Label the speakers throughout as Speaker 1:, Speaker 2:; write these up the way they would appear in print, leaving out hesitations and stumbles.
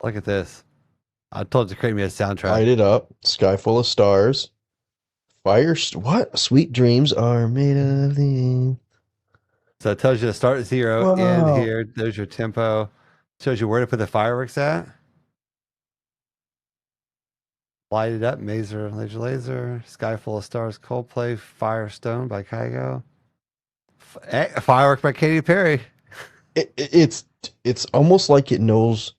Speaker 1: Look at this. I told you to create me a soundtrack.
Speaker 2: Light it up. Sky full of stars. What? Sweet dreams are made of the.
Speaker 1: So it tells you to start at 0, end
Speaker 2: Wow.
Speaker 1: here. There's your tempo. Shows you where to put the fireworks at. Light it up. Mazer, laser, laser. Sky full of stars. Coldplay. Firestone by Kygo. Firework by Katy Perry.
Speaker 2: It's almost like it knows.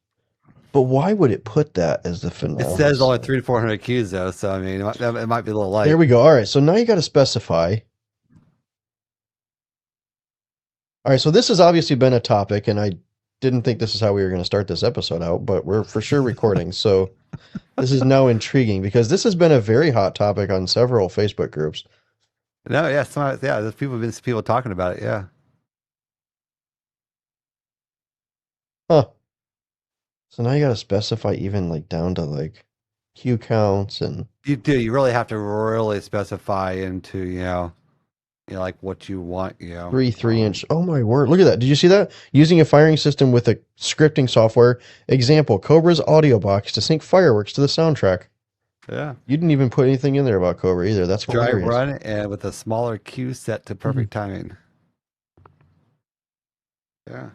Speaker 2: But why would it put that as the finale?
Speaker 1: It says only 300 to 400 cues though, so I mean, it might be a little light.
Speaker 2: There we go. All right, so now you got to specify. All right, so this has obviously been a topic, and I didn't think this is how we were going to start this episode out, but we're for sure recording. So this is now intriguing because this has been a very hot topic on several Facebook groups.
Speaker 1: No, yeah, there's people talking about it, yeah.
Speaker 2: Huh. So now you got to specify even like down to like cue counts and
Speaker 1: You do. You really have to really specify into, like what you want,
Speaker 2: 3 inch. Oh my word. Look at that. Did you see that? Using a firing system with a scripting software. Example, Cobra's audio box to sync fireworks to the soundtrack.
Speaker 1: Yeah.
Speaker 2: You didn't even put anything in there about Cobra either. That's
Speaker 1: Dry
Speaker 2: hilarious.
Speaker 1: run and with a smaller cue set to perfect timing. Yeah.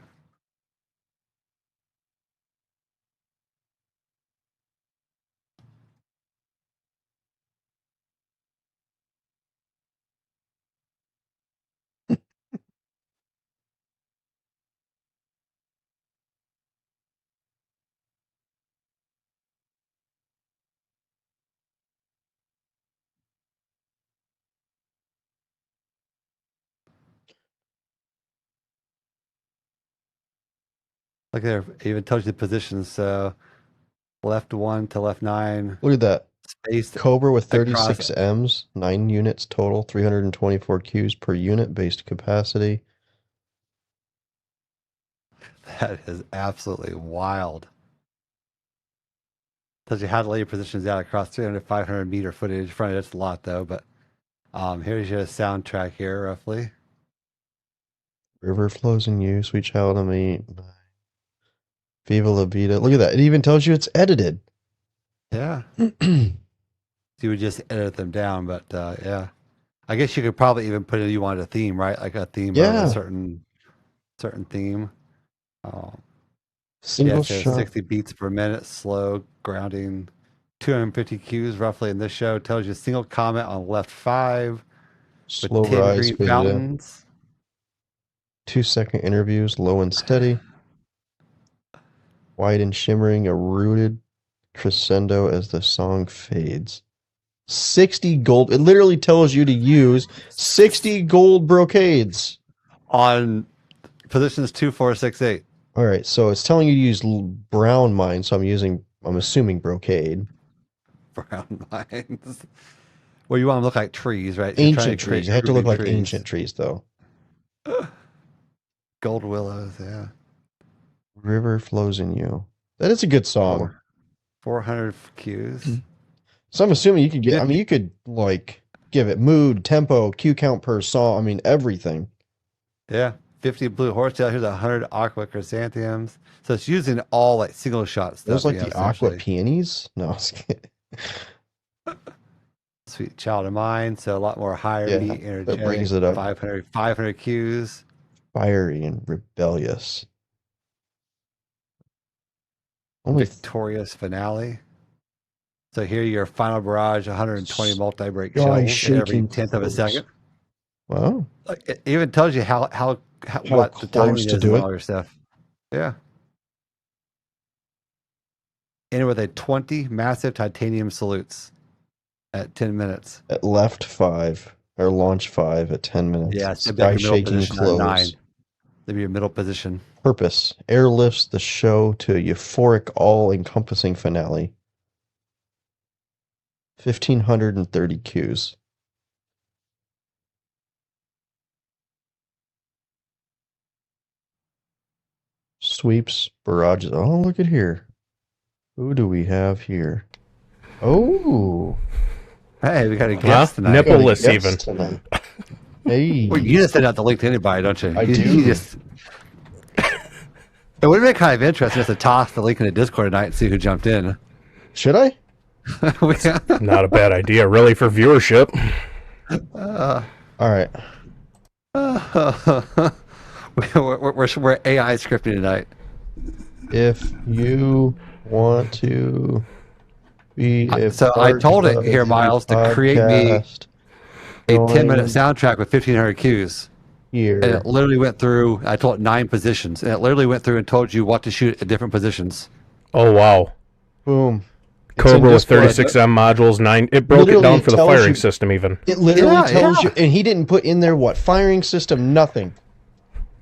Speaker 1: Look there, it even tells you the positions. So left 1 to left 9.
Speaker 2: Look at that.
Speaker 1: Spaced
Speaker 2: Cobra with
Speaker 1: across
Speaker 2: 36 M's, 9 units total, 324 cues per unit based capacity.
Speaker 1: That is absolutely wild. Tells you how to lay your positions out across 300, 500 meter footage. That's a lot though, but here's your soundtrack here, roughly.
Speaker 2: River flows in you, sweet child of me. Viva la vida. Look at that. It even tells you it's edited.
Speaker 1: Yeah. You would just edit them down, but yeah. I guess you could probably even put in you wanted a theme, right? Like a theme of a certain theme.
Speaker 2: Single
Speaker 1: so
Speaker 2: shot.
Speaker 1: 60 beats per minute, slow, grounding, 250 cues roughly in this show. Tells you single comment on left 5
Speaker 2: Slow
Speaker 1: with 10
Speaker 2: rise,
Speaker 1: green
Speaker 2: faded
Speaker 1: fountains.
Speaker 2: 2-second interviews, low and steady. White and shimmering, a rooted crescendo as the song fades. 60 gold. It literally tells you to use 60 gold brocades
Speaker 1: On positions 2, 4, 6, 8.
Speaker 2: All right, so it's telling you to use brown mine, so I'm assuming brocade.
Speaker 1: Brown lines. Well, you want them to look like trees, right?
Speaker 2: Ancient trees. They have to look like ancient trees, though.
Speaker 1: Gold willows, yeah.
Speaker 2: River flows in you. That is a good song.
Speaker 1: 400 cues.
Speaker 2: So I'm assuming you could get. I mean, you could like give it mood, tempo, cue count per song. I mean, everything.
Speaker 1: Yeah. 50 blue horsetail. Here's 100 aqua chrysanthemums. So it's using all like single shot stuff.
Speaker 2: Those like the aqua peonies? No, I was kidding.
Speaker 1: Sweet child of mine. So a lot more higher meat energetic.
Speaker 2: That brings it up.
Speaker 1: 500 cues.
Speaker 2: Fiery and rebellious.
Speaker 1: Victorious finale. So here your final barrage, 120 multi-break shells every 10th of a second.
Speaker 2: Wow.
Speaker 1: It even tells you how what the timing is and all your stuff. Yeah. And with a 20 massive titanium salutes at 10 minutes.
Speaker 2: At left 5 or launch 5 at 10 minutes.
Speaker 1: Yeah,
Speaker 2: sky shaking close.
Speaker 1: Maybe your middle position.
Speaker 2: Purpose. Airlifts the show to a euphoric, all-encompassing finale. 1,530 cues. Sweeps, barrages. Oh, look at here. Who do we have here? Oh.
Speaker 1: Hey, we got a guest tonight.
Speaker 3: Nippleless even.
Speaker 2: Tonight. Hey.
Speaker 1: Well, you just send out the link to anybody, don't you?
Speaker 2: I do.
Speaker 1: It would have been kind of interesting just to toss the link in the Discord tonight and see who jumped in.
Speaker 2: Should I?
Speaker 3: Not a bad idea, really, for viewership.
Speaker 2: All right.
Speaker 1: We're AI scripting tonight.
Speaker 2: If you want to be
Speaker 1: so I told it here, Miles, to create me a 10-minute soundtrack with 1,500 cues.
Speaker 2: Here.
Speaker 1: And it literally went through, I told it 9 positions, and it literally went through and told you what to shoot at different positions.
Speaker 3: Oh, wow.
Speaker 2: Boom.
Speaker 3: Cobra with 36M modules, 9. It broke it down for the firing system, even.
Speaker 2: It literally tells you, and he didn't put in there what? Firing system, nothing.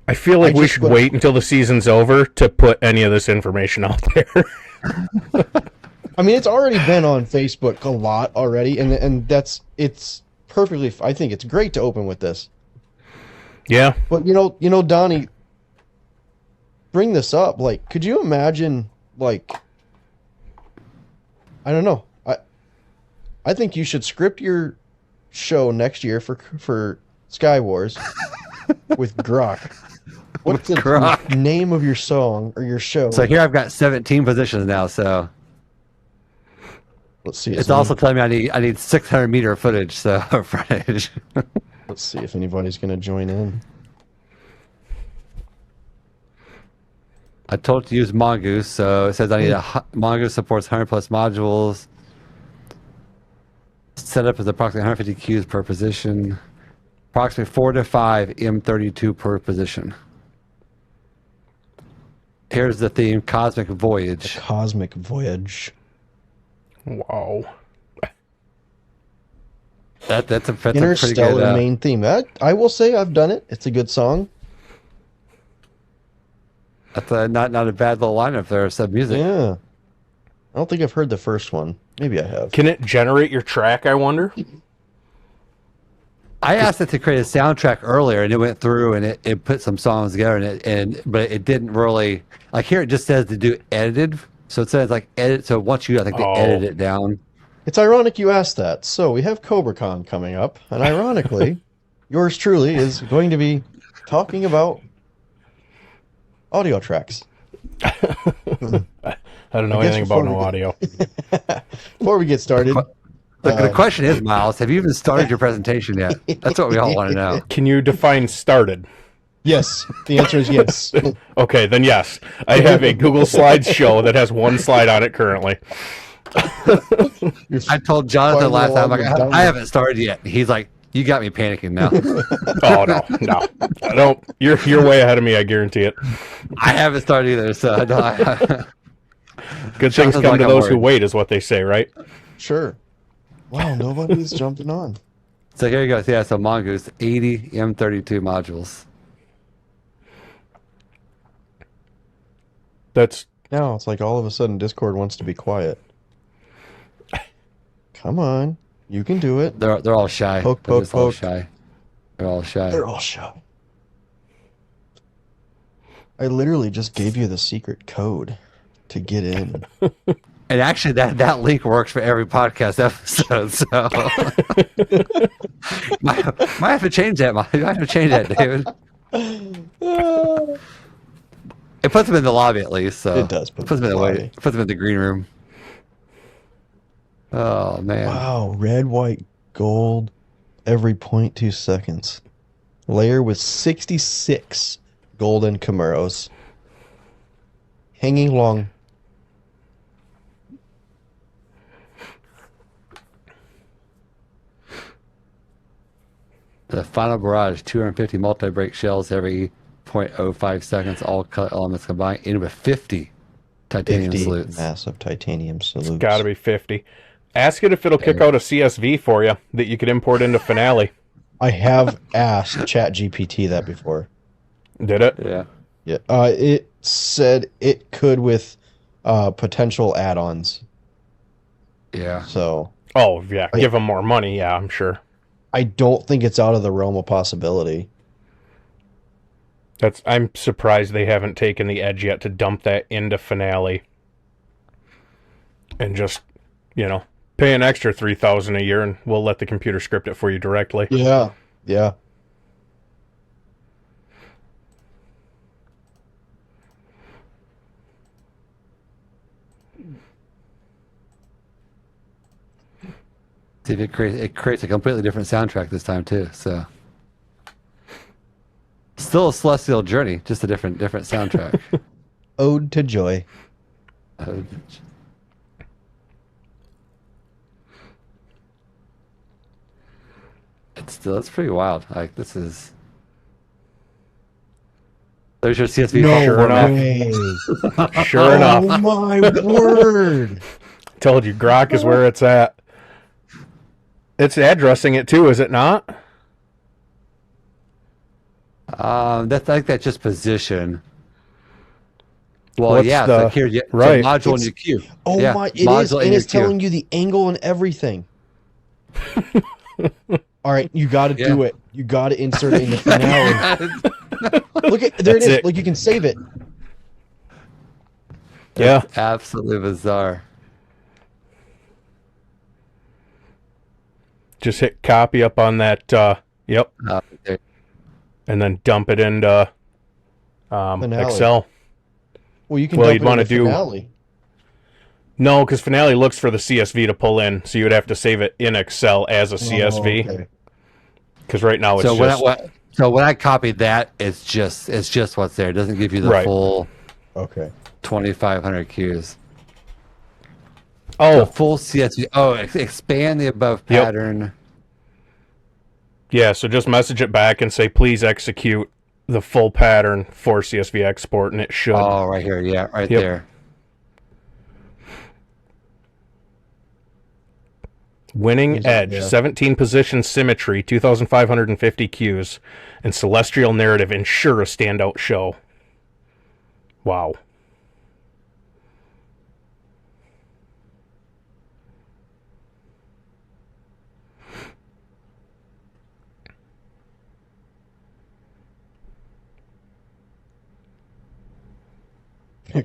Speaker 3: I feel like we should wait until the season's over to put any of this information out there.
Speaker 2: I mean, it's already been on Facebook a lot already, and it's perfectly. I think it's great to open with this.
Speaker 3: Yeah.
Speaker 2: But you know, Donnie, bring this up. Like, could you imagine? Like, I don't know. I think you should script your show next year for Sky Wars with Grok. What's the name of your song or your show?
Speaker 1: So here I've got 17 positions now. So
Speaker 2: let's see.
Speaker 1: It's also telling me I need 600 meter footage. So frontage.
Speaker 2: Let's see if anybody's going to join in.
Speaker 1: I told it to use Mongoose, so it says I need Mongoose supports 100 plus modules. Setup is approximately 150 cues per position. Approximately 4 to 5 M32 per position. Here's the theme: Cosmic Voyage.
Speaker 2: The Cosmic Voyage.
Speaker 3: Wow.
Speaker 1: That's a pretty
Speaker 2: Interstellar
Speaker 1: good
Speaker 2: main theme. I will say I've done it. It's a good song.
Speaker 1: That's not a bad little lineup there. Sub music.
Speaker 2: Yeah. I don't think I've heard the first one. Maybe I have.
Speaker 3: Can it generate your track, I wonder?
Speaker 1: I asked it to create a soundtrack earlier, and it went through and it put some songs together, but it didn't really, like, here it just says to do edited, so it says like edit. So once I think they edit it down.
Speaker 2: It's ironic you asked that. So we have CobraCon coming up, and ironically, yours truly is going to be talking about audio tracks.
Speaker 3: I don't know anything about no audio.
Speaker 2: Before we get started,
Speaker 1: the question is, Miles, have you even started your presentation yet? That's what we all want to know.
Speaker 3: Can you define started?
Speaker 2: Yes. The answer is yes.
Speaker 3: Okay, then yes. I have a Google Slides show that has one slide on it currently.
Speaker 1: I told Jonathan last time, like, I haven't started yet. He's like, you got me panicking now.
Speaker 3: Oh, no. I don't. You're way ahead of me, I guarantee it.
Speaker 1: I haven't started either, so
Speaker 3: good things come to those who wait, is what they say, right?
Speaker 2: Sure. Wow, nobody's jumping on.
Speaker 1: So here you go. Yeah, so Mongoose, 80 M32 modules.
Speaker 3: That's...
Speaker 2: Now it's like all of a sudden Discord wants to be quiet. Come on. You can do it.
Speaker 1: They're all shy.
Speaker 2: Poke.
Speaker 1: They're all shy. They're all shy.
Speaker 2: They're all shy. I literally just gave you the secret code to get in.
Speaker 1: And actually, that link works for every podcast episode. So might have to change that. Might have to change that, David. It puts them in the lobby at least. So
Speaker 2: it does.
Speaker 1: Puts them in the lobby. It puts them in the green room. Oh man!
Speaker 2: Wow, red, white, gold, every 0.2 seconds. Layer with 66 golden Camaros hanging long.
Speaker 1: The final barrage, 250 multi-break shells every 0.05 seconds, all cut elements combined, in with 50 titanium salutes.
Speaker 2: Massive titanium salutes.
Speaker 3: It's got to be 50. Ask it if it'll kick out a CSV for you that you could import into Finale.
Speaker 2: I have asked ChatGPT that before.
Speaker 3: Did it?
Speaker 1: Yeah.
Speaker 2: Yeah. It said it could with potential add-ons.
Speaker 1: Yeah.
Speaker 2: So.
Speaker 3: Oh, yeah. Give them more money. Yeah, I'm sure.
Speaker 2: I don't think it's out of the realm of possibility.
Speaker 3: I'm surprised they haven't taken the edge yet to dump that into Finale. And just, pay an extra $3,000 a year and we'll let the computer script it for you directly.
Speaker 2: Yeah.
Speaker 1: See if it creates a completely different soundtrack this time too. So still a celestial journey, just a different soundtrack.
Speaker 2: Ode to Joy.
Speaker 1: It's pretty wild. Like this is. There's your CSV.
Speaker 2: No
Speaker 3: Sure
Speaker 2: enough.
Speaker 3: Sure enough.
Speaker 2: Oh my word!
Speaker 3: Told you, Grok is where it's at. It's addressing it too, is it not?
Speaker 1: I think that's just position. Well,
Speaker 3: What's
Speaker 1: yeah, it's
Speaker 3: the-
Speaker 1: like here,
Speaker 3: right.
Speaker 1: so module in your queue.
Speaker 2: Oh
Speaker 1: Yeah,
Speaker 2: my! It
Speaker 1: module
Speaker 2: is,
Speaker 1: in
Speaker 2: and
Speaker 1: your
Speaker 2: it's
Speaker 1: queue.
Speaker 2: telling you the angle and everything. All right, you got to do it. You got to insert it in the finale. Look at there
Speaker 3: That's
Speaker 2: it is.
Speaker 3: it.
Speaker 2: Like you can save it.
Speaker 3: Yeah.
Speaker 1: Absolutely bizarre.
Speaker 3: Just hit copy up on that. Yep.
Speaker 1: There.
Speaker 3: And then dump it into
Speaker 2: Finale.
Speaker 3: Excel.
Speaker 2: Well, you can.
Speaker 3: Well,
Speaker 2: dump
Speaker 3: you'd
Speaker 2: it in
Speaker 3: wanna
Speaker 2: the
Speaker 3: do-
Speaker 2: finale.
Speaker 3: No, because Finale looks for the CSV to pull in, so you would have to save it in Excel as a CSV.
Speaker 2: Okay.
Speaker 3: Because right now it's
Speaker 1: So
Speaker 3: just
Speaker 1: when I copied that, it's just what's there. It doesn't give you the
Speaker 3: Right.
Speaker 1: full
Speaker 2: Okay.
Speaker 1: 2,500 Qs. The
Speaker 3: oh
Speaker 1: full CSV. Oh, expand the above
Speaker 3: Yep.
Speaker 1: pattern.
Speaker 3: yeah. So just message it back and say please execute the full pattern for CSV export, and it should.
Speaker 1: Oh, right here. Yeah, right
Speaker 3: Yep.
Speaker 1: there.
Speaker 3: Winning
Speaker 2: Use it,
Speaker 3: Edge,
Speaker 2: yeah.
Speaker 3: 17 position symmetry, 2,550 Qs, and Celestial Narrative ensure a standout show. Wow.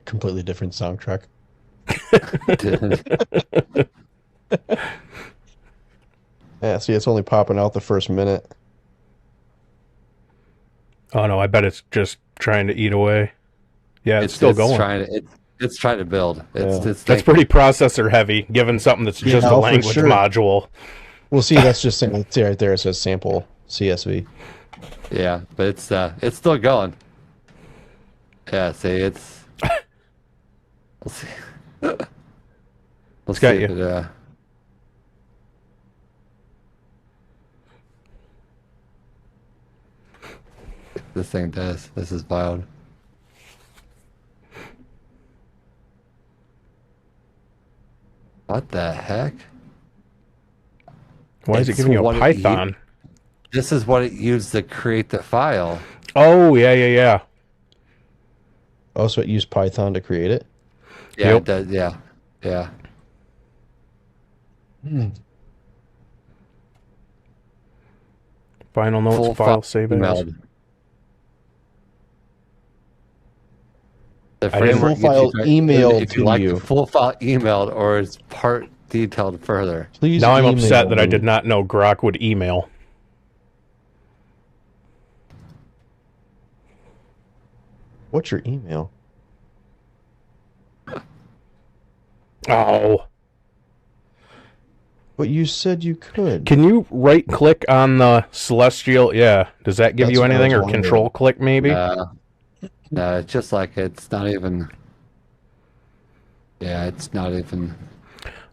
Speaker 2: Completely different soundtrack. Yeah. See, it's only popping out the first minute.
Speaker 3: Oh no, I bet it's just trying to eat away. Yeah, it's still going.
Speaker 1: It's trying to build. It's
Speaker 2: Yeah.
Speaker 3: That's pretty processor heavy, given something that's just
Speaker 2: Yeah,
Speaker 3: a
Speaker 2: for
Speaker 3: language
Speaker 2: sure.
Speaker 3: module.
Speaker 2: Well, see, that's just it's right there. It says sample CSV.
Speaker 1: Yeah, but it's still going. Yeah, see, it's. We'll see. Let's
Speaker 3: got
Speaker 1: see
Speaker 3: you.
Speaker 1: if it, this thing does. This is wild. What the heck?
Speaker 3: Why is it
Speaker 1: It's
Speaker 3: giving you a
Speaker 1: what it
Speaker 3: Python?
Speaker 1: This is what it used to create the file.
Speaker 3: Oh, yeah.
Speaker 2: Oh, so it used Python to create it?
Speaker 1: Yeah,
Speaker 3: Yep.
Speaker 1: it does. Yeah, yeah.
Speaker 3: Final notes,
Speaker 1: Full
Speaker 3: file save as.
Speaker 1: emailed. The
Speaker 3: I didn't-
Speaker 1: framework
Speaker 2: Full file
Speaker 1: gets you-
Speaker 2: emailed
Speaker 1: if you
Speaker 2: to
Speaker 1: like
Speaker 2: you.
Speaker 1: the full file emailed or it's part detailed further.
Speaker 2: Please.
Speaker 3: Now I'm upset
Speaker 2: email
Speaker 3: that I
Speaker 2: me.
Speaker 3: did not know Grok would email.
Speaker 2: What's your email?
Speaker 3: Oh.
Speaker 2: But you said you could.
Speaker 3: Can you right click on the Celestial? Yeah. Does that give
Speaker 2: That's
Speaker 3: you
Speaker 2: what I
Speaker 3: anything,
Speaker 2: was
Speaker 3: or
Speaker 2: wondering.
Speaker 3: control click maybe?
Speaker 1: No, it's just like it's not even. Yeah, it's not even.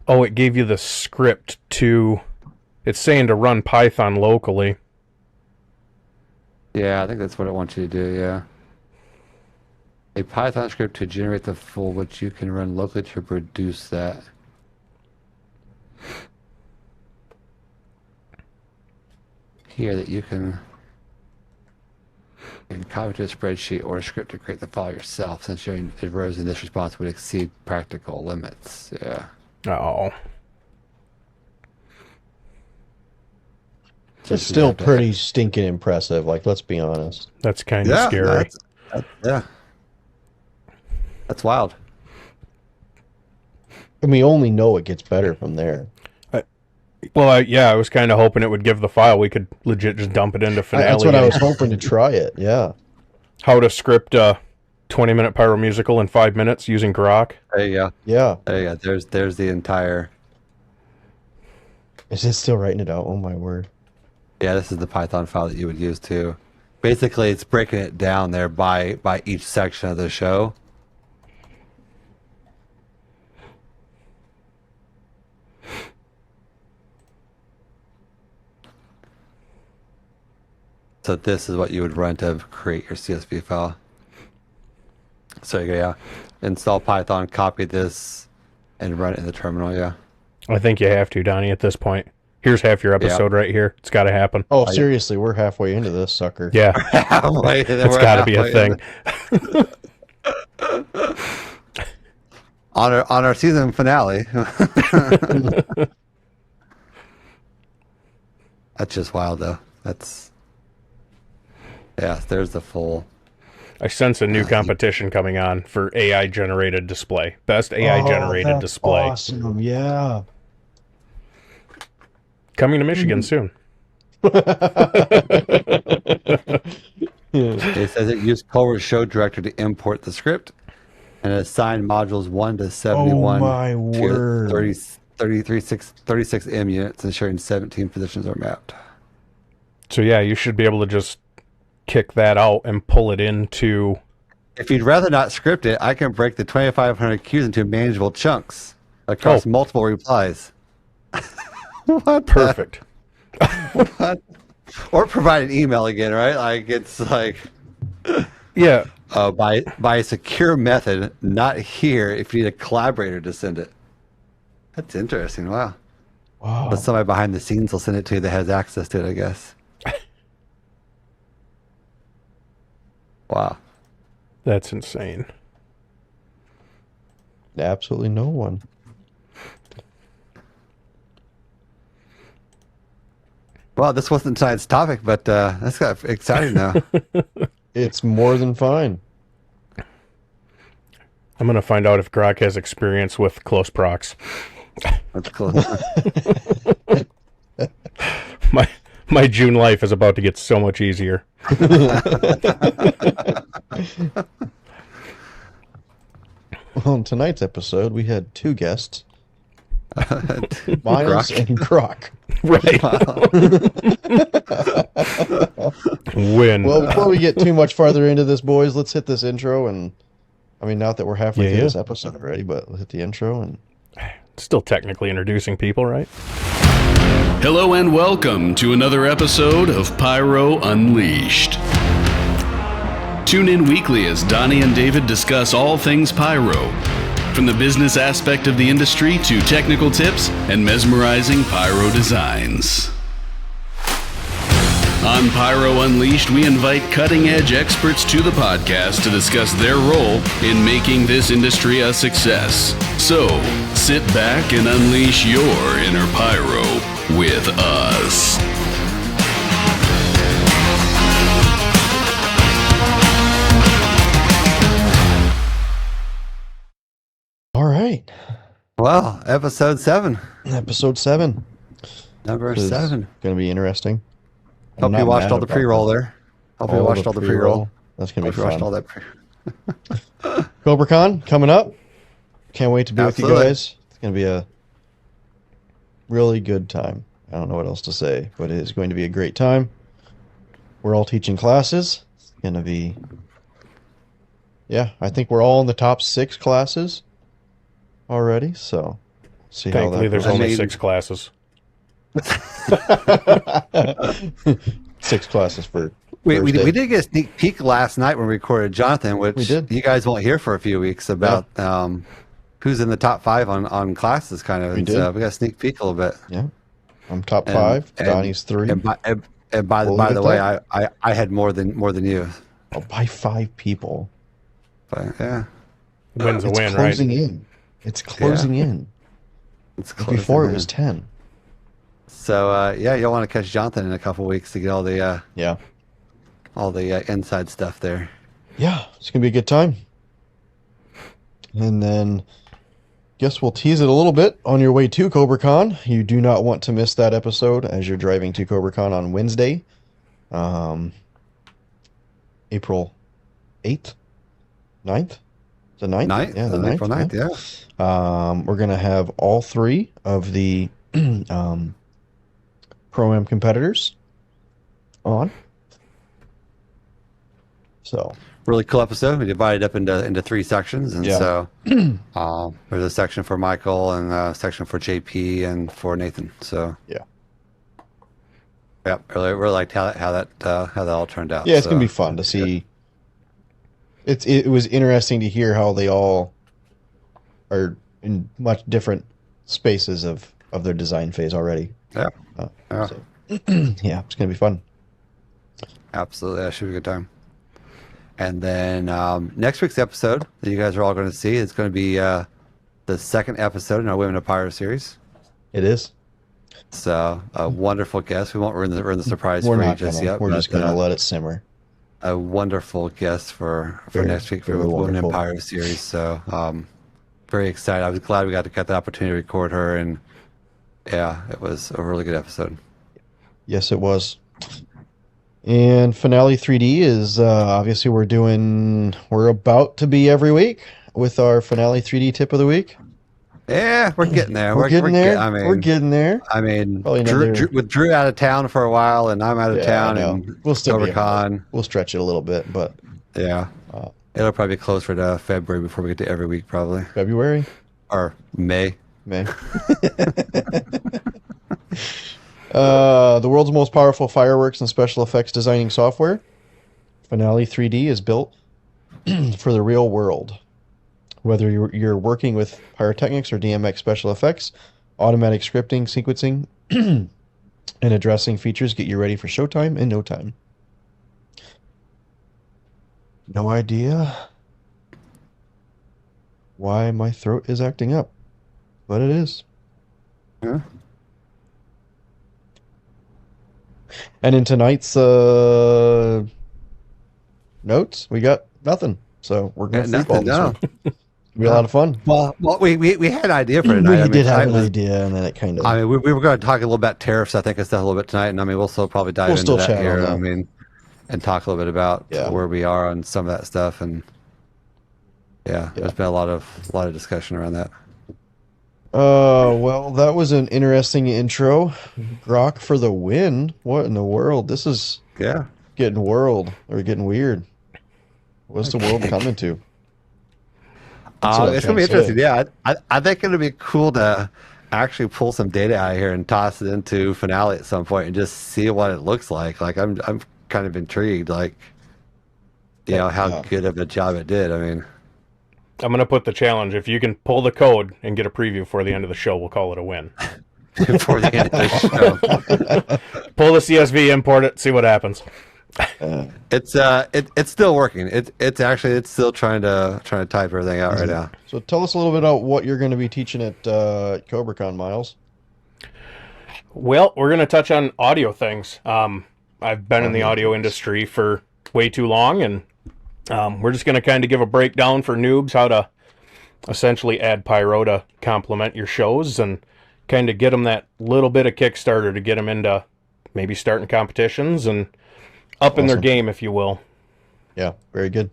Speaker 3: Oh, it gave you the script to. It's saying to run Python locally.
Speaker 1: Yeah, I think that's what it wants you to do. Yeah. A Python script to generate the full, which you can run locally to produce that. Here, that you can copy to a spreadsheet or a script to create the file yourself, since your errors in this response would exceed practical limits. Yeah.
Speaker 3: Oh.
Speaker 2: It's still pretty stinking impressive. Like, let's be honest.
Speaker 3: That's kind of scary.
Speaker 1: Yeah. That's wild.
Speaker 2: And we only know it gets better from there.
Speaker 3: Well, I was kind of hoping it would give the file. We could legit just dump it into Finale.
Speaker 2: That's what I
Speaker 3: and
Speaker 2: was hoping to try it. Yeah.
Speaker 3: How to script a 20-minute pyro musical in 5 minutes using Grok.
Speaker 1: There you go.
Speaker 2: Yeah.
Speaker 1: There you go. There's the entire.
Speaker 2: Is it still writing it out? Oh my word.
Speaker 1: Yeah, this is the Python file that you would use too. Basically, it's breaking it down there by each section of the show. So this is what you would run to create your CSV file. So yeah, install Python, copy this, and run it in the terminal. Yeah.
Speaker 3: I think you have to, Donnie, at this point. Here's half your episode right here. It's got to happen.
Speaker 2: Oh, seriously, we're halfway into this sucker.
Speaker 3: Yeah.
Speaker 1: It's
Speaker 3: got to be a thing.
Speaker 1: on our season finale. That's just wild, though. There's the full.
Speaker 3: I sense a new competition coming on for AI-generated display. Best AI-generated display.
Speaker 2: Awesome, yeah.
Speaker 3: Coming to Michigan soon.
Speaker 1: It says it used Culver's show director to import the script and assigned modules 1 to 71 to 36 M units, ensuring 17 positions are mapped.
Speaker 3: So yeah, you should be able to just kick that out and pull it into...
Speaker 1: If you'd rather not script it, I can break the 2,500 queues into manageable chunks across multiple replies. What?
Speaker 3: Perfect.
Speaker 1: What? Or provide an email again, right? Like it's like,
Speaker 3: yeah,
Speaker 1: by a secure method, not here. If you need a collaborator to send it, that's interesting. Wow. But somebody behind the scenes will send it to you that has access to it, I guess. Wow.
Speaker 3: That's insane.
Speaker 2: Absolutely no one.
Speaker 1: Well, this wasn't tonight's topic, but that's got exciting now.
Speaker 2: It's more than fine.
Speaker 3: I'm going to find out if Grok has experience with close procs.
Speaker 1: That's cool.
Speaker 3: My June life is about to get so much easier.
Speaker 2: Well, in tonight's episode, we had two guests. Miles and Grok.
Speaker 3: Right. Win.
Speaker 2: Well, before we get too much farther into this, boys, let's hit this intro. And I mean, not that we're halfway through this episode already, but let's hit the intro. And
Speaker 3: still technically introducing people, right?
Speaker 4: Hello and welcome to another episode of Pyro Unleashed. Tune in weekly as Donnie and David discuss all things pyro, from the business aspect of the industry to technical tips and mesmerizing pyro designs. On Pyro Unleashed, we invite cutting-edge experts to the podcast to discuss their role in making this industry a success. So, sit back and unleash your inner pyro with us.
Speaker 2: all right.
Speaker 1: Well, episode 7.
Speaker 2: Episode 7.
Speaker 1: Number
Speaker 2: This is
Speaker 1: 7.
Speaker 2: going to be interesting. I'm
Speaker 1: Hope
Speaker 2: not
Speaker 1: you watched
Speaker 2: mad
Speaker 1: all the
Speaker 2: about
Speaker 1: pre-roll
Speaker 2: that.
Speaker 1: there. Hope you watched all the pre-roll.
Speaker 2: That's going to
Speaker 1: Hope
Speaker 2: be
Speaker 1: you watched all
Speaker 2: fun.
Speaker 1: that.
Speaker 2: CobraCon coming up. Can't wait to be with you
Speaker 1: Absolutely.
Speaker 2: guys. It's going to be a really good time. I don't know what else to say, but it is going to be a great time. We're all teaching classes. It's going to be... Yeah, I think we're all in the top 6 classes already, so see how
Speaker 3: Thankfully,
Speaker 2: that
Speaker 3: there's
Speaker 2: goes.
Speaker 3: only 6 classes.
Speaker 2: 6 classes for
Speaker 1: We
Speaker 2: Thursday.
Speaker 1: did get a sneak peek last night when we recorded Jonathan, which
Speaker 2: We did.
Speaker 1: you guys won't hear for a few weeks about who's in the top 5 on classes, kind of.
Speaker 2: We
Speaker 1: And
Speaker 2: did.
Speaker 1: so we got a sneak peek a little bit.
Speaker 2: Yeah, I'm top
Speaker 1: And-
Speaker 2: 5.
Speaker 1: and-
Speaker 2: Donnie's 3.
Speaker 1: And by
Speaker 2: We'll
Speaker 1: the
Speaker 2: leave it
Speaker 1: way,
Speaker 2: there.
Speaker 1: I had more than you.
Speaker 2: Oh, by 5 people.
Speaker 1: But yeah,
Speaker 3: Win's a
Speaker 2: It's
Speaker 3: win, right?
Speaker 2: closing in. It's closing in.
Speaker 1: it's close.
Speaker 2: Before it was 10.
Speaker 1: So you'll want to catch Jonathan in a couple weeks to get all the
Speaker 2: Yeah.
Speaker 1: inside stuff there.
Speaker 2: Yeah, it's going to be a good time. And then, guess we'll tease it a little bit on your way to CobraCon. You do not want to miss that episode as you're driving to CobraCon on Wednesday, April 8th. 9th? The 9th?
Speaker 1: 9th?
Speaker 2: Yeah, the 9th.
Speaker 1: April 9th, yeah.
Speaker 2: We're going to have all 3 of the Pro-Am competitors on. So
Speaker 1: really cool episode. We divided up into 3 sections, and so there's a section for Michael and a section for JP and for Nathan. So really liked how that all turned out.
Speaker 2: Yeah, it's gonna be fun to see. It was interesting to hear how they all are in much different spaces of their design phase already.
Speaker 1: Yeah,
Speaker 2: So, yeah, it's gonna be fun.
Speaker 1: Absolutely, that should be a good time. And then next week's episode that you guys are all going to see is going to be the 2nd episode in our Women of Pyro series.
Speaker 2: It is.
Speaker 1: So a wonderful guest. We won't ruin the surprise for you just yet.
Speaker 2: We're just going to let it simmer.
Speaker 1: A wonderful guest for next week for the Women in Pyro series. So very excited. I was glad we got the opportunity to record her, and yeah, it was a really good episode.
Speaker 2: Yes, it was. And Finale 3D is obviously we're about to be every week with our Finale 3D tip of the week.
Speaker 1: Yeah, we're getting there.
Speaker 2: We're getting there. We're getting there.
Speaker 1: I mean, with Drew out of town for a while, and I'm out of town, and
Speaker 2: we'll still be
Speaker 1: Con.
Speaker 2: We'll stretch it a little bit, but
Speaker 1: yeah, it'll probably be closer to February before we get to every week, probably.
Speaker 2: February
Speaker 1: or May.
Speaker 2: The world's most powerful fireworks and special effects designing software, Finale 3D, is built for the real world. Whether you're working with pyrotechnics or DMX special effects, automatic scripting, sequencing, and addressing features get you ready for showtime in no time. No idea why my throat is acting up, but it is.
Speaker 1: Yeah.
Speaker 2: And in tonight's notes, we got nothing. So we're going to freeball this one. It'll be a lot of fun.
Speaker 1: Well, we had an idea for tonight.
Speaker 2: We did have an idea, and then it kind of...
Speaker 1: I mean, we were going to talk a little about tariffs, I think, and stuff a little bit tonight. And I mean, we'll still probably dive into that here. I mean, and talk a little bit about where we are on some of that stuff. And there's been a lot of discussion around that.
Speaker 2: Well, that was an interesting intro. Grok for the win. What in the world? This is getting weird. What's the world coming to?
Speaker 1: It's gonna be interesting. Yeah, I think it'll be cool to actually pull some data out of here and toss it into Finale at some point and just see what it looks like. Like I'm kind of intrigued. Like, how good of a job it did. I mean,
Speaker 3: I'm going to put the challenge. If you can pull the code and get a preview for the end of the show, we'll call it a win.
Speaker 1: Before the end of the
Speaker 3: show. Pull the CSV, import it, see what happens.
Speaker 1: It's still working. It's still trying to type everything out right now.
Speaker 2: So tell us a little bit about what you're going to be teaching at CobraCon, Miles.
Speaker 3: Well, we're going to touch on audio things. I've been in the audio industry for way too long, and we're just going to kind of give a breakdown for noobs how to essentially add pyro to complement your shows and kind of get them that little bit of Kickstarter to get them into maybe starting competitions and up in their game, if you will.
Speaker 2: Yeah, very good.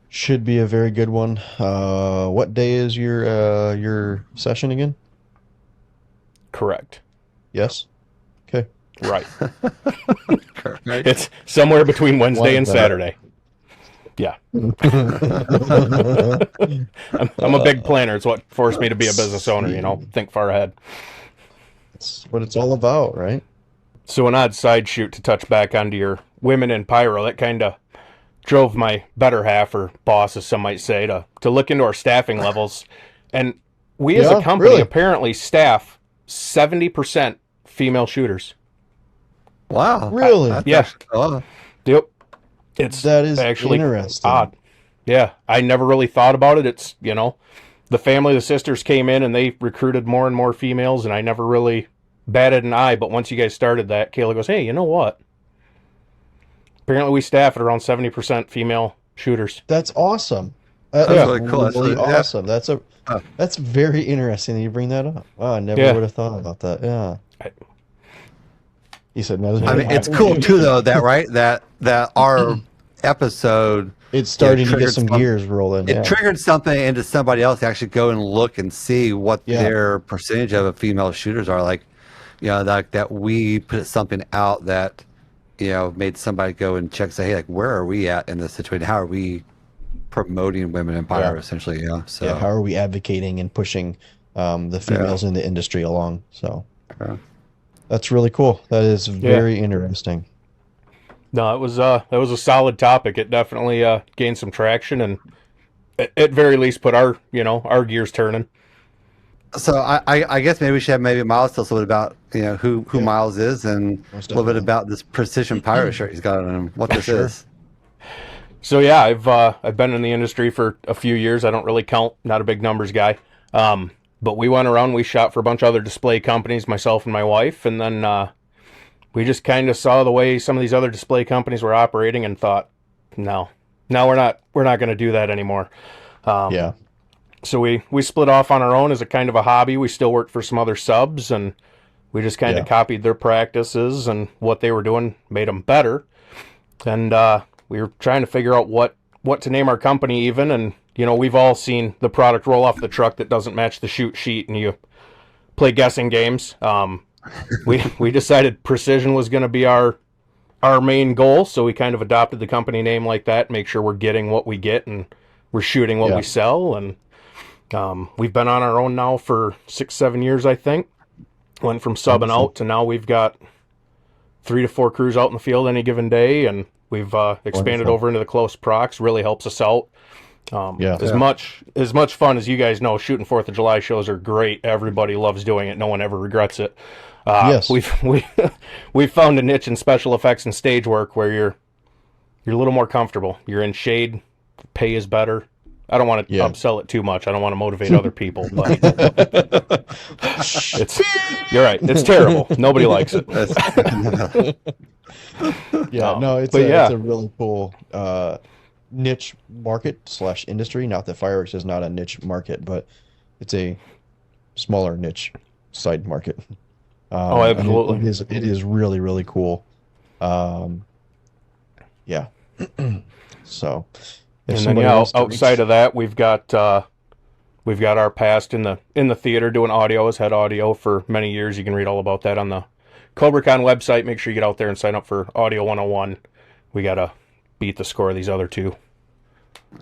Speaker 2: Should be a very good one. What day is your session again?
Speaker 3: Correct.
Speaker 2: Yes? Okay.
Speaker 3: Right. It's somewhere between Wednesday and Saturday. Yeah. I'm a big planner. It's what forced me to be a business owner, think far ahead.
Speaker 2: That's what it's all about, right?
Speaker 3: So an odd side shoot to touch back onto your women in pyro, that kind of drove my better half, or boss, as some might say, to look into our staffing levels. And we as a company apparently staff 70% female shooters.
Speaker 1: Wow.
Speaker 2: Really?
Speaker 3: Yep.
Speaker 2: That is
Speaker 3: actually
Speaker 2: interesting.
Speaker 3: Odd. Yeah, I never really thought about it. It's, the family, the sisters came in and they recruited more and more females, and I never really batted an eye. But once you guys started that, Kayla goes, hey, you know what? Apparently we staff at around 70% female shooters.
Speaker 2: That's awesome.
Speaker 1: That's really cool.
Speaker 2: That's really awesome. That's very interesting that you bring that up. Wow, I never would have thought about that. Yeah. He said, no,
Speaker 1: I mean, it's cool too, though, that our episode
Speaker 2: it's starting to get
Speaker 1: triggered
Speaker 2: some gears rolling.
Speaker 1: It triggered something into somebody else to actually go and look and see what their percentage of female shooters are. Like, like that we put something out that, made somebody go and check, say, hey, like, where are we at in this situation? How are we promoting women in pyro, essentially? So
Speaker 2: how are we advocating and pushing the females in the industry along? So that's really cool. That is very interesting.
Speaker 3: No, it was that was a solid topic. It definitely gained some traction, and at very least put our gears turning.
Speaker 1: So I guess maybe we should have Miles tell us a little bit about who Miles is, and a little bit about this precision pyro shirt he's got on him. What this is.
Speaker 3: So yeah, I've been in the industry for a few years. I don't really count. Not a big numbers guy. But we went around. We shot for a bunch of other display companies, myself and my wife, and then we just kind of saw the way some of these other display companies were operating and thought, no, we're not going to do that anymore. So we split off on our own as a kind of a hobby. We still worked for some other subs, and we just kind of copied their practices, and what they were doing made them better. And we were trying to figure out what to name our company even. And, we've all seen the product roll off the truck that doesn't match the shoot sheet, and you play guessing games. We decided precision was going to be our main goal, so we kind of adopted the company name like that, make sure we're getting what we get and we're shooting what we sell. And we've been on our own now for 6-7 years, I think. Went from subbing out to now we've got 3 to 4 crews out in the field any given day, and we've expanded over into the close procs. Really helps us out. As much fun as you guys know, shooting 4th of July shows are great. Everybody loves doing it. No one ever regrets it. We've found a niche in special effects and stage work where you're a little more comfortable. You're in shade, pay is better. I don't want to upsell it too much. I don't want to motivate other people, but you're right. It's terrible. Nobody likes it.
Speaker 2: It's a really cool niche market / industry. Not that fireworks is not a niche market, but it's a smaller niche side market.
Speaker 3: Absolutely.
Speaker 2: It is really, really cool. So,
Speaker 3: and then outside of that, we've got our past in the theater doing audio as head audio for many years. You can read all about that on the CobraCon website. Make sure you get out there and sign up for Audio 101. We gotta beat the score of these other two.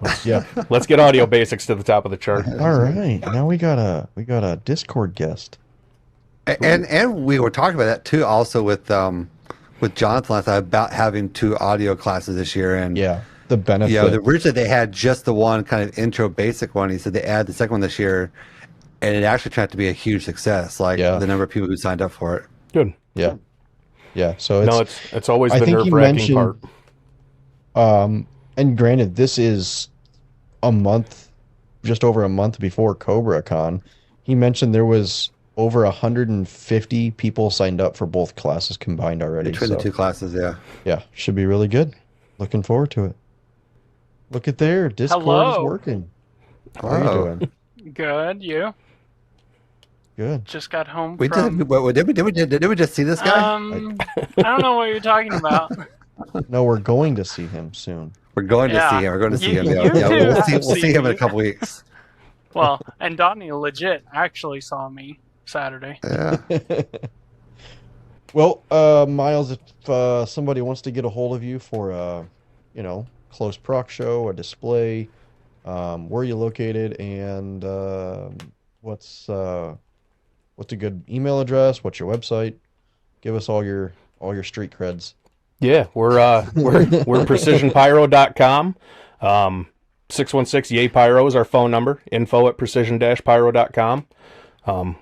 Speaker 3: Let's get audio basics to the top of the chart.
Speaker 2: All right, now we got a Discord guest,
Speaker 1: and we were talking about that too, also with Jonathan last night about having 2 audio classes this year, and
Speaker 2: the benefit.
Speaker 1: Originally they had just the one kind of intro basic one. He said they added the second one this year, and it actually turned out to be a huge success. Like the number of people who signed up for it.
Speaker 3: Good.
Speaker 2: Yeah. So
Speaker 3: it's always the nerve-wracking part.
Speaker 2: And granted, this is just over a month before CobraCon. He mentioned there was over 150 people signed up for both classes combined already.
Speaker 1: Between the 2 classes,
Speaker 2: yeah, should be really good. Looking forward to it. Look at there, Discord is working. How are you doing?
Speaker 5: Good, you?
Speaker 2: Good.
Speaker 5: Just got home.
Speaker 1: Did we just see this guy?
Speaker 5: I don't know what you're talking about.
Speaker 2: No, we're going to see him soon.
Speaker 1: We're going to see him. We're going to see him. We'll see him in a couple weeks.
Speaker 5: Well, and Donnie legit actually saw me Saturday.
Speaker 1: Yeah.
Speaker 2: Well, Miles, if somebody wants to get a hold of you for a, close proc show, a display, where are you located, and what's a good email address? What's your website? Give us all your street creds.
Speaker 3: Yeah, we're precisionpyro.com. 616-YAY-PYRO is our phone number. info@precision-pyro.com.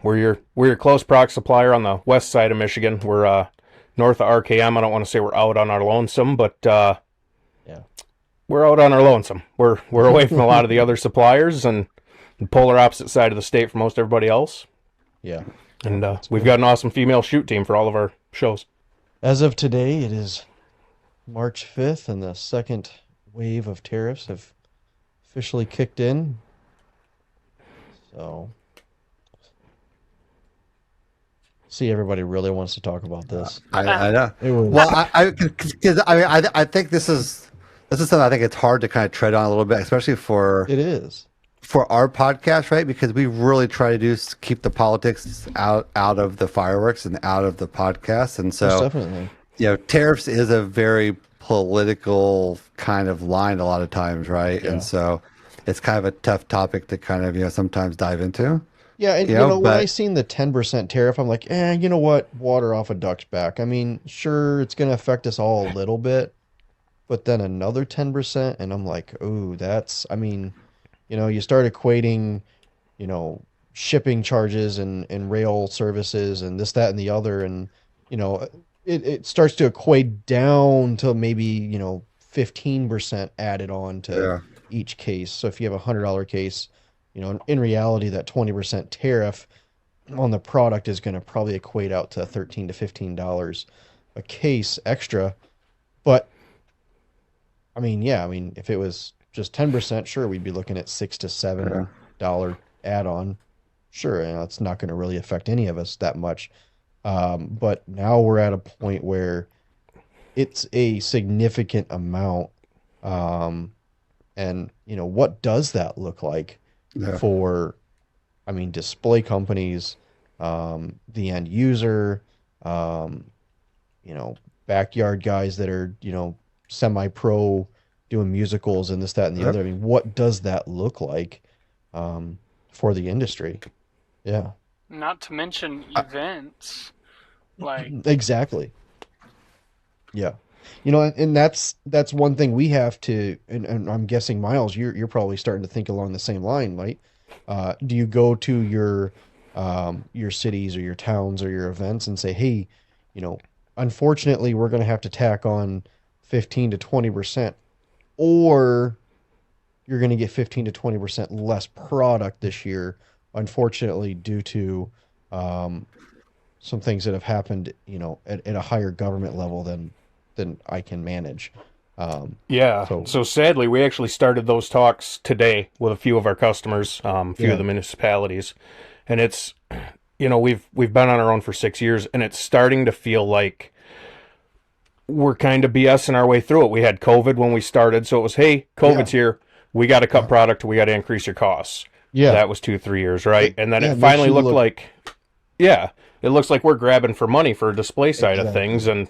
Speaker 3: We're your close proc supplier on the west side of Michigan. We're north of RKM. I don't want to say we're out on our lonesome, but we're out on our lonesome. We're away from a lot of the other suppliers and the polar opposite side of the state for most everybody else.
Speaker 2: Yeah.
Speaker 3: And we've got an awesome female shoot team for all of our shows.
Speaker 2: As of today, it is March 5th, and the second wave of tariffs have officially kicked in. So, see, everybody really wants to talk about this.
Speaker 1: I know. Well, I think this is this is something I think it's hard to kind of tread on a little bit, especially for
Speaker 2: It is.
Speaker 1: for our podcast, right? Because we really try to keep the politics out of the fireworks and out of the podcast. And
Speaker 2: Most
Speaker 1: so,
Speaker 2: definitely.
Speaker 1: tariffs is a very political kind of line a lot of times, right?
Speaker 2: Yeah.
Speaker 1: And so it's kind of a tough topic to kind of, sometimes dive into.
Speaker 2: Yeah, and
Speaker 1: Yeah,
Speaker 2: when I
Speaker 1: but-
Speaker 2: seen the 10% tariff, I'm like, you know what? Water off a duck's back. I mean, sure, it's going to affect us all a little bit, but then another 10%, and I'm like, oh, that's, I mean, you start equating, shipping charges and rail services and this, that, and the other, and, it starts to equate down to maybe, 15% added on to each case. So if you have a $100 case, in reality, that 20% tariff on the product is going to probably equate out to $13 to $15 a case extra. But I mean, if it was just 10%, sure, we'd be looking at $6 to $7 add-on. Sure, it's not going to really affect any of us that much. But now we're at a point where it's a significant amount. And what does that look like for, display companies, the end user, backyard guys that are, semi-pro doing musicals and this, that, and the other. I mean, what does that look like for the industry? Yeah.
Speaker 5: Not to mention events. Like
Speaker 2: Exactly. Yeah. And that's one thing we have to, and I'm guessing, Miles, you're probably starting to think along the same line, right? Do you go to your cities or your towns or your events and say, hey, unfortunately, we're going to have to tack on 15 to 20%, or you're going to get 15 to 20% less product this year, unfortunately, due to some things that have happened, at a higher government level than I can manage.
Speaker 3: So sadly, we actually started those talks today with a few of our customers, a few of the municipalities, and it's, we've been on our own for 6 years, and it's starting to feel like we're kind of BSing our way through it. We had COVID when we started, so it was, hey, COVID's here, we got to cut product, we got to increase your costs.
Speaker 2: Yeah,
Speaker 3: that was 2-3 years, right? And then it
Speaker 2: makes
Speaker 3: finally
Speaker 2: you
Speaker 3: looked
Speaker 2: look-
Speaker 3: like, it looks like we're grabbing for money for a display side of things, and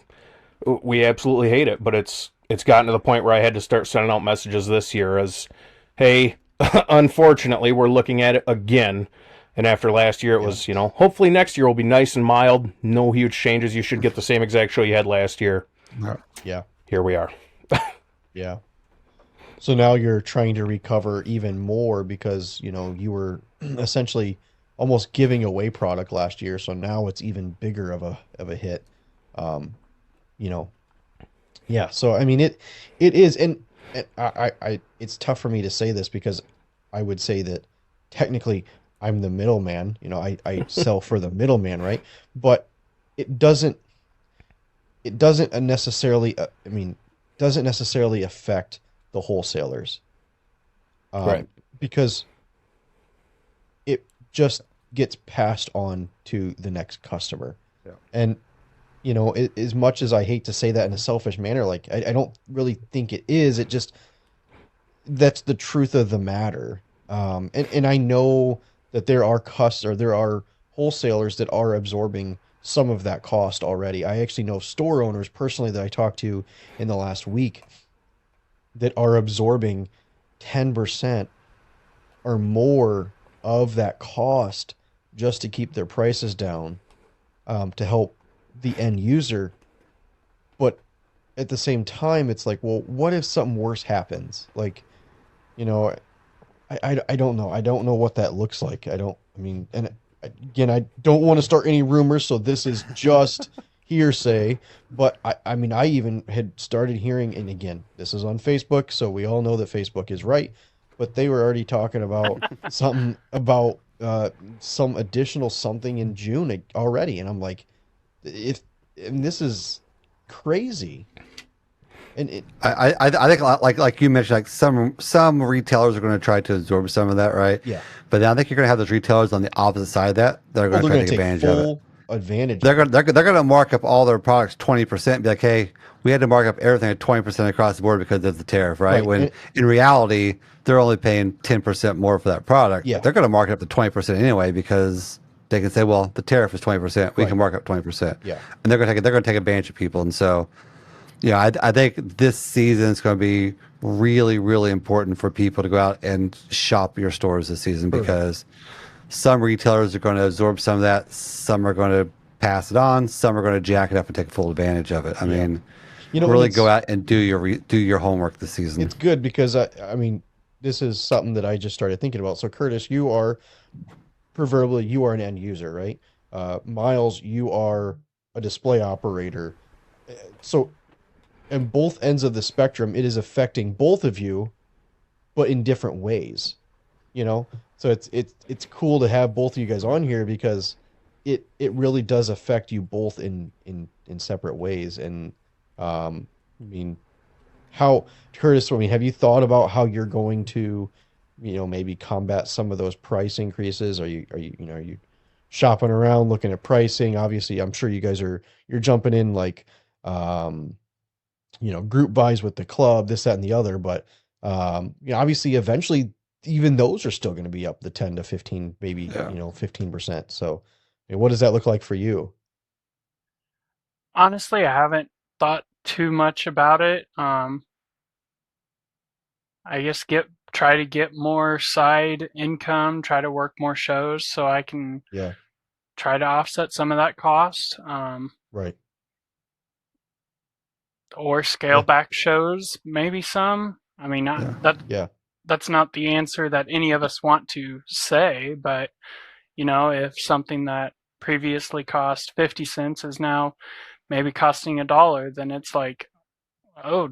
Speaker 3: we absolutely hate it. But it's gotten to the point where I had to start sending out messages this year as, hey, unfortunately, we're looking at it again. And after last year, it was, hopefully next year will be nice and mild, no huge changes. You should get the same exact show you had last year.
Speaker 2: Yeah.
Speaker 3: Here we are.
Speaker 2: Yeah. So now you're trying to recover even more because, you were essentially almost giving away product last year. So now it's even bigger of a hit. Yeah. So, I mean, it is, and I it's tough for me to say this because I would say that technically I'm the middleman, I sell for the middleman, right? But it doesn't necessarily, doesn't necessarily affect the wholesalers.
Speaker 3: Right.
Speaker 2: Because it just gets passed on to the next customer.
Speaker 1: Yeah.
Speaker 2: And, as much as I hate to say that in a selfish manner, like I don't really think it is, it just, that's the truth of the matter. And I know that there are wholesalers that are absorbing some of that cost already. I actually know store owners personally that I talked to in the last week that are absorbing 10% or more of that cost just to keep their prices down, to help the end user. But at the same time, it's like, well, what if something worse happens? Like, I don't know. I don't know what that looks like. And again, I don't want to start any rumors, so this is just hearsay. But I even had started hearing, and again, this is on Facebook, so we all know that Facebook is right. But they were already talking about something about some additional something in June already, and I'm like, and this is crazy. And
Speaker 1: I think like you mentioned, like some retailers are going to try to absorb some of that, right?
Speaker 2: Yeah.
Speaker 1: But then I think you're going to have those retailers on the opposite side of that are going to try to take advantage of it.
Speaker 2: advantage.
Speaker 1: They're gonna mark up all their products 20%. Be like, hey, we had to mark up everything at 20% across the board because of the tariff, right?
Speaker 2: Right.
Speaker 1: When in reality, they're only paying 10% more for that product.
Speaker 2: Yeah.
Speaker 1: They're gonna mark it up to 20% anyway because they can say, well, the tariff is 20%. We
Speaker 2: Right.
Speaker 1: can mark up 20%.
Speaker 2: Yeah.
Speaker 1: And they're gonna take advantage of people. And so, yeah, I think this season is going to be really, really important for people to go out and shop your stores this season because some retailers are going to absorb some of that. Some are going to pass it on. Some are going to jack it up and take full advantage of it. I mean, really go out and do your homework this season.
Speaker 2: It's good because I mean, this is something that I just started thinking about. So Curtis, you are an end user, right? Miles, you are a display operator. So, in both ends of the spectrum, it is affecting both of you, but in different ways. So it's cool to have both of you guys on here because it really does affect you both in separate ways. And I mean, Curtis, have you thought about how you're going to, maybe combat some of those price increases? Are you shopping around looking at pricing? Obviously, I'm sure you're jumping in like group buys with the club, this, that, and the other. But obviously, eventually, even those are still going to be up the 10 to 15, maybe 15%. So, what does that look like for you?
Speaker 5: Honestly, I haven't thought too much about it. I guess try to get more side income, try to work more shows so I can try to offset some of that cost.
Speaker 2: Right.
Speaker 5: Or scale back shows, maybe some. I mean, that's not the answer that any of us want to say, but if something that previously cost 50 cents is now maybe costing $1, then it's like, oh,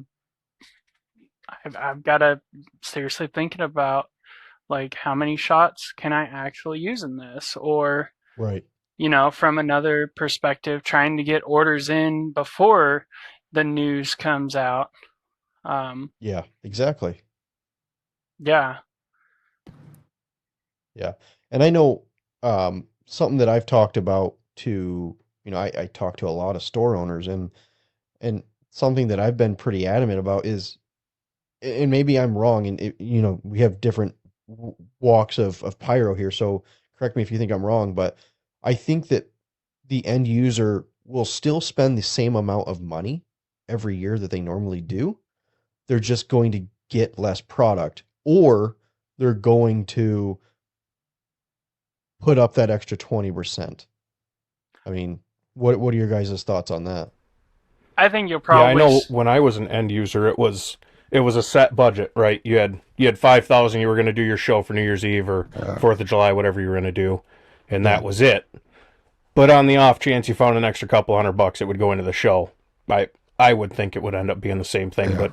Speaker 5: I've got to seriously thinking about like how many shots can I actually use in this, or
Speaker 2: right.
Speaker 5: From another perspective, trying to get orders in before the news comes out.
Speaker 2: Yeah, exactly.
Speaker 5: Yeah.
Speaker 2: Yeah. And I know something that I've talked about to, I talk to a lot of store owners and something that I've been pretty adamant about is, and maybe I'm wrong, and we have different walks of pyro here, so correct me if you think I'm wrong, but I think that the end user will still spend the same amount of money every year that they normally do. They're just going to get less product, or they're going to put up that extra 20%. I mean, what are your guys' thoughts on that?
Speaker 5: I think you'll probably.
Speaker 3: Yeah, I know when I was an end user, it was a set budget, right? You had 5,000. You were going to do your show for New Year's Eve or 4th of July, whatever you were going to do, and that was it. But on the off chance you found an extra couple $100, it would go into the show. I would think it would end up being the same thing, but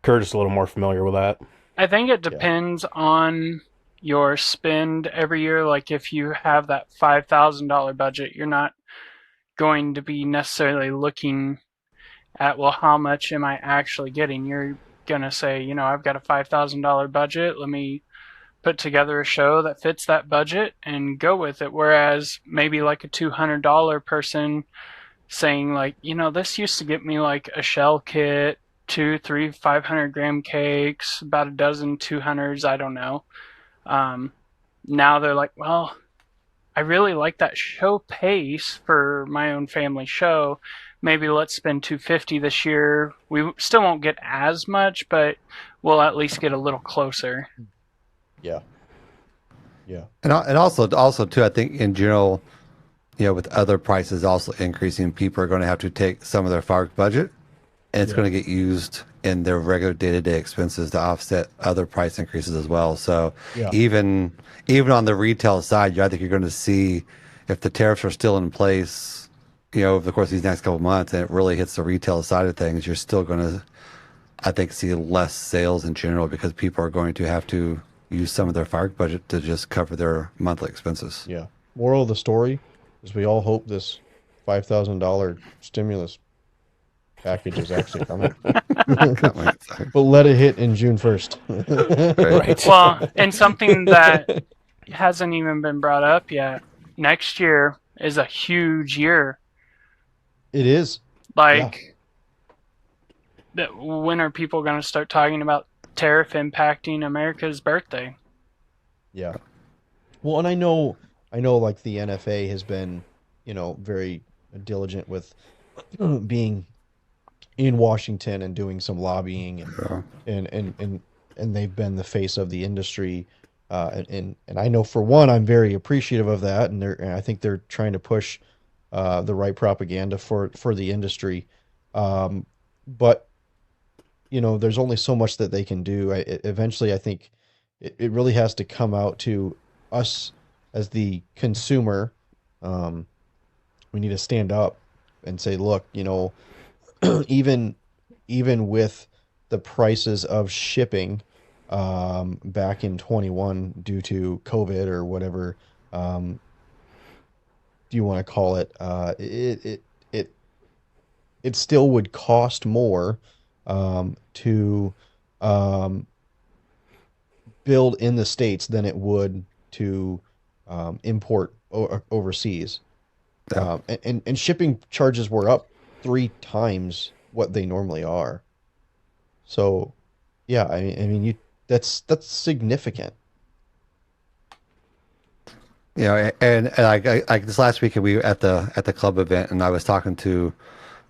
Speaker 3: Curtis is a little more familiar with that.
Speaker 5: I think it depends on your spend every year. Like if you have that $5,000 budget, you're not going to be necessarily looking at, well, how much am I actually getting? You're going to say, I've got a $5,000 budget. Let me put together a show that fits that budget and go with it. Whereas maybe like a $200 person saying like, this used to get me like a shell kit, 2, 3, 500-gram cakes, about a dozen 200s, I don't know. Now they're like, well, I really like that show pace for my own family show. Maybe let's spend $250 this year. We still won't get as much, but we'll at least get a little closer.
Speaker 2: Yeah. Yeah.
Speaker 1: And also too, I think in general, with other prices also increasing, people are going to have to take some of their fireworks budget, and it's going to get used in their regular day-to-day expenses to offset other price increases as well. So even on the retail side, I think you're going to see, if the tariffs are still in place, over the course of these next couple of months, and it really hits the retail side of things, you're still going to, I think, see less sales in general because people are going to have to use some of their fireworks budget to just cover their monthly expenses.
Speaker 2: Yeah. Moral of the story is we all hope this $5,000 stimulus package is actually coming. But let it hit in June 1st.
Speaker 5: Right. Well, and something that hasn't even been brought up yet, next year is a huge year.
Speaker 2: It is.
Speaker 5: Like, when are people going to start talking about tariff impacting America's birthday?
Speaker 2: Yeah. Well, and I know like the NFA has been, very diligent with being in Washington and doing some lobbying and they've been the face of the industry. And I know for one, I'm very appreciative of that, and I think they're trying to push the right propaganda for the industry. But there's only so much that they can do. Eventually, I think it really has to come out to us as the consumer. We need to stand up and say, look, even with the prices of shipping back in 21 due to COVID or whatever do you want to call it, it still would cost more to build in the States than it would to import overseas. And shipping charges were up 3 times what they normally are. So, yeah, I mean, that's significant.
Speaker 1: And like this last weekend, we were at the club event, and I was talking to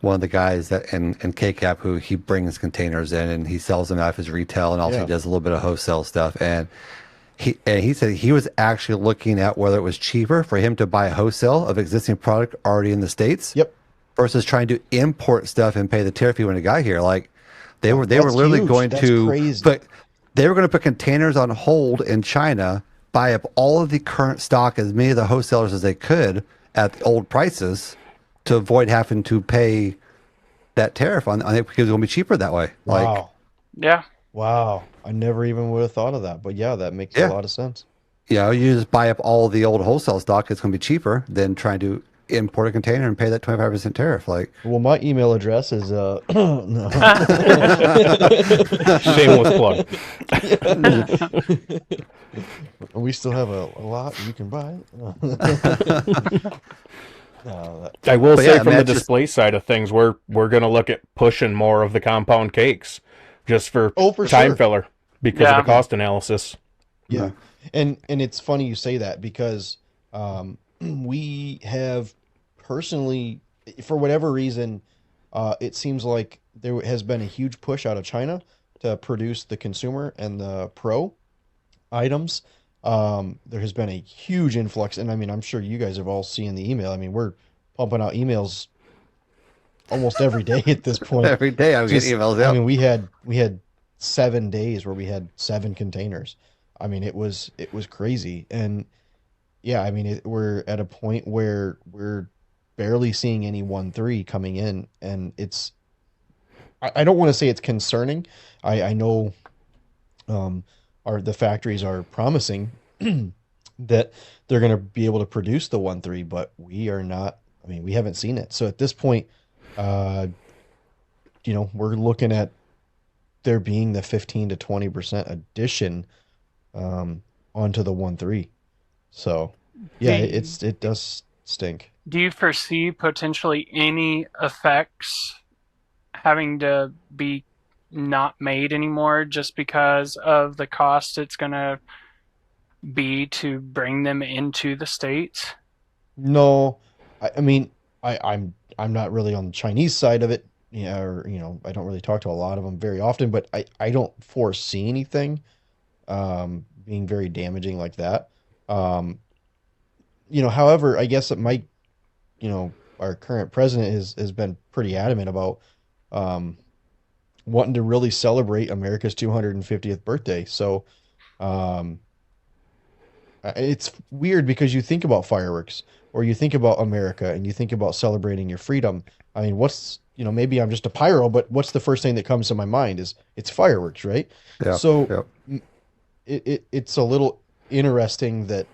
Speaker 1: one of the guys that in KCAP who he brings containers in and he sells them out of his retail, and also he does a little bit of wholesale stuff. And he said he was actually looking at whether it was cheaper for him to buy wholesale of existing product already in the States.
Speaker 2: Yep.
Speaker 1: Versus trying to import stuff and pay the tariff fee when it got here. Like they were literally
Speaker 2: huge.
Speaker 1: going
Speaker 2: That's
Speaker 1: to
Speaker 2: crazy.
Speaker 1: but they were going to put containers on hold in China, buy up all of the current stock, as many of the wholesalers as they could at the old prices, to avoid having to pay that tariff on it, because it's going to be cheaper that way.
Speaker 2: Wow.
Speaker 5: Yeah.
Speaker 2: Wow. I never even would have thought of that. But yeah, that makes a lot of sense.
Speaker 1: You just buy up all the old wholesale stock. It's going to be cheaper than trying to import a container and pay that 25% tariff.
Speaker 2: Well, my email address is no.
Speaker 3: Shameless plug.
Speaker 2: We still have a lot you can buy.
Speaker 3: I will say, from the display side of things, we're going to look at pushing more of the compound cakes just for time filler because of the cost analysis.
Speaker 2: Yeah. And it's funny you say that, because we have personally, for whatever reason, it seems like there has been a huge push out of China to produce the consumer and the pro items. There has been a huge influx, and I mean, I'm sure you guys have all seen the email. I mean, we're pumping out emails almost every day at this point.
Speaker 1: Every day I'm getting emails out.
Speaker 2: I mean, we had 7 days where we had 7 containers. I mean, it was crazy. And yeah, I mean, we're at a point where we're barely seeing any 1.3 coming in, and I don't want to say it's concerning. I know the factories are promising that they're going to be able to produce the 1.3, but we are not. I mean, we haven't seen it. So at this point, we're looking at there being the 15 to 20% addition onto the 1.3. So yeah, it does stink.
Speaker 5: Do you foresee potentially any effects having to be not made anymore just because of the cost it's going to be to bring them into the States?
Speaker 2: No, I mean, I'm not really on the Chinese side of it, or I don't really talk to a lot of them very often, but I don't foresee anything being very damaging like that. However, I guess it might, our current president has been pretty adamant about wanting to really celebrate America's 250th birthday. So it's weird, because you think about fireworks, or you think about America, and you think about celebrating your freedom. I mean, maybe I'm just a pyro, but what's the first thing that comes to my mind is it's fireworks, right?
Speaker 1: Yeah.
Speaker 2: So it's a little interesting that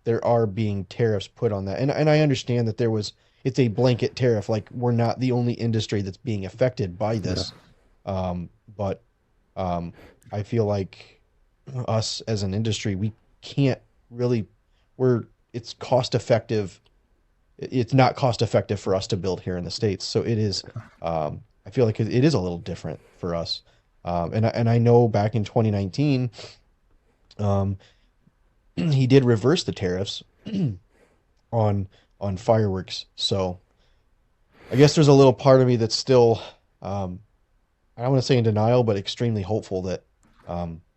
Speaker 2: there are being tariffs put on that. And I understand that it's a blanket tariff. Like, we're not the only industry that's being affected by this. Yeah. But I feel like us as an industry, we can't really, it's cost effective. it's not cost effective for us to build here in the States. So it is, I feel like it is a little different for us. And I know back in 2019, um, he did reverse the tariffs on fireworks. So I guess there's a little part of me that's still, I don't want to say in denial, but extremely hopeful that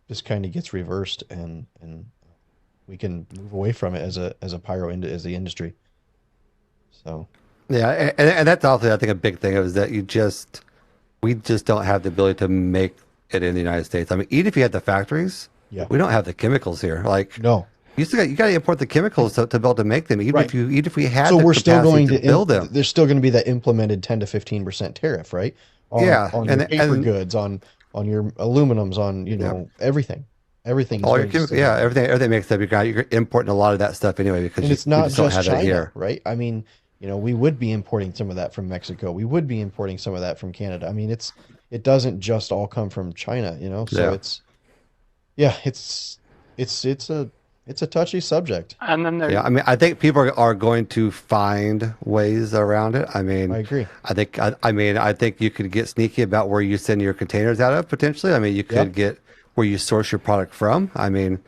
Speaker 2: this kind of gets reversed and we can move away from it as a as the industry. So
Speaker 1: Yeah, and that's also I think a big thing is that we just don't have the ability to make it in the United States. I mean, even if you had the factories,
Speaker 2: yeah,
Speaker 1: we don't have the chemicals here. Like
Speaker 2: no.
Speaker 1: you got to import the chemicals to be able to make them.
Speaker 2: Right.
Speaker 1: Even if we had
Speaker 2: So
Speaker 1: the
Speaker 2: we're still
Speaker 1: capacity
Speaker 2: going
Speaker 1: to build them.
Speaker 2: there's still going to be that implemented 10 to 15% tariff, right?
Speaker 1: Yeah,
Speaker 2: On your paper goods, on your aluminums, on everything. Everything is
Speaker 1: all your
Speaker 2: going to
Speaker 1: chemicals,
Speaker 2: still
Speaker 1: everything makes up. You're importing a lot of that stuff anyway because
Speaker 2: and it's
Speaker 1: we
Speaker 2: not
Speaker 1: just don't
Speaker 2: just
Speaker 1: have that
Speaker 2: China,
Speaker 1: here.
Speaker 2: right? I mean, we would be importing some of that from Mexico. We would be importing some of that from Canada. I mean, it doesn't just all come from China, So
Speaker 1: Yeah.
Speaker 2: it's a touchy subject.
Speaker 5: And then
Speaker 1: Yeah, I mean, I think people are going to find ways around it. I mean,
Speaker 2: I agree.
Speaker 1: I think you could get sneaky about where you send your containers out of potentially. I mean, you could get where you source your product from. I mean,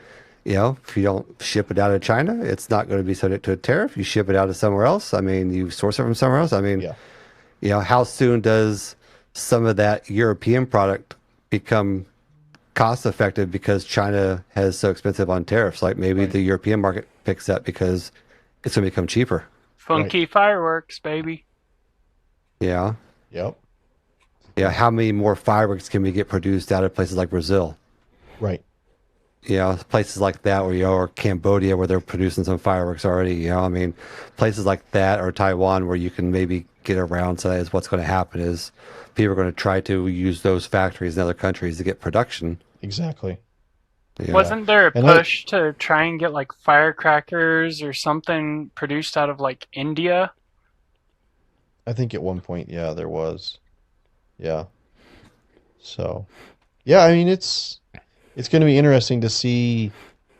Speaker 1: if you don't ship it out of China, it's not going to be subject to a tariff. You ship it out of somewhere else. I mean, you source it from somewhere else. I mean, how soon does some of that European product become cost effective because China has so expensive on tariffs? Like maybe the European market picks up because it's going to become cheaper.
Speaker 5: funky fireworks, baby.
Speaker 1: Yeah.
Speaker 2: Yep.
Speaker 1: Yeah. How many more fireworks can we get produced out of places like Brazil?
Speaker 2: Right.
Speaker 1: Places like that or Cambodia where they're producing some fireworks already. I mean, places like that or Taiwan where you can maybe get around. So that is what's going to happen is people are going to try to use those factories in other countries to get production.
Speaker 2: Exactly.
Speaker 1: Yeah.
Speaker 5: Wasn't there a push to try and get like firecrackers or something produced out of like India?
Speaker 2: I think at one point, there was. Yeah. So, I mean, it's going to be interesting to see.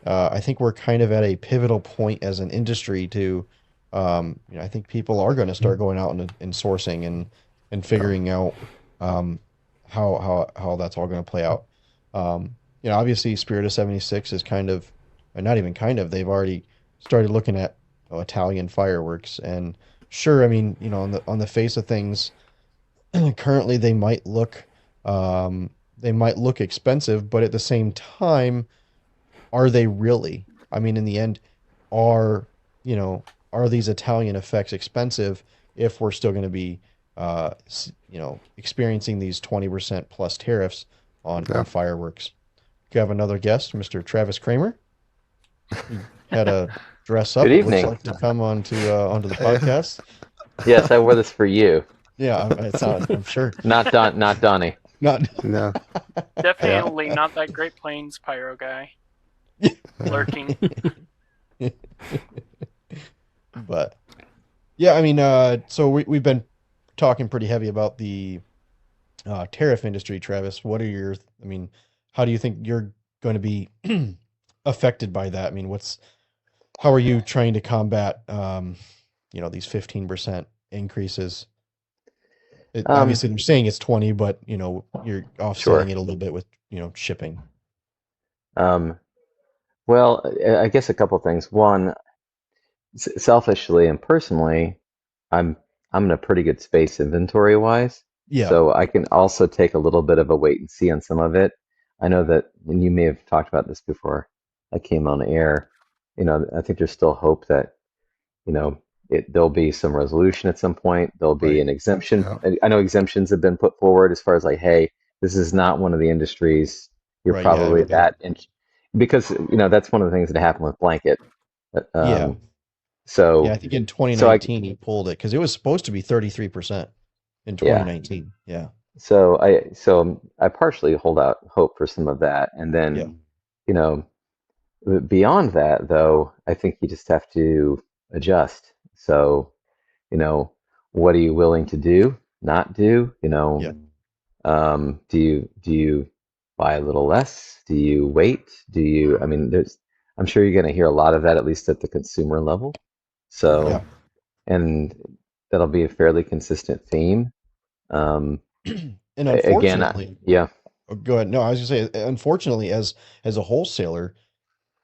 Speaker 2: I think we're kind of at a pivotal point as an industry to, I think people are going to start going out and sourcing and figuring out how that's all going to play out. Obviously, Spirit of 76 is kind of, or not even kind of, they've already started looking at Italian fireworks. And sure, I mean, on the face of things, currently they might look expensive, but at the same time, are they really? I mean, in the end, are these Italian effects expensive if we're still going to be, experiencing these 20% plus tariffs on fireworks? Do you have another guest, Mr. Travis Kramer? He had a dress up.
Speaker 6: Good evening.
Speaker 2: Looks like to come onto the podcast.
Speaker 6: Yes, I wore this for you.
Speaker 2: Yeah, I'm sure.
Speaker 6: Not Donnie.
Speaker 2: No.
Speaker 5: Definitely not that Great Plains pyro guy. Lurking.
Speaker 2: But yeah, I mean, so we've been talking pretty heavy about the tariff industry, Travis. How do you think you're going to be affected by that? I mean, how are you trying to combat, these 15% increases? Obviously, you're saying it's 20, but you're offsetting it a little bit with shipping.
Speaker 6: Well, I guess a couple things. One, selfishly and personally, I'm in a pretty good space inventory wise.
Speaker 2: Yeah.
Speaker 6: So I can also take a little bit of a wait and see on some of it. I know that, and you may have talked about this before I came on air. I think there's still hope that, there'll be some resolution at some point. There'll be an exemption. Yeah. I know exemptions have been put forward as far as like, hey, this is not one of the industries. You're probably because that's one of the things that happened with blanket. So
Speaker 2: I think in 2019 he pulled it because it was supposed to be 33% in 2019. Yeah.
Speaker 6: So I partially hold out hope for some of that, and then beyond that though, I think you just have to adjust. So, what are you willing to do? Not do? Do you buy a little less? Do you wait? I'm sure you're going to hear a lot of that, at least at the consumer level. So, and that'll be a fairly consistent theme.
Speaker 2: And
Speaker 6: Again,
Speaker 2: unfortunately,
Speaker 6: yeah.
Speaker 2: oh, go ahead. No, I was gonna say, unfortunately, as a wholesaler,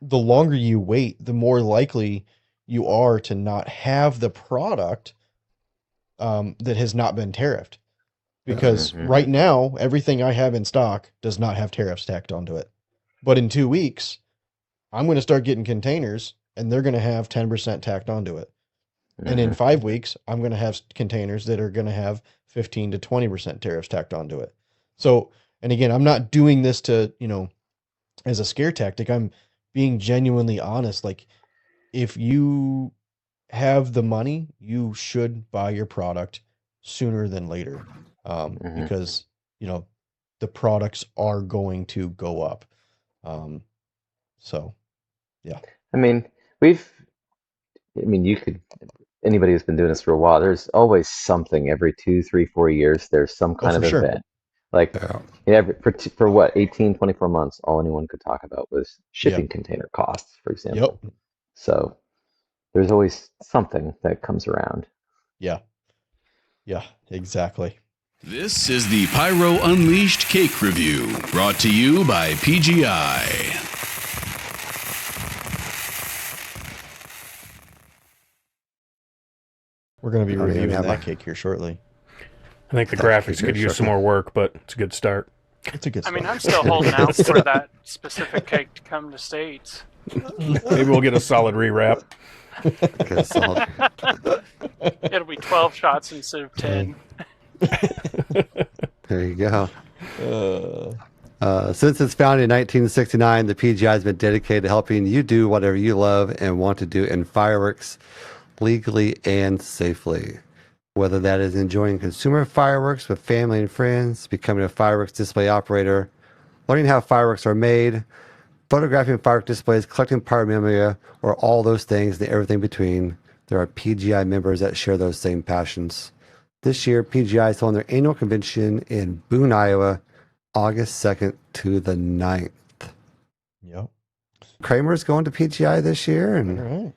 Speaker 2: the longer you wait, the more likely you are to not have the product that has not been tariffed. Because right now, everything I have in stock does not have tariffs tacked onto it. But in 2 weeks, I'm going to start getting containers, and they're going to have 10% tacked onto it. And in 5 weeks, I'm going to have containers that are going to have 15 to 20% tariffs tacked onto it. So, and again, I'm not doing this to, as a scare tactic. I'm being genuinely honest. Like, if you have the money, you should buy your product sooner than later, because the products are going to go up. So, yeah.
Speaker 6: I mean, anybody who's been doing this for a while, there's always something every 2, 3, 4 years. There's some kind of
Speaker 2: for sure.
Speaker 6: event. Like, for what, 18, 24 months, all anyone could talk about was shipping container costs, for example.
Speaker 2: Yep.
Speaker 6: So there's always something that comes around.
Speaker 2: Yeah. Yeah, exactly.
Speaker 4: This is the Pyro Unleashed Cake Review, brought to you by PGI.
Speaker 2: We're going to be reviewing that cake here shortly.
Speaker 3: I think the graphics could use some more work, but it's a good start.
Speaker 2: It's a good start.
Speaker 5: I mean, I'm still holding out for that specific cake to come to States.
Speaker 3: Maybe we'll get a solid rewrap.
Speaker 5: It'll be 12 shots instead of 10.
Speaker 1: There you go. Since its founding in 1969, the PGI has been dedicated to helping you do whatever you love and want to do in fireworks legally and safely. Whether that is enjoying consumer fireworks with family and friends, becoming a fireworks display operator, learning how fireworks are made, photographing fireworks displays, collecting memorabilia, or all those things and everything between, there are PGI members that share those same passions. This year, PGI is holding their annual convention in Boone, Iowa, August 2nd to the 9th.
Speaker 2: Yep.
Speaker 1: Kramer's going to PGI this year, and
Speaker 2: all right.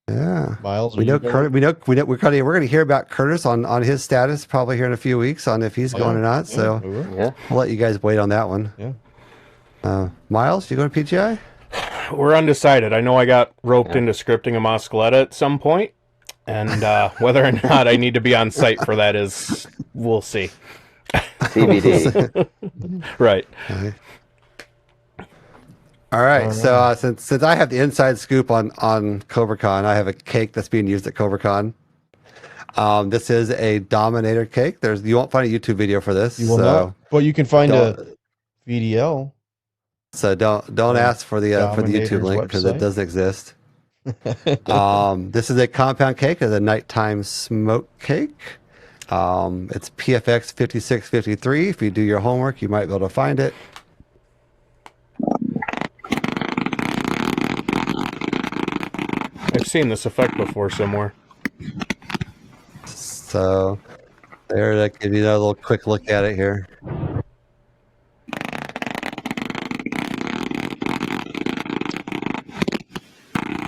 Speaker 1: Yeah,
Speaker 2: Miles,
Speaker 1: we're going to hear about Curtis on his status probably here in a few weeks on if he's going or not. So we'll let you guys wait on that one.
Speaker 2: Yeah.
Speaker 1: Miles, you going to PGI?
Speaker 3: We're undecided. I know I got roped into scripting a Moscaletta at some point, and whether or not I need to be on site for that is, we'll see.
Speaker 6: CBD.
Speaker 3: Right.
Speaker 1: Okay. All right. So since I have the inside scoop on CobraCon, I have a cake that's being used at CobraCon. This is a Dominator cake. You won't find a YouTube video for this.
Speaker 2: You will not. But you can find a VDL.
Speaker 1: So don't ask for the YouTube link because it doesn't exist. This is a compound cake. It's a nighttime smoke cake. It's PFX 5653. If you do your homework, you might be able to find it.
Speaker 3: I've seen this effect before somewhere.
Speaker 1: So there, that give you a little quick look at it here.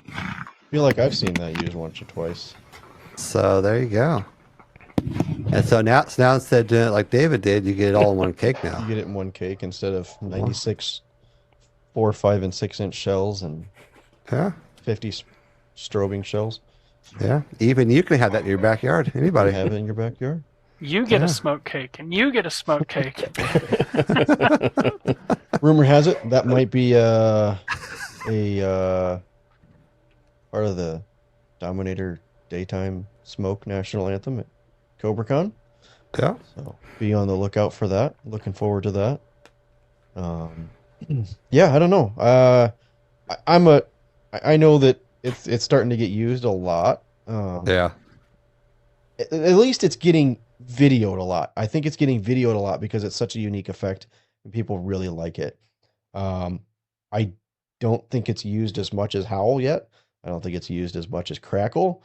Speaker 2: I feel like I've seen that used once or twice.
Speaker 1: So there you go. And so now instead of doing it like David did, you get it all in one cake now.
Speaker 2: You get it in one cake instead of 96 4, 5, and 6 inch shells and 50 strobing shells.
Speaker 1: Yeah, even you can have that in your backyard. Anybody
Speaker 2: have it in your backyard?
Speaker 5: You get a smoke cake, and you get a smoke cake.
Speaker 2: Rumor has it that might be a part of the Dominator daytime smoke national anthem at CobraCon.
Speaker 1: Yeah.
Speaker 2: So be on the lookout for that. Looking forward to that. Yeah, I don't know. I know that it's starting to get used a lot.
Speaker 1: Yeah.
Speaker 2: At least it's getting videoed a lot. I think it's getting videoed a lot because it's such a unique effect and people really like it. I don't think it's used as much as Howl yet. I don't think it's used as much as Crackle,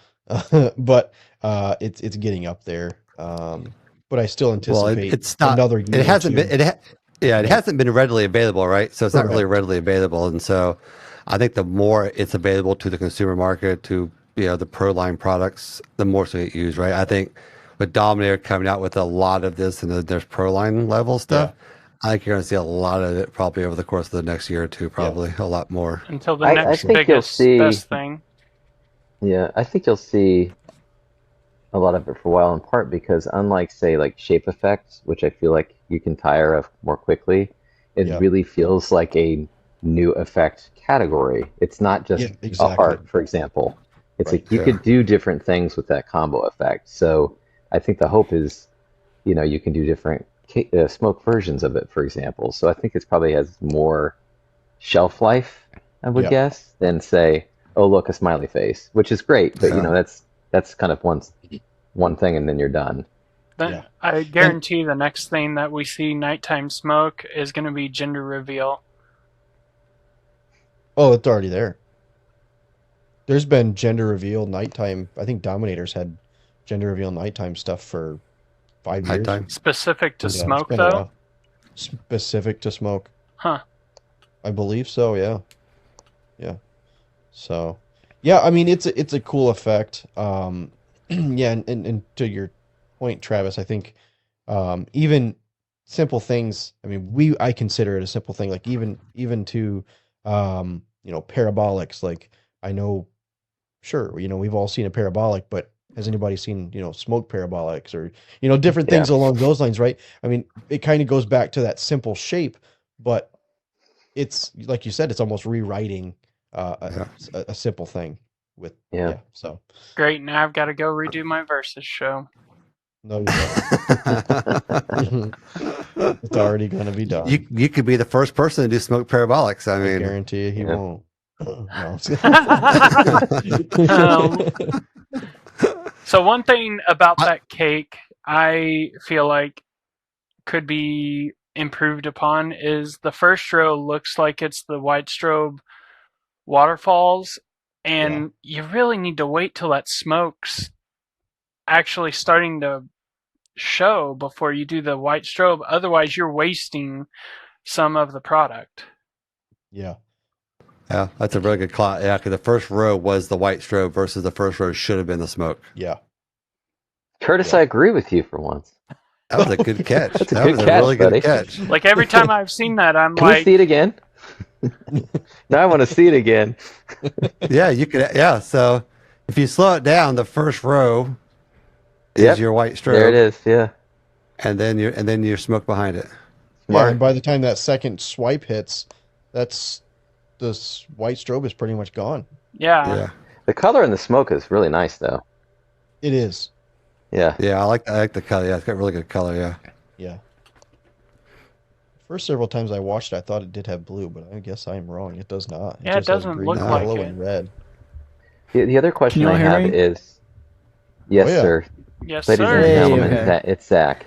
Speaker 2: but it's getting up there. But I still anticipate
Speaker 1: it's not
Speaker 2: another year.
Speaker 1: It hasn't been. It hasn't been readily available, right? So it's not really readily available, and so I think the more it's available to the consumer market, to the Pro line products, the more so get used, right? I think with Dominator coming out with a lot of this and there's Pro line level stuff, I think you're going to see a lot of it probably over the course of the next year or two, probably a lot more.
Speaker 5: Until the
Speaker 6: I
Speaker 5: next
Speaker 6: think you'll
Speaker 5: biggest,
Speaker 6: see.
Speaker 5: best thing.
Speaker 6: Yeah, I think you'll see a lot of it for a while, in part because unlike, say, like shape effects, which I feel like you can tire of more quickly, it really feels like a new effect category. It's not just a heart, for example. It's like you could do different things with that combo effect. So I think the hope is, you can do different smoke versions of it, for example. So I think it probably has more shelf life, I would guess, than say, oh, look, a smiley face, which is great, but that's kind of one thing, and then you're done.
Speaker 5: Then I guarantee the next thing that we see nighttime smoke is going to be gender reveal.
Speaker 2: Oh, it's already there. There's been gender reveal nighttime. I think Dominator's had gender reveal nighttime stuff for 5 years.
Speaker 1: Nighttime.
Speaker 5: Specific to smoke, though?
Speaker 2: Specific to smoke.
Speaker 5: Huh.
Speaker 2: I believe so, yeah. Yeah. So, yeah, I mean, it's a cool effect. Yeah, and to your point, Travis, I think even simple things, I mean, I consider it a simple thing, like even to parabolics, like I know, sure, we've all seen a parabolic, but has anybody seen, smoke parabolics or, different things along those lines, right? I mean, it kind of goes back to that simple shape, but it's, like you said, it's almost rewriting a simple thing with, so.
Speaker 5: Great, now I've got to go redo my Versus show.
Speaker 2: No, you don't. It's already going to be done.
Speaker 1: You could be the first person to do smoke parabolics. I mean,
Speaker 2: guarantee you he won't.
Speaker 5: So one thing about that cake I feel like could be improved upon is the first row looks like it's the white strobe waterfalls, and you really need to wait till that smoke's actually starting to show before you do the white strobe. Otherwise, you're wasting some of the product.
Speaker 2: Yeah.
Speaker 1: Yeah, that's a really good call. Yeah, because the first row was the white strobe versus the first row should have been the smoke.
Speaker 2: Yeah.
Speaker 6: Curtis, I agree with you for once.
Speaker 1: That was a good catch.
Speaker 6: That's a
Speaker 1: that
Speaker 6: good
Speaker 1: was
Speaker 6: catch,
Speaker 1: a really
Speaker 6: buddy.
Speaker 1: good catch.
Speaker 5: Like every time I've seen that, I'm
Speaker 6: Can we see it again? Now I want to see it again.
Speaker 1: Yeah, you could. Yeah, so if you slow it down, the first row is your white strobe.
Speaker 6: There it is. Yeah.
Speaker 1: And then your smoke behind it.
Speaker 2: Smart. Yeah, and by the time that second swipe hits, the white strobe is pretty much gone.
Speaker 5: Yeah.
Speaker 6: The color in the smoke is really nice, though.
Speaker 2: It is.
Speaker 6: Yeah.
Speaker 1: Yeah, I like the color. Yeah, it's got really good color. Yeah.
Speaker 2: Yeah. First several times I watched it, I thought it did have blue, but I guess I'm wrong. It does not.
Speaker 5: It doesn't
Speaker 2: green,
Speaker 5: look like
Speaker 2: yellow,
Speaker 5: it.
Speaker 2: And red.
Speaker 6: The other question I have is, yes, sir.
Speaker 5: Yes,
Speaker 6: Ladies
Speaker 5: sir.
Speaker 6: and gentlemen, it's Zach.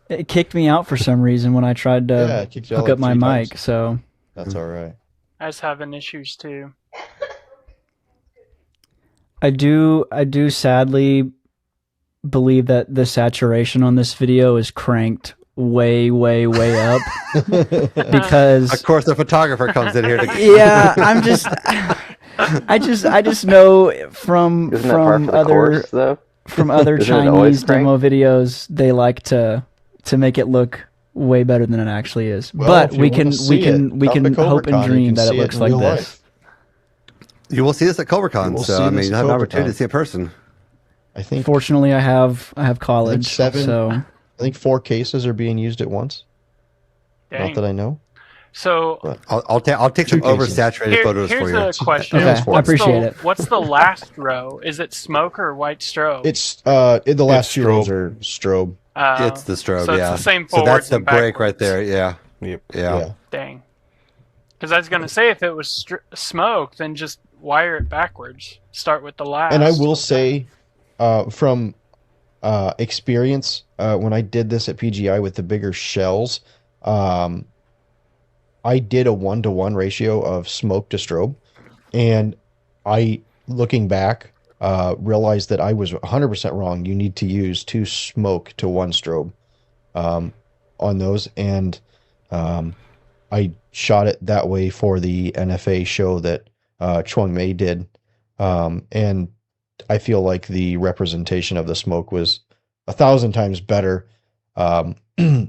Speaker 7: It kicked me out for some reason when I tried to hook up my mic.
Speaker 2: Times.
Speaker 7: So
Speaker 2: that's all right.
Speaker 5: I was having issues too.
Speaker 7: I do sadly believe that the saturation on this video is cranked way up because
Speaker 1: of course the photographer comes in here to
Speaker 7: I just know from other Chinese demo videos they like to make it look way better than it actually is.
Speaker 2: Well,
Speaker 7: but we can hope and dream that it looks like this.
Speaker 2: Life.
Speaker 1: You will see this at CobraCon, so I mean, you'll have an opportunity to see it in person.
Speaker 2: I think.
Speaker 7: Fortunately, I have college, so
Speaker 2: I think 4 cases are being used at once.
Speaker 5: Dang.
Speaker 2: Not that I know.
Speaker 5: So
Speaker 1: I'll take some oversaturated photos for you.
Speaker 5: Here's the question.
Speaker 7: Okay, I appreciate it.
Speaker 5: What's the last row? Is it smoke or white strobe?
Speaker 2: It's the last 2 rows are strobe.
Speaker 1: It's the strobe.
Speaker 5: So
Speaker 1: yeah.
Speaker 5: It's the same
Speaker 1: so that's the
Speaker 5: and
Speaker 1: break right
Speaker 5: backwards.
Speaker 1: there. Yeah.
Speaker 3: Yep.
Speaker 1: Yeah.
Speaker 5: Dang. Because I was gonna say if it was smoke, then just wire it backwards. Start with the last.
Speaker 2: And I will say, from experience, when I did this at PGI with the bigger shells, I did a 1-to-1 ratio of smoke to strobe, and I, looking back, realized that I was 100% wrong. You need to use 2 smoke to 1 strobe on those, and I shot it that way for the NFA show that Chuang Mei did, and I feel like the representation of the smoke was 1,000 times better.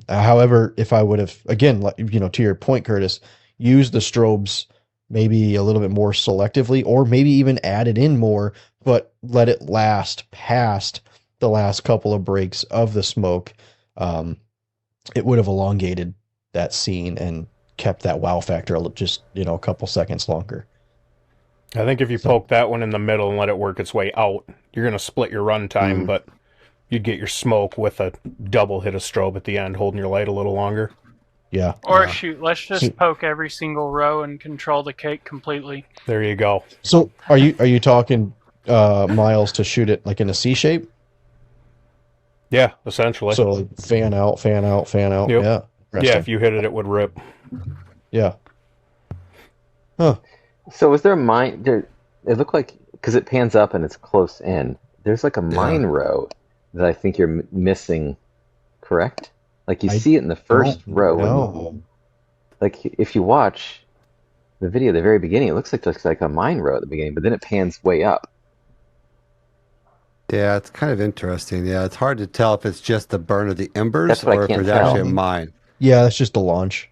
Speaker 2: However, if I would have, again, to your point, Curtis, used the strobes maybe a little bit more selectively, or maybe even added in more, but let it last past the last couple of breaks of the smoke, it would have elongated that scene and kept that wow factor just, a couple seconds longer.
Speaker 3: I think if you poke that one in the middle and let it work its way out, you're going to split your run time, but you'd get your smoke with a double hit of strobe at the end, holding your light a little longer.
Speaker 2: Yeah.
Speaker 5: Or shoot, let's just poke every single row and control the cake completely.
Speaker 3: There you go.
Speaker 2: So are you talking, Miles, to shoot it like in a C shape?
Speaker 3: Yeah, essentially.
Speaker 2: So like fan out, fan out, fan out.
Speaker 3: Yep.
Speaker 2: Yeah.
Speaker 3: Yeah, if you hit it, it would rip.
Speaker 2: Yeah. Huh.
Speaker 6: So is there a mine there? It looked like, because it pans up and it's close in, there's like a mine row that I think you're missing, correct? Like you see it in the first row.
Speaker 2: No.
Speaker 6: Like if you watch the video at the very beginning, it looks like a mine row at the beginning, but then it pans way up.
Speaker 1: Yeah, it's kind of interesting. Yeah, it's hard to tell if it's just the burn of the embers
Speaker 6: That's what I
Speaker 1: or if
Speaker 6: can't
Speaker 1: there's actually a
Speaker 6: tell.
Speaker 1: mine.
Speaker 2: Yeah, that's just the launch.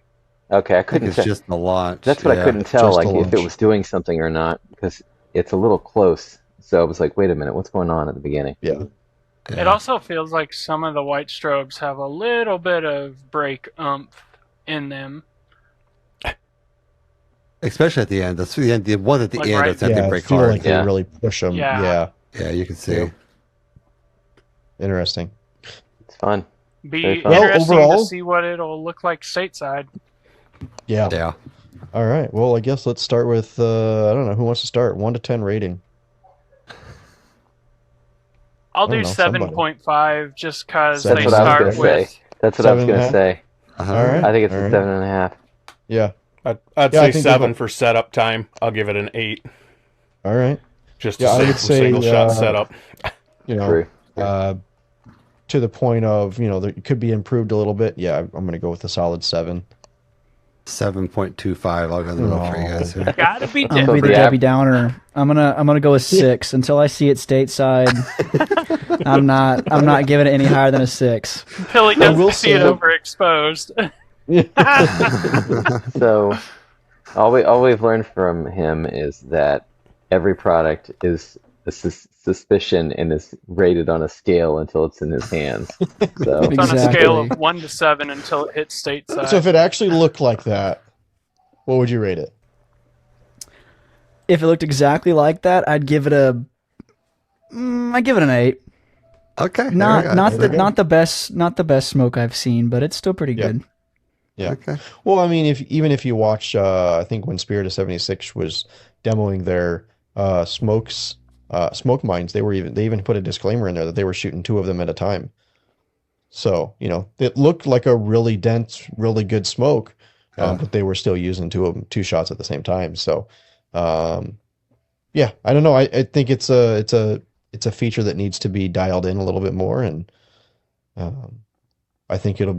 Speaker 6: Okay, I
Speaker 1: I think
Speaker 6: couldn't
Speaker 1: it's
Speaker 6: tell.
Speaker 1: just the launch.
Speaker 6: That's what I couldn't tell,
Speaker 2: just
Speaker 6: like
Speaker 2: the
Speaker 6: if it
Speaker 2: launch.
Speaker 6: was doing something or not, because it's a little close. So I was like, wait a minute, what's going on at the beginning?
Speaker 2: Yeah.
Speaker 5: It also feels like some of the white strobes have a little bit of break oomph in them.
Speaker 1: Especially at the end. That's the one at the
Speaker 5: Like
Speaker 1: end.
Speaker 5: right-
Speaker 1: It's at
Speaker 2: Yeah,
Speaker 1: the
Speaker 2: I
Speaker 1: break
Speaker 2: feel
Speaker 1: hard.
Speaker 2: like they really push them.
Speaker 5: Yeah.
Speaker 1: Yeah, you can see.
Speaker 2: Yeah. Interesting.
Speaker 6: It's fun.
Speaker 5: Be
Speaker 6: Very fun.
Speaker 2: Well,
Speaker 5: interesting
Speaker 2: overall-
Speaker 5: to see what it'll look like stateside.
Speaker 2: Yeah.
Speaker 1: Yeah.
Speaker 2: All right. Well, I guess let's start with, I don't know, who wants to start? 1 to 10 rating.
Speaker 5: I'll
Speaker 2: I don't
Speaker 5: do
Speaker 2: know, somebody.
Speaker 5: 7.5 just because
Speaker 2: That's
Speaker 5: they
Speaker 6: what I was
Speaker 5: start
Speaker 6: gonna say.
Speaker 5: with.
Speaker 6: That's what I was going to
Speaker 2: 7.5?
Speaker 6: say.
Speaker 1: Uh-huh.
Speaker 2: All right.
Speaker 6: I think it's
Speaker 2: All
Speaker 6: a
Speaker 2: right.
Speaker 6: 7.5.
Speaker 2: Yeah.
Speaker 3: I'd
Speaker 2: Yeah, I
Speaker 3: say
Speaker 2: think
Speaker 3: 7
Speaker 2: they've-
Speaker 3: for setup time. I'll give it an 8,
Speaker 2: All right.
Speaker 3: just
Speaker 2: Yeah, I
Speaker 3: to save
Speaker 2: would
Speaker 3: some
Speaker 2: say,
Speaker 3: single shot setup.
Speaker 2: True.
Speaker 6: True.
Speaker 2: To the point of, it could be improved a little bit. Yeah, I'm going to go with a solid 7.
Speaker 1: 7.25. I'll go in the middle for you guys here.
Speaker 5: Gotta be
Speaker 7: I'm gonna be
Speaker 5: different.
Speaker 7: the
Speaker 6: Yeah.
Speaker 7: Debbie Downer. I'm gonna go with 6 until I see it stateside. I'm not giving it any higher than a 6.
Speaker 5: Until he
Speaker 2: I will
Speaker 5: doesn't see it
Speaker 2: say-
Speaker 5: overexposed.
Speaker 6: So all we've learned from him is that every product is a suspicion and is rated on a scale until it's in his hands. So
Speaker 5: It's on a
Speaker 7: Exactly.
Speaker 5: scale of 1 to 7 until it hits stateside.
Speaker 2: So if it actually looked like that, what would you rate it?
Speaker 7: If it looked exactly like that, I'd give it an 8.
Speaker 1: Okay.
Speaker 7: Not the best smoke I've seen, but it's still pretty
Speaker 2: Yeah.
Speaker 7: good.
Speaker 2: Yeah.
Speaker 1: Okay.
Speaker 2: Well, I mean, even if you watch, I think when Spirit of 76 was demoing their smoke mines, they even put a disclaimer in there that they were shooting 2 of them at a time. So, it looked like a really dense, really good smoke, but they were still using 2 shots at the same time. So, yeah, I don't know. I think it's a feature that needs to be dialed in a little bit more, and I think it'll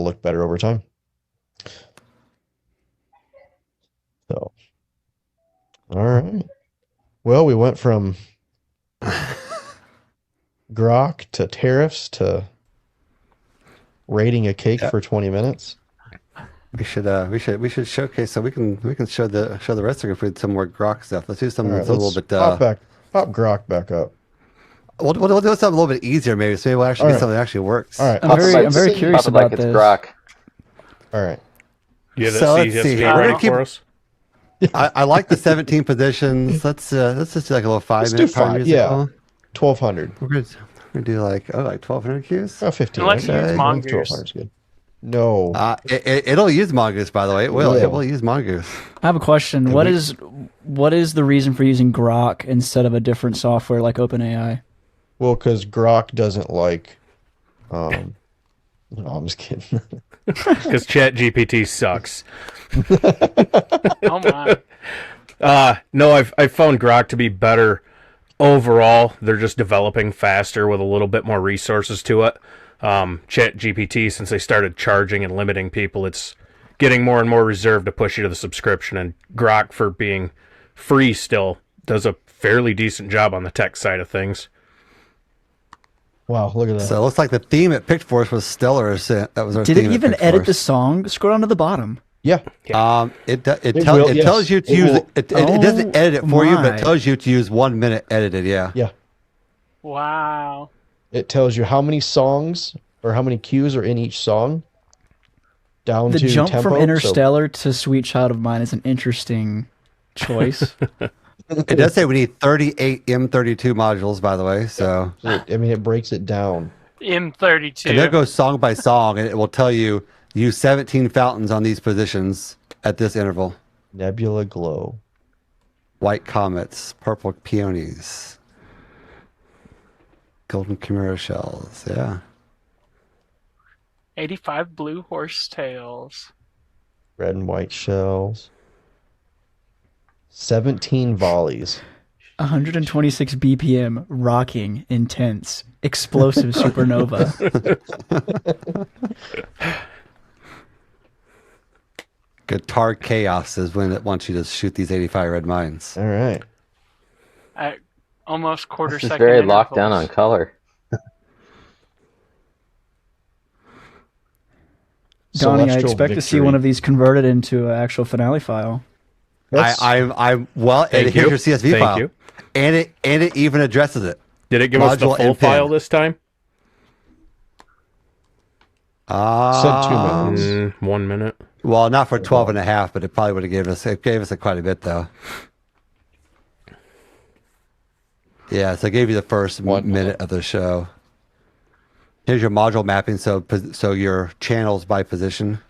Speaker 2: look better over time. So, all right. Well, we went from grok to tariffs to rating a cake for 20 minutes.
Speaker 1: We should showcase so we can show the rest of the group some more grok stuff. Let's do something
Speaker 2: All right,
Speaker 1: that's a little
Speaker 2: let's
Speaker 1: bit
Speaker 2: pop grok back up.
Speaker 1: we'll do something a little bit easier maybe. So maybe we'll actually
Speaker 2: All
Speaker 1: do
Speaker 2: right.
Speaker 1: something that actually works.
Speaker 2: All right.
Speaker 7: I'm very curious
Speaker 6: Pop it like
Speaker 7: about
Speaker 6: it's
Speaker 7: this.
Speaker 6: grok.
Speaker 2: All right.
Speaker 3: Yeah,
Speaker 1: So let's see here.
Speaker 3: We're
Speaker 1: We're
Speaker 3: gonna
Speaker 1: gonna keep-
Speaker 3: for us.
Speaker 1: I like the 17 positions. Let's just do like a little 5-minute
Speaker 2: Let's do
Speaker 1: part
Speaker 2: 5,
Speaker 1: music.
Speaker 2: yeah. 1,200.
Speaker 1: We're gonna do like 1,200 cues.
Speaker 2: 15.
Speaker 5: Let's
Speaker 2: right?
Speaker 5: use
Speaker 2: Yeah,
Speaker 5: mongoose.
Speaker 2: 1,200 is good. No.
Speaker 1: It'll use mongoose, by the way. It will use mongoose.
Speaker 7: I have a question. What is the reason for using Grok instead of a different software like OpenAI?
Speaker 2: Well, because grok doesn't like. No, I'm just kidding.
Speaker 3: Because ChatGPT sucks.
Speaker 5: Oh my.
Speaker 3: No, I've found Grok to be better overall. They're just developing faster with a little bit more resources to it. ChatGPT, since they started charging and limiting people, it's getting more and more reserved to push you to the subscription. And Grok, for being free still, does a fairly decent job on the tech side of things.
Speaker 2: Wow, look at that.
Speaker 1: So it looks like the theme it picked for us was Stellar Ascent. That was our
Speaker 7: Did
Speaker 1: theme.
Speaker 7: it even
Speaker 1: picked for
Speaker 7: edit
Speaker 1: us.
Speaker 7: the song? Scroll down to the bottom.
Speaker 2: Yeah.
Speaker 1: It
Speaker 2: will,
Speaker 1: tells you to
Speaker 2: It
Speaker 1: use
Speaker 2: will-
Speaker 1: it. It doesn't edit it for you, but
Speaker 7: my.
Speaker 1: it tells you to use 1 minute edited. Yeah.
Speaker 2: Yeah.
Speaker 5: Wow.
Speaker 2: It tells you how many songs or how many cues are in each song. Down
Speaker 7: The
Speaker 2: to
Speaker 7: jump
Speaker 2: tempo.
Speaker 7: from Interstellar to Sweet Child of Mine is an interesting choice.
Speaker 1: It does say we need 38 M32 modules, by the way. So
Speaker 2: it breaks it down.
Speaker 5: M32.
Speaker 1: and that goes song by song, and it will tell you use 17 fountains on these positions at this interval.
Speaker 2: Nebula Glow.
Speaker 1: White comets, purple peonies, golden chimera shells. Yeah.
Speaker 5: 85 blue horsetails.
Speaker 2: Red and white shells. 17 volleys.
Speaker 7: 126 BPM, rocking, intense, explosive supernova.
Speaker 1: Guitar chaos is when it wants you to shoot these 85 red mines.
Speaker 2: All right.
Speaker 5: At almost quarter
Speaker 6: This is
Speaker 5: second
Speaker 6: very locked down on
Speaker 5: intervals.
Speaker 6: color.
Speaker 7: Donnie, I
Speaker 2: Celestial
Speaker 7: expect to see
Speaker 2: Victory.
Speaker 7: one of these converted into an actual finale file.
Speaker 2: That's-
Speaker 1: Well,
Speaker 3: Thank
Speaker 1: and here's
Speaker 3: you.
Speaker 1: your CSV
Speaker 3: Thank
Speaker 1: file,
Speaker 3: you.
Speaker 1: and it even addresses it.
Speaker 3: Did it give us the
Speaker 1: Module
Speaker 3: full
Speaker 1: and pin.
Speaker 3: file this time?
Speaker 2: Said 2 minutes.
Speaker 3: 1 minute.
Speaker 1: Well, not for 12 and a half, but it probably would have gave us quite a bit though. Yeah, so it gave you the first
Speaker 2: 1
Speaker 1: minute of the show. Here's your module mapping, so your channels by position.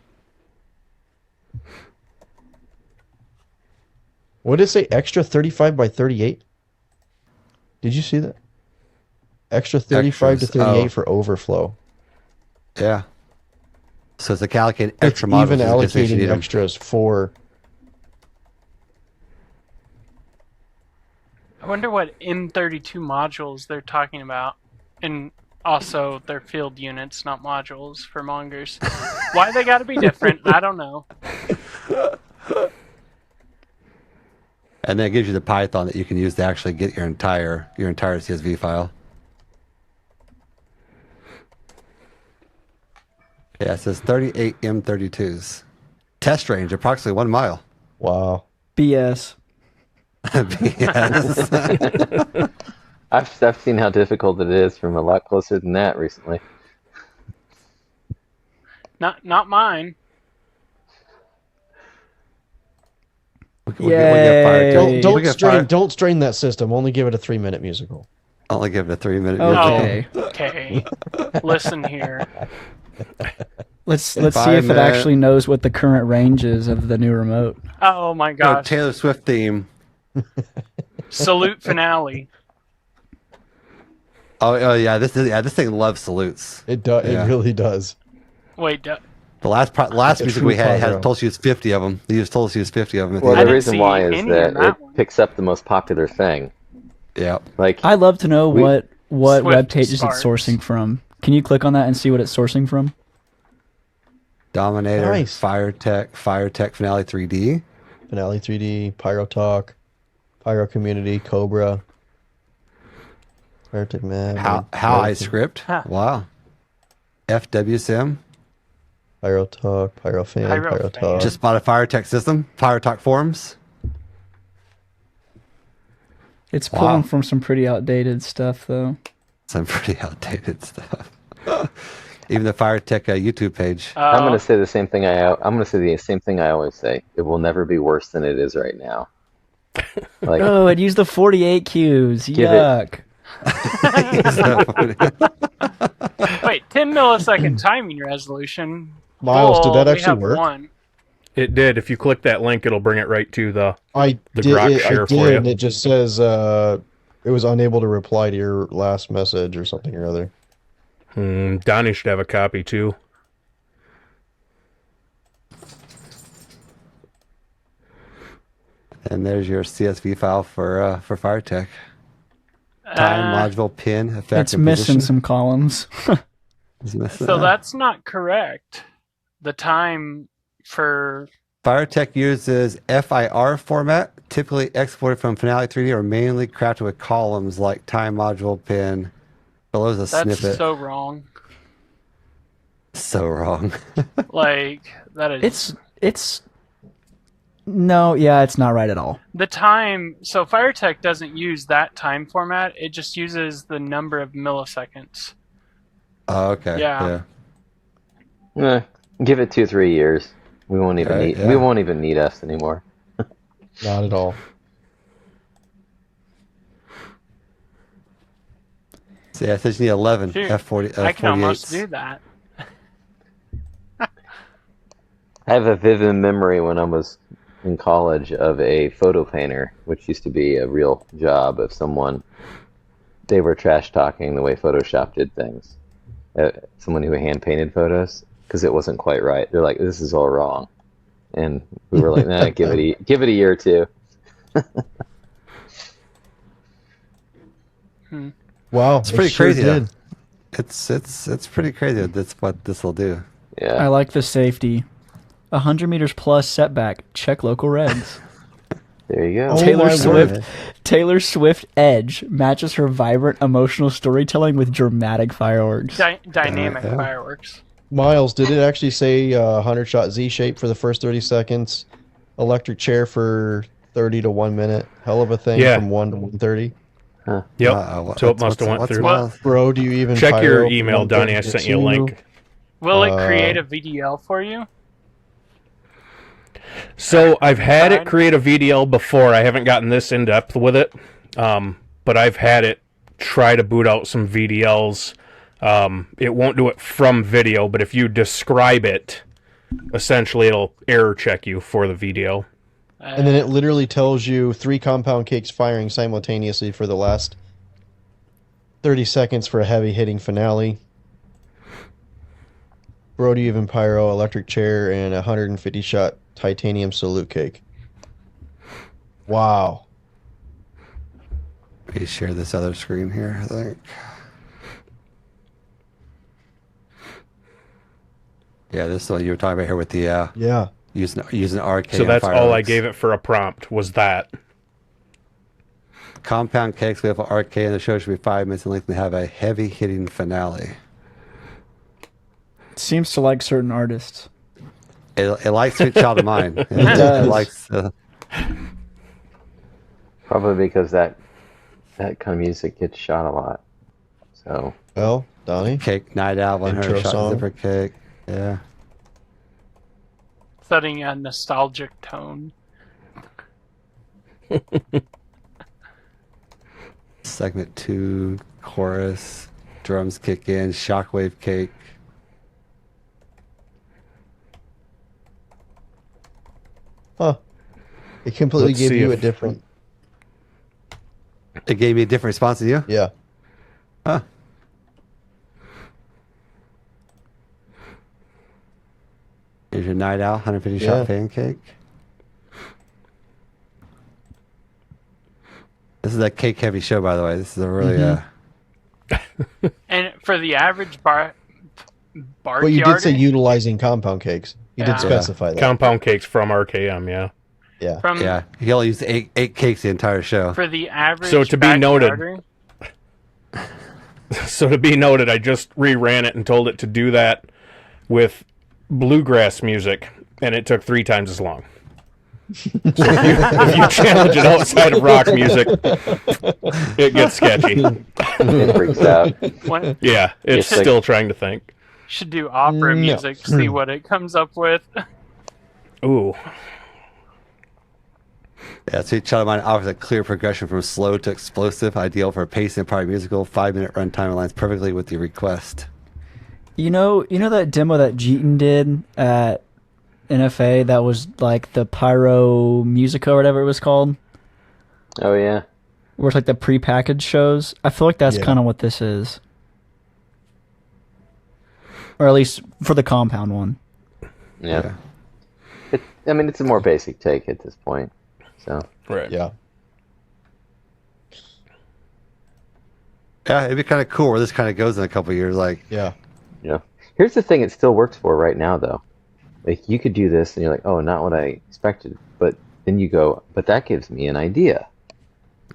Speaker 2: What did it say? Extra 35 by 38? Did you see that? Extra 35
Speaker 1: Extras,
Speaker 2: to 38
Speaker 1: oh.
Speaker 2: for overflow.
Speaker 1: Yeah. So it's allocating
Speaker 2: It's
Speaker 1: extra modules
Speaker 2: even
Speaker 1: just in case you
Speaker 2: allocating
Speaker 1: need 'em.
Speaker 2: extras for.
Speaker 5: I wonder what M32 modules they're talking about. And also, they're field units, not modules for mongers. Why they gotta be different, I don't know.
Speaker 1: And then it gives you the Python that you can use to actually get your entire CSV file. Yeah, it says 38 M32s. Test range, approximately 1 mile.
Speaker 2: Wow.
Speaker 7: BS.
Speaker 1: Yes.
Speaker 6: I've seen how difficult it is from a lot closer than that recently.
Speaker 5: Not mine.
Speaker 1: We'll get fired.
Speaker 7: Yay.
Speaker 2: Don't,
Speaker 1: We'll get
Speaker 2: strain,
Speaker 1: fired.
Speaker 2: don't strain that system. Only give it a 3-minute musical.
Speaker 1: I'll only give it a 3-minute.
Speaker 7: Okay.
Speaker 5: Okay. Listen here.
Speaker 7: Let's see
Speaker 1: 5
Speaker 7: if it
Speaker 1: minute.
Speaker 7: actually knows what the current range is of the new remote.
Speaker 5: Oh my
Speaker 1: Go
Speaker 5: gosh.
Speaker 1: Taylor Swift theme.
Speaker 5: Salute finale.
Speaker 1: Oh yeah, this thing loves salutes.
Speaker 2: It does.
Speaker 1: Yeah.
Speaker 2: It really does.
Speaker 5: Wait,
Speaker 1: The last
Speaker 2: a
Speaker 1: music
Speaker 2: true
Speaker 1: we had
Speaker 2: pyro.
Speaker 1: told us to use 50 of them. They just told us to use 50 of them.
Speaker 6: Well,
Speaker 5: I
Speaker 6: the
Speaker 5: didn't
Speaker 6: reason
Speaker 5: see
Speaker 6: why is
Speaker 5: any
Speaker 6: that
Speaker 5: in that
Speaker 6: it
Speaker 5: one.
Speaker 6: picks up the most popular thing.
Speaker 1: Yeah.
Speaker 6: Like,
Speaker 7: I'd love to know what
Speaker 5: Swift
Speaker 7: web pages
Speaker 5: Sparks.
Speaker 7: it's sourcing from. Can you click on that and see what it's sourcing from?
Speaker 1: Dominator,
Speaker 2: Nice.
Speaker 1: Firetech Finale 3D.
Speaker 2: Finale 3D, Pyro Talk, Pyro Community, Cobra, Pyrotic Map.
Speaker 1: How I script.
Speaker 5: Huh.
Speaker 1: Wow. FWSim.
Speaker 2: Pyro Talk, Pyro Fan,
Speaker 5: Pyro
Speaker 2: Pyro
Speaker 5: Fan.
Speaker 2: Talk.
Speaker 1: Just bought a Firetech system. Firetalk forums.
Speaker 7: It's
Speaker 1: Wow.
Speaker 7: pulling from some pretty outdated stuff, though.
Speaker 1: Some pretty outdated stuff. Even the Firetech YouTube page.
Speaker 6: I'm going to say the same thing. I'm going to say the same thing I always say. It will never be worse than it is right now. Like,
Speaker 7: Oh, it used the 48 cues.
Speaker 6: Give it-
Speaker 7: Yuck.
Speaker 5: Wait, 10 millisecond timing resolution.
Speaker 2: Miles, did that
Speaker 5: We
Speaker 2: actually
Speaker 5: have
Speaker 2: work?
Speaker 5: One.
Speaker 3: It did. If you click that link, it'll bring it right to the.
Speaker 2: I
Speaker 3: The
Speaker 2: did,
Speaker 3: Grok
Speaker 2: I
Speaker 3: share
Speaker 2: did,
Speaker 3: for you.
Speaker 2: and it just says it was unable to reply to your last message or something or other.
Speaker 3: Donnie should have a copy too.
Speaker 1: And there's your CSV file for Firetech. Time, module, pin, effect,
Speaker 7: It's
Speaker 1: and
Speaker 7: missing
Speaker 1: position.
Speaker 7: some columns.
Speaker 1: It's missing
Speaker 5: So
Speaker 1: that.
Speaker 5: that's not correct. The time for
Speaker 1: FireTech uses FIR format, typically exported from Finale 3D or mainly crafted with columns like time module pin. Below is a
Speaker 5: That's
Speaker 1: snippet.
Speaker 5: so wrong.
Speaker 1: So wrong.
Speaker 5: Like, that is...
Speaker 7: It's no, yeah, it's not right at all.
Speaker 5: The time... So FireTech doesn't use that time format. It just uses the number of milliseconds.
Speaker 1: Oh, okay.
Speaker 5: Yeah.
Speaker 6: Give it 2-3 years. We won't even
Speaker 1: Right,
Speaker 6: need. We won't even need us anymore.
Speaker 2: Not at all.
Speaker 1: So yeah, it says you need 11
Speaker 5: Shoot,
Speaker 1: F40.
Speaker 5: I can almost
Speaker 1: 48s.
Speaker 5: do that.
Speaker 6: I have a vivid memory when I was in college of a photo painter, which used to be a real job of someone. They were trash talking the way Photoshop did things. Someone who hand painted photos because it wasn't quite right. They're like, "This is all wrong," and we were like, "Nah, give it a year or two."
Speaker 2: Wow,
Speaker 1: It's pretty
Speaker 2: sure
Speaker 1: crazy. though.
Speaker 2: did.
Speaker 1: It's pretty crazy. That's what this will do.
Speaker 6: Yeah.
Speaker 7: I like the safety. 100 meters plus setback. Check local regs.
Speaker 6: There you go.
Speaker 2: Oh,
Speaker 7: Taylor
Speaker 2: my
Speaker 7: Swift.
Speaker 2: word.
Speaker 7: Taylor Swift Edge matches her vibrant emotional storytelling with dramatic fireworks.
Speaker 5: Dynamic
Speaker 1: Yeah.
Speaker 5: fireworks.
Speaker 2: Miles, did it actually say 100-shot Z-shape for the first 30 seconds? Electric chair for 30 to 1 minute. Hell of a thing
Speaker 3: Yeah.
Speaker 2: from 1 to 130.
Speaker 3: Yep. So it
Speaker 1: What's-
Speaker 3: must have went
Speaker 1: what's
Speaker 3: through.
Speaker 1: Miles?
Speaker 2: Bro, do you even
Speaker 3: Check your
Speaker 2: pyro
Speaker 3: email,
Speaker 2: from
Speaker 3: Donnie. I
Speaker 2: 130 to
Speaker 3: sent you a
Speaker 2: 2?
Speaker 3: link.
Speaker 5: Will it create a VDL for you?
Speaker 3: So I've had it
Speaker 5: Fine.
Speaker 3: create a VDL before. I haven't gotten this in depth with it, but I've had it try to boot out some VDLs. It won't do it from video, but if you describe it, essentially it'll error check you for the VDL.
Speaker 2: And then it literally tells you 3 compound cakes firing simultaneously for the last 30 seconds for a heavy hitting finale. Brody even pyro, electric chair, and a 150 shot titanium salute cake. Wow.
Speaker 1: Let me share this other screen here, I think. Yeah, this is what you were talking about here with the
Speaker 2: Yeah.
Speaker 1: using RK.
Speaker 3: So
Speaker 1: on
Speaker 3: that's all I
Speaker 1: fireworks.
Speaker 3: gave it for a prompt, was that.
Speaker 1: Compound cakes with RK and the show should be 5 minutes in length and have a heavy hitting finale.
Speaker 7: Seems to like certain artists.
Speaker 1: It likes Sweet Child of Mine. It
Speaker 7: does.
Speaker 1: likes.
Speaker 6: Probably because that kind of music gets shot a lot. So
Speaker 2: Well, Donnie.
Speaker 1: Cake Night Out, 100
Speaker 2: Intro
Speaker 1: shot
Speaker 2: song.
Speaker 1: zipper cake. Yeah.
Speaker 5: Setting a nostalgic tone.
Speaker 1: Segment 2, chorus, drums kick in, shockwave cake.
Speaker 2: Huh. It completely
Speaker 3: Let's
Speaker 2: gave
Speaker 3: see
Speaker 2: you a
Speaker 3: if-
Speaker 2: different.
Speaker 1: It gave me a different response than you?
Speaker 2: Yeah.
Speaker 1: Huh. Here's your Night Owl, 150
Speaker 2: Yeah.
Speaker 1: shot pancake. This is a cake heavy show, by the way. This is a really
Speaker 5: And for the average bar
Speaker 2: But you did say
Speaker 5: yarder,
Speaker 2: utilizing compound cakes. You
Speaker 5: Yeah.
Speaker 2: did specify that.
Speaker 3: Compound cakes from RKM, yeah.
Speaker 2: Yeah.
Speaker 5: from
Speaker 1: yeah. He only used eight cakes the entire show.
Speaker 5: for the average
Speaker 3: So to be noted-
Speaker 5: backyarder,
Speaker 3: So to be noted, I just reran it and told it to do that with bluegrass music, and it took 3 times as long. So if you challenge it outside of rock music, it gets sketchy.
Speaker 6: it freaks out.
Speaker 5: one
Speaker 3: Yeah, it's
Speaker 6: It's like-
Speaker 3: still trying to think.
Speaker 5: should do opera
Speaker 2: No.
Speaker 5: music, see what it comes up with.
Speaker 3: Ooh,
Speaker 1: Yeah, Sweet Child of Mine offers a clear progression from slow to explosive, ideal for a pacing and party musical. 5-minute runtime aligns perfectly with your request.
Speaker 7: You know that demo that Jeeton did at NFA that was like the Pyro Musica or whatever it was called?
Speaker 6: Oh yeah.
Speaker 7: Where it's like the prepackaged shows? I feel like that's
Speaker 2: Yeah.
Speaker 7: kind of what this is. Or at least for the compound one.
Speaker 6: Yeah. I mean, it's a more basic take at this point. So
Speaker 3: right.
Speaker 2: Yeah.
Speaker 1: Yeah, it'd be kind of cool where this kind of goes in a couple of years. Like,
Speaker 2: Yeah.
Speaker 6: here's the thing: it still works for right now, though. Like you could do this, and you're like, oh, not what I expected. But then you go, but that gives me an idea.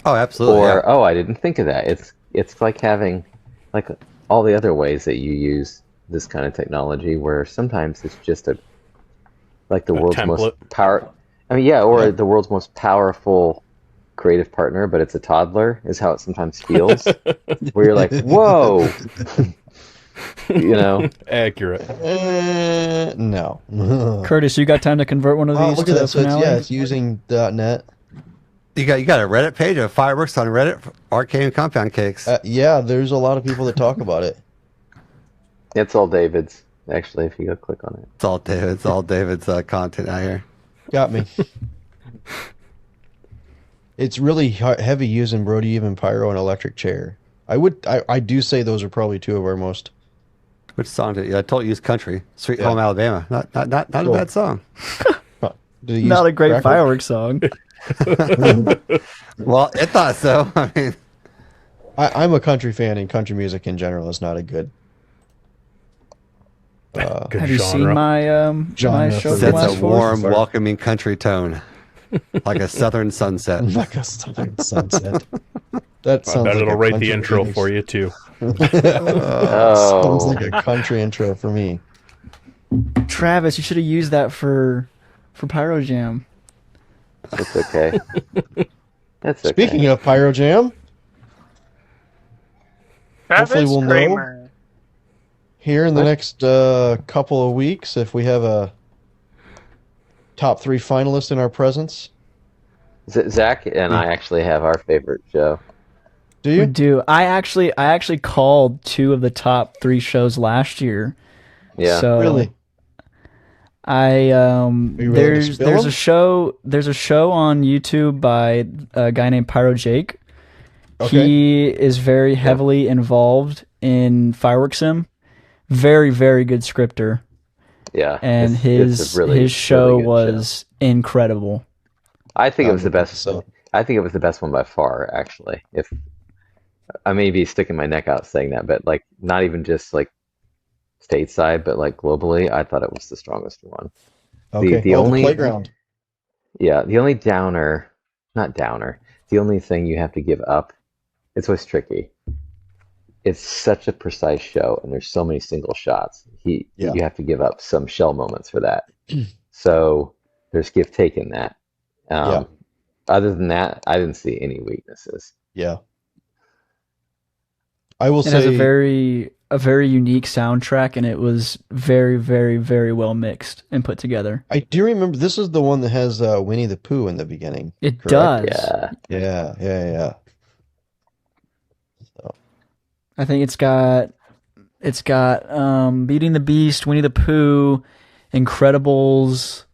Speaker 1: Oh, absolutely.
Speaker 6: Or
Speaker 1: Yeah.
Speaker 6: oh, I didn't think of that. It's like having like all the other ways that you use this kind of technology, where sometimes it's just like the world's most
Speaker 3: template.
Speaker 6: I mean, yeah, or the world's most powerful creative partner, but it's a toddler, is how it sometimes feels. Where you're like, whoa, you know.
Speaker 3: Accurate.
Speaker 2: No.
Speaker 7: Curtis, you got time to convert one of
Speaker 2: Oh,
Speaker 7: these
Speaker 2: look
Speaker 7: to
Speaker 2: at that. So
Speaker 7: Finale?
Speaker 2: it's using .NET.
Speaker 1: You got a Reddit page of fireworks on Reddit for arcade and compound cakes.
Speaker 2: Yeah, there's a lot of people that talk about it.
Speaker 6: It's all David's, actually, if you go click on it.
Speaker 1: It's all David's content out here.
Speaker 2: Got me. It's really heavy using Brody, even Pyro and Electric Chair. I do say those are probably two of our most.
Speaker 1: Which song did you? I told you use country. Sweet
Speaker 2: Yeah.
Speaker 1: Home Alabama. Not
Speaker 2: Cool.
Speaker 1: a bad song.
Speaker 2: Did it use
Speaker 7: Not a great
Speaker 2: Cracker?
Speaker 7: fireworks song.
Speaker 1: Well, it thought so. I mean,
Speaker 2: I'm a country fan, and country music in general is not a good.
Speaker 3: Good
Speaker 7: Have you seen
Speaker 3: genre.
Speaker 7: my
Speaker 2: Genre
Speaker 7: show
Speaker 2: for
Speaker 7: from
Speaker 1: sets
Speaker 7: last
Speaker 1: a
Speaker 7: fourth?
Speaker 1: warm, welcoming country tone, like a southern sunset.
Speaker 2: Like a southern sunset. That
Speaker 3: I
Speaker 2: sounds
Speaker 3: bet
Speaker 2: like
Speaker 3: it'll
Speaker 2: a
Speaker 3: write the
Speaker 2: country
Speaker 3: intro
Speaker 2: remix.
Speaker 3: for you too.
Speaker 2: Sounds
Speaker 6: Oh,
Speaker 2: like a country intro for me.
Speaker 7: Travis, you should have used that for Pyro Jam.
Speaker 6: it's okay. That's okay.
Speaker 2: Speaking of Pyro Jam, Hopefully
Speaker 5: Travis
Speaker 2: we'll know.
Speaker 5: Kramer.
Speaker 2: here in the next couple of weeks, if we have a top 3 finalist in our presence.
Speaker 6: Zach and I actually have our favorite show.
Speaker 2: Do
Speaker 7: We
Speaker 2: you?
Speaker 7: do. I actually called 2 of the top 3 shows last year.
Speaker 6: Yeah.
Speaker 7: So
Speaker 2: Really?
Speaker 7: I
Speaker 2: you willing to spill
Speaker 7: there's
Speaker 2: them?
Speaker 7: a show on YouTube by a guy named Pyro Jake.
Speaker 2: Okay.
Speaker 7: He is very heavily involved in fireworks sim. Very, very good scripter.
Speaker 6: Yeah.
Speaker 7: And
Speaker 6: it's a really,
Speaker 7: his show
Speaker 6: really good
Speaker 7: was incredible.
Speaker 6: I think it was the best.
Speaker 2: So
Speaker 6: I think it was the best one by far, actually. If I may be sticking my neck out saying that, but like not even just like stateside, but like globally, I thought it was the strongest one.
Speaker 2: okay.
Speaker 6: the only-
Speaker 2: the playground.
Speaker 6: Yeah, the only not downer, the only thing you have to give up, it's always tricky. It's such a precise show, and there's so many single shots. You have to give up some shell moments for that. So there's give take in that. Other than that, I didn't see any weaknesses.
Speaker 2: Yeah. I will
Speaker 7: It
Speaker 2: say
Speaker 7: has a very unique soundtrack, and it was very, very, very well mixed and put together.
Speaker 2: I do remember this is the one that has Winnie the Pooh in the beginning.
Speaker 7: It
Speaker 2: Correct?
Speaker 7: does.
Speaker 6: Yeah.
Speaker 2: Yeah.
Speaker 7: I think it's got Beating the Beast, Winnie the Pooh, Incredibles.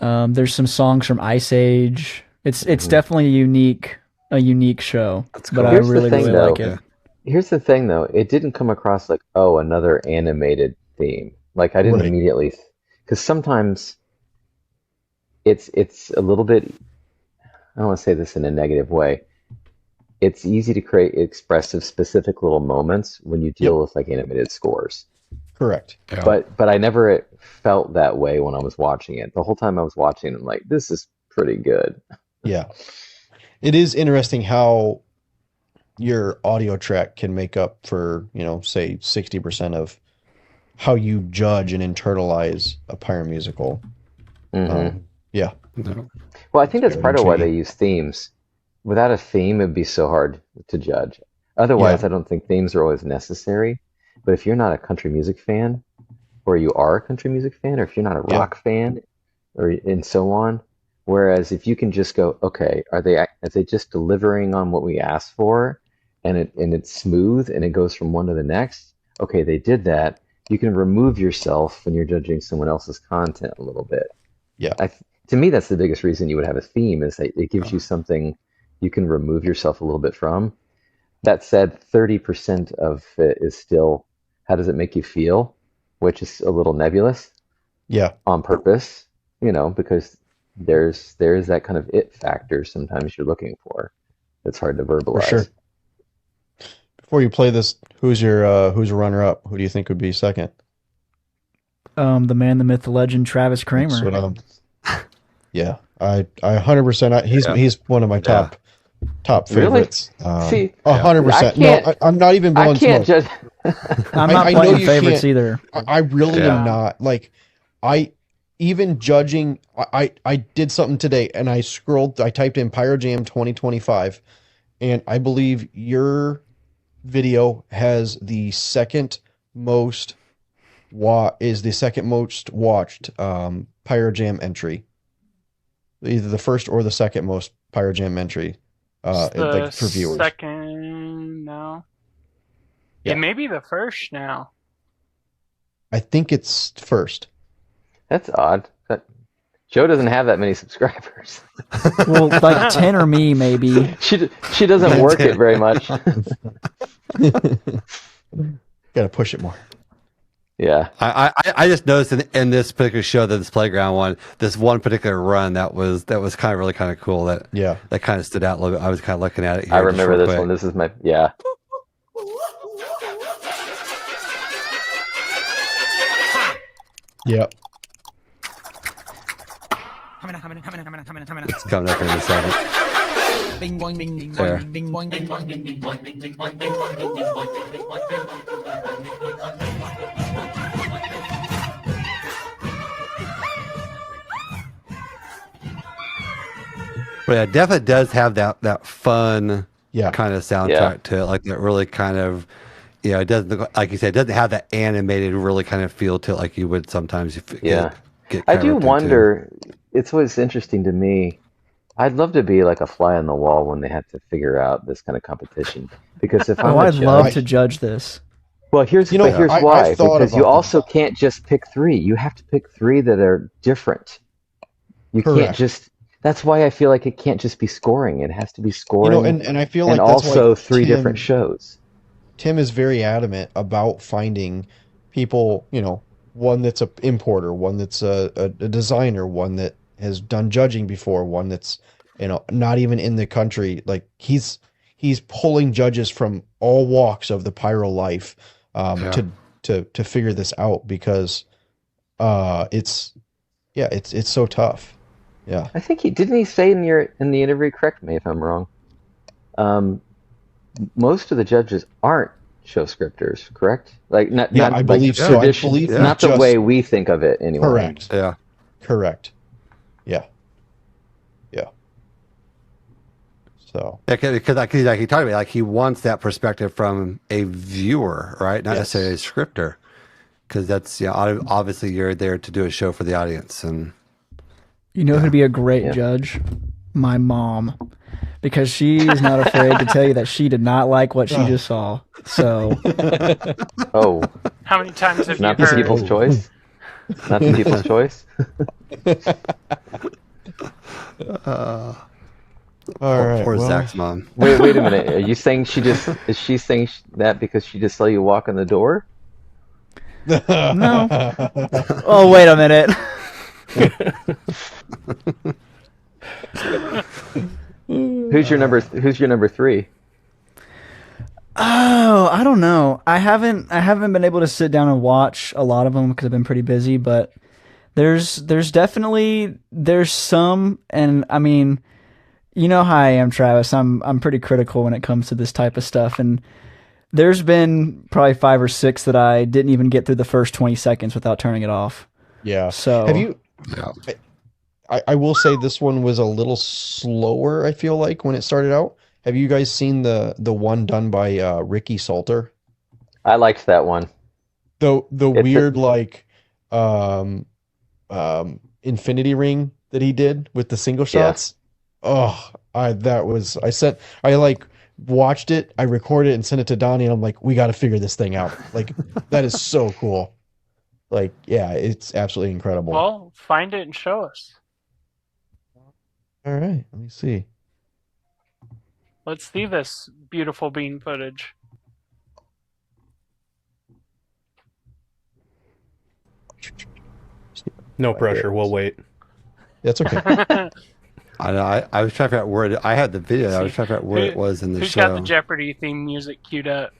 Speaker 7: There's some songs from Ice Age. It's definitely a unique show.
Speaker 1: That's
Speaker 7: But
Speaker 1: cool.
Speaker 7: I
Speaker 6: Here's the
Speaker 7: really,
Speaker 6: thing,
Speaker 7: really
Speaker 6: though.
Speaker 7: like it.
Speaker 6: Here's the thing, though. It didn't come across like, oh, another animated theme. Like I didn't
Speaker 2: Right.
Speaker 6: immediately, because sometimes it's a little bit. I don't want to say this in a negative way. It's easy to create expressive, specific little moments when you deal with like animated scores.
Speaker 2: Correct.
Speaker 1: Yeah.
Speaker 6: But I never felt that way when I was watching it. The whole time I was watching, I'm like, this is pretty good.
Speaker 2: Yeah. It is interesting how your audio track can make up for, say 60% of how you judge and internalize a pyro musical.
Speaker 6: Mhm.
Speaker 2: Yeah.
Speaker 1: No.
Speaker 6: Well, I think that's
Speaker 2: very
Speaker 6: part of why
Speaker 2: intriguing.
Speaker 6: they use themes. Without a theme, it'd be so hard to judge. Otherwise,
Speaker 2: Yeah.
Speaker 6: I don't think themes are always necessary. But if you're not a country music fan, or you are a country music fan, or if you're not a
Speaker 2: Yeah.
Speaker 6: rock fan, and so on, whereas if you can just go, okay, are they just delivering on what we asked for, and it's smooth and it goes from one to the next? Okay, they did that. You can remove yourself when you're judging someone else's content a little bit.
Speaker 2: Yeah.
Speaker 6: To me, that's the biggest reason you would have a theme, is that it gives you something you can remove yourself a little bit from. That said, 30% of it is still, how does it make you feel? Which is a little nebulous
Speaker 2: Yeah.
Speaker 6: on purpose, because there's that kind of it factor sometimes you're looking for. It's hard to verbalize.
Speaker 2: sure. Before you play this, who's your runner up? Who do you think would be second?
Speaker 7: The man, the myth, the legend, Travis Kramer.
Speaker 2: That's what yeah, I 100%. He's one of my top
Speaker 6: Really?
Speaker 2: favorites.
Speaker 6: See,
Speaker 2: 100%. No, I'm not even blowing
Speaker 6: I can't
Speaker 2: smoke.
Speaker 6: judge.
Speaker 7: I'm not
Speaker 2: I know
Speaker 7: playing
Speaker 2: you
Speaker 7: favorites
Speaker 2: can't-
Speaker 7: either.
Speaker 2: I really
Speaker 5: Yeah.
Speaker 2: am not. Like, I even judging. I did something today, and I typed in Pyrojam 2025, and I believe your video has the second most watched Pyrojam entry. Either the first or the second most Pyrojam entry, like for viewers.
Speaker 5: Second, no.
Speaker 2: Yeah.
Speaker 5: It may be the first now.
Speaker 2: I think it's first.
Speaker 6: That's odd. Joe doesn't have that many subscribers.
Speaker 7: Well, like 10 or me, maybe.
Speaker 6: She doesn't work it very much.
Speaker 2: Gotta push it more.
Speaker 6: Yeah.
Speaker 1: I just noticed in this particular show, that this playground one, this one particular run that was kind of really kind of cool. That kind of stood out a little bit. I was kind of looking at it here.
Speaker 6: I remember this one. This is my yeah.
Speaker 2: Yep.
Speaker 1: It's coming up in a second. There. But yeah, it definitely does have that fun kind of soundtrack to it, like that really kind of, it doesn't look, like you said, it doesn't have that animated really kind of feel to it like you would sometimes. Get
Speaker 6: I do wonder. It's always interesting to me. I'd love to be like a fly on the wall when they have to figure out this kind of competition. Because if
Speaker 7: I'd love to judge this.
Speaker 6: Well, here's why. Because you also can't just pick 3. You have to pick 3 that are different. You can't just. That's why I feel like it can't just be scoring. It has to be scoring.
Speaker 2: And I feel like
Speaker 6: and
Speaker 2: that's
Speaker 6: also
Speaker 2: why
Speaker 6: 3 different shows.
Speaker 2: Tim is very adamant about finding people. One that's an importer, one that's a designer, one that has done judging before, one that's not even in the country. Like he's pulling judges from all walks of the pyro life to figure this out, because it's so tough. Yeah,
Speaker 6: I think didn't he say in the interview? Correct me if I'm wrong. Most of the judges aren't show scripters, correct? Like not
Speaker 2: I believe so. I believe
Speaker 6: not the way we think of it anyway.
Speaker 2: Correct.
Speaker 1: Yeah.
Speaker 2: Correct. Yeah. So
Speaker 1: because like he talked about, like he wants that perspective from a viewer, right? Not necessarily a scripter, because that's obviously you're there to do a show for the audience. And
Speaker 7: who'd be a great judge? My mom, because she is not afraid to tell you that she did not like what she just saw. So,
Speaker 5: how many times have
Speaker 6: not
Speaker 5: you
Speaker 6: the
Speaker 5: heard?
Speaker 6: people's choice? Not the people's choice.
Speaker 2: All right.
Speaker 1: Poor Zach's mom.
Speaker 6: Wait a minute. Are you saying is she saying that because she just saw you walk in the door?
Speaker 7: No. Oh, wait a minute.
Speaker 6: Who's your number 3?
Speaker 7: Oh, I don't know. I haven't been able to sit down and watch a lot of them because I've been pretty busy, but there's definitely some, and I mean, you know how I am, Travis. I'm pretty critical when it comes to this type of stuff, and there's been probably 5 or 6 that I didn't even get through the first 20 seconds without turning it off.
Speaker 2: Yeah.
Speaker 7: So
Speaker 2: have you? I will say this one was a little slower, I feel like, when it started out. Have you guys seen the one done by Ricky Salter?
Speaker 6: I liked that one.
Speaker 2: The weird infinity ring that he did with the single shots. Oh, I watched it, I recorded it and sent it to Donnie, and I'm like, we got to figure this thing out. Like, that is so cool. Like, yeah, it's absolutely incredible.
Speaker 5: Well, find it and show us.
Speaker 2: All right, let me see.
Speaker 5: Let's see this beautiful bean footage.
Speaker 3: No pressure. We'll wait.
Speaker 2: That's okay.
Speaker 1: I was trying to figure out where I had the video. I was trying to figure out where it was in the
Speaker 5: Who's
Speaker 1: show.
Speaker 5: got the Jeopardy theme music queued up?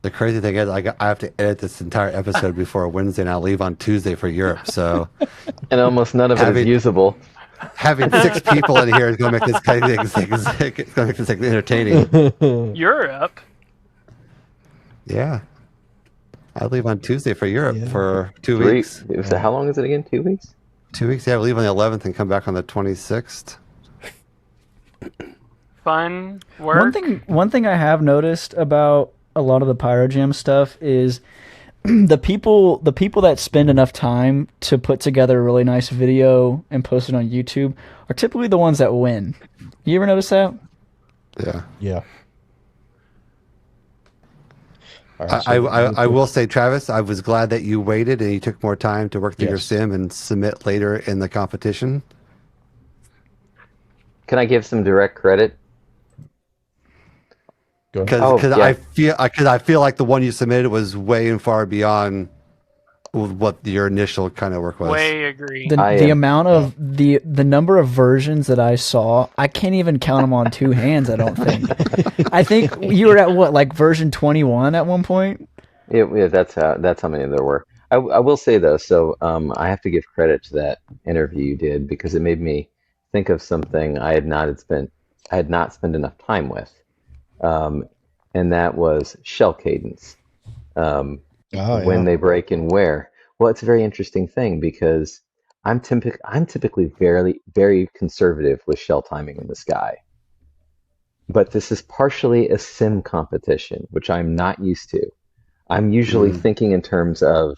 Speaker 1: The crazy thing is, I have to edit this entire episode before Wednesday, and I'll leave on Tuesday for Europe. So,
Speaker 6: and almost none of it is usable.
Speaker 1: Having 6 people in here is going to make this kind of it's going to make this entertaining.
Speaker 5: Europe.
Speaker 1: Yeah, I leave on Tuesday for Europe for 2
Speaker 6: 3
Speaker 1: weeks.
Speaker 6: So how long is it again? 2 weeks?
Speaker 1: 2 weeks. Yeah, I leave on the 11th and come back on the 26th.
Speaker 5: Fun work.
Speaker 7: One thing I have noticed about a lot of the Pyro Jam stuff is the people that spend enough time to put together a really nice video and post it on YouTube are typically the ones that win. You ever notice that?
Speaker 1: Yeah.
Speaker 2: Yeah.
Speaker 1: I will say, Travis, I was glad that you waited and you took more time to work through your sim and submit later in the competition.
Speaker 6: Can I give some direct credit?
Speaker 1: Because I feel like the one you submitted was way and far beyond what your initial kind of work was.
Speaker 5: Way agree.
Speaker 7: The amount of the number of versions that I saw, I can't even count them on 2 hands. I don't think. I think you were at what, like version 21 at one point.
Speaker 6: Yeah, that's how many there were. I will say though, so I have to give credit to that interview you did because it made me think of something I had not spent enough time with. And that was shell cadence. When they break and where. Well, it's a very interesting thing because I'm typically very, very conservative with shell timing in the sky. But this is partially a sim competition, which I'm not used to. I'm usually thinking in terms of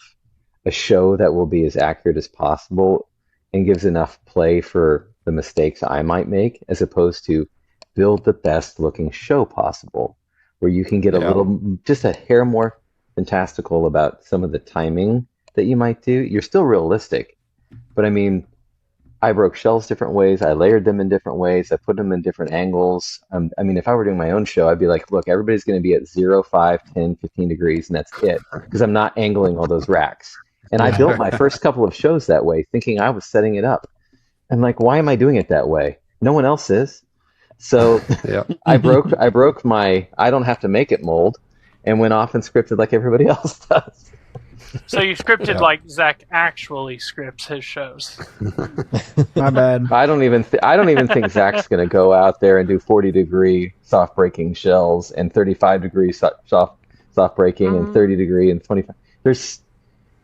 Speaker 6: a show that will be as accurate as possible and gives enough play for the mistakes I might make, as opposed to build the best looking show possible, where you can get just a hair more fantastical about some of the timing that you might do. You're still realistic, but I mean, I broke shells different ways. I layered them in different ways. I put them in different angles. I mean, if I were doing my own show, I'd be like, look, everybody's going to be at 0, 5, 10, 15 degrees, and that's it, because I'm not angling all those racks. And I built my first couple of shows that way, thinking I was setting it up. I'm like, why am I doing it that way? No one else is. So I broke my I don't have to make it mold and went off and scripted like everybody else does.
Speaker 5: So you scripted like Zach actually scripts his shows.
Speaker 7: My bad.
Speaker 6: I don't even think Zach's going to go out there and do 40-degree soft breaking shells and 35-degree soft breaking and 30-degree and 25.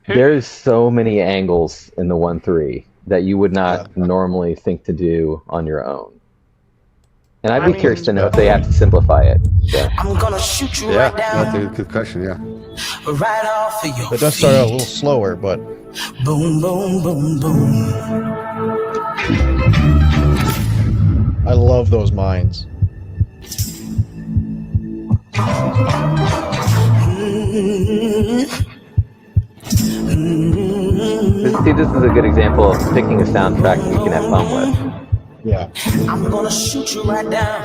Speaker 6: There's so many angles in the 1-3 that you would not normally think to do on your own. And I'd be curious to know if they have to simplify it. So.
Speaker 8: I'm gonna shoot you right down.
Speaker 1: That's a good question,
Speaker 8: Right off of your
Speaker 2: It does start out a little slower, but
Speaker 8: boom, boom, boom, boom.
Speaker 2: I love those mines.
Speaker 6: This is a good example of picking a soundtrack that you can have fun with.
Speaker 2: Yeah.
Speaker 8: I'm gonna shoot you right down.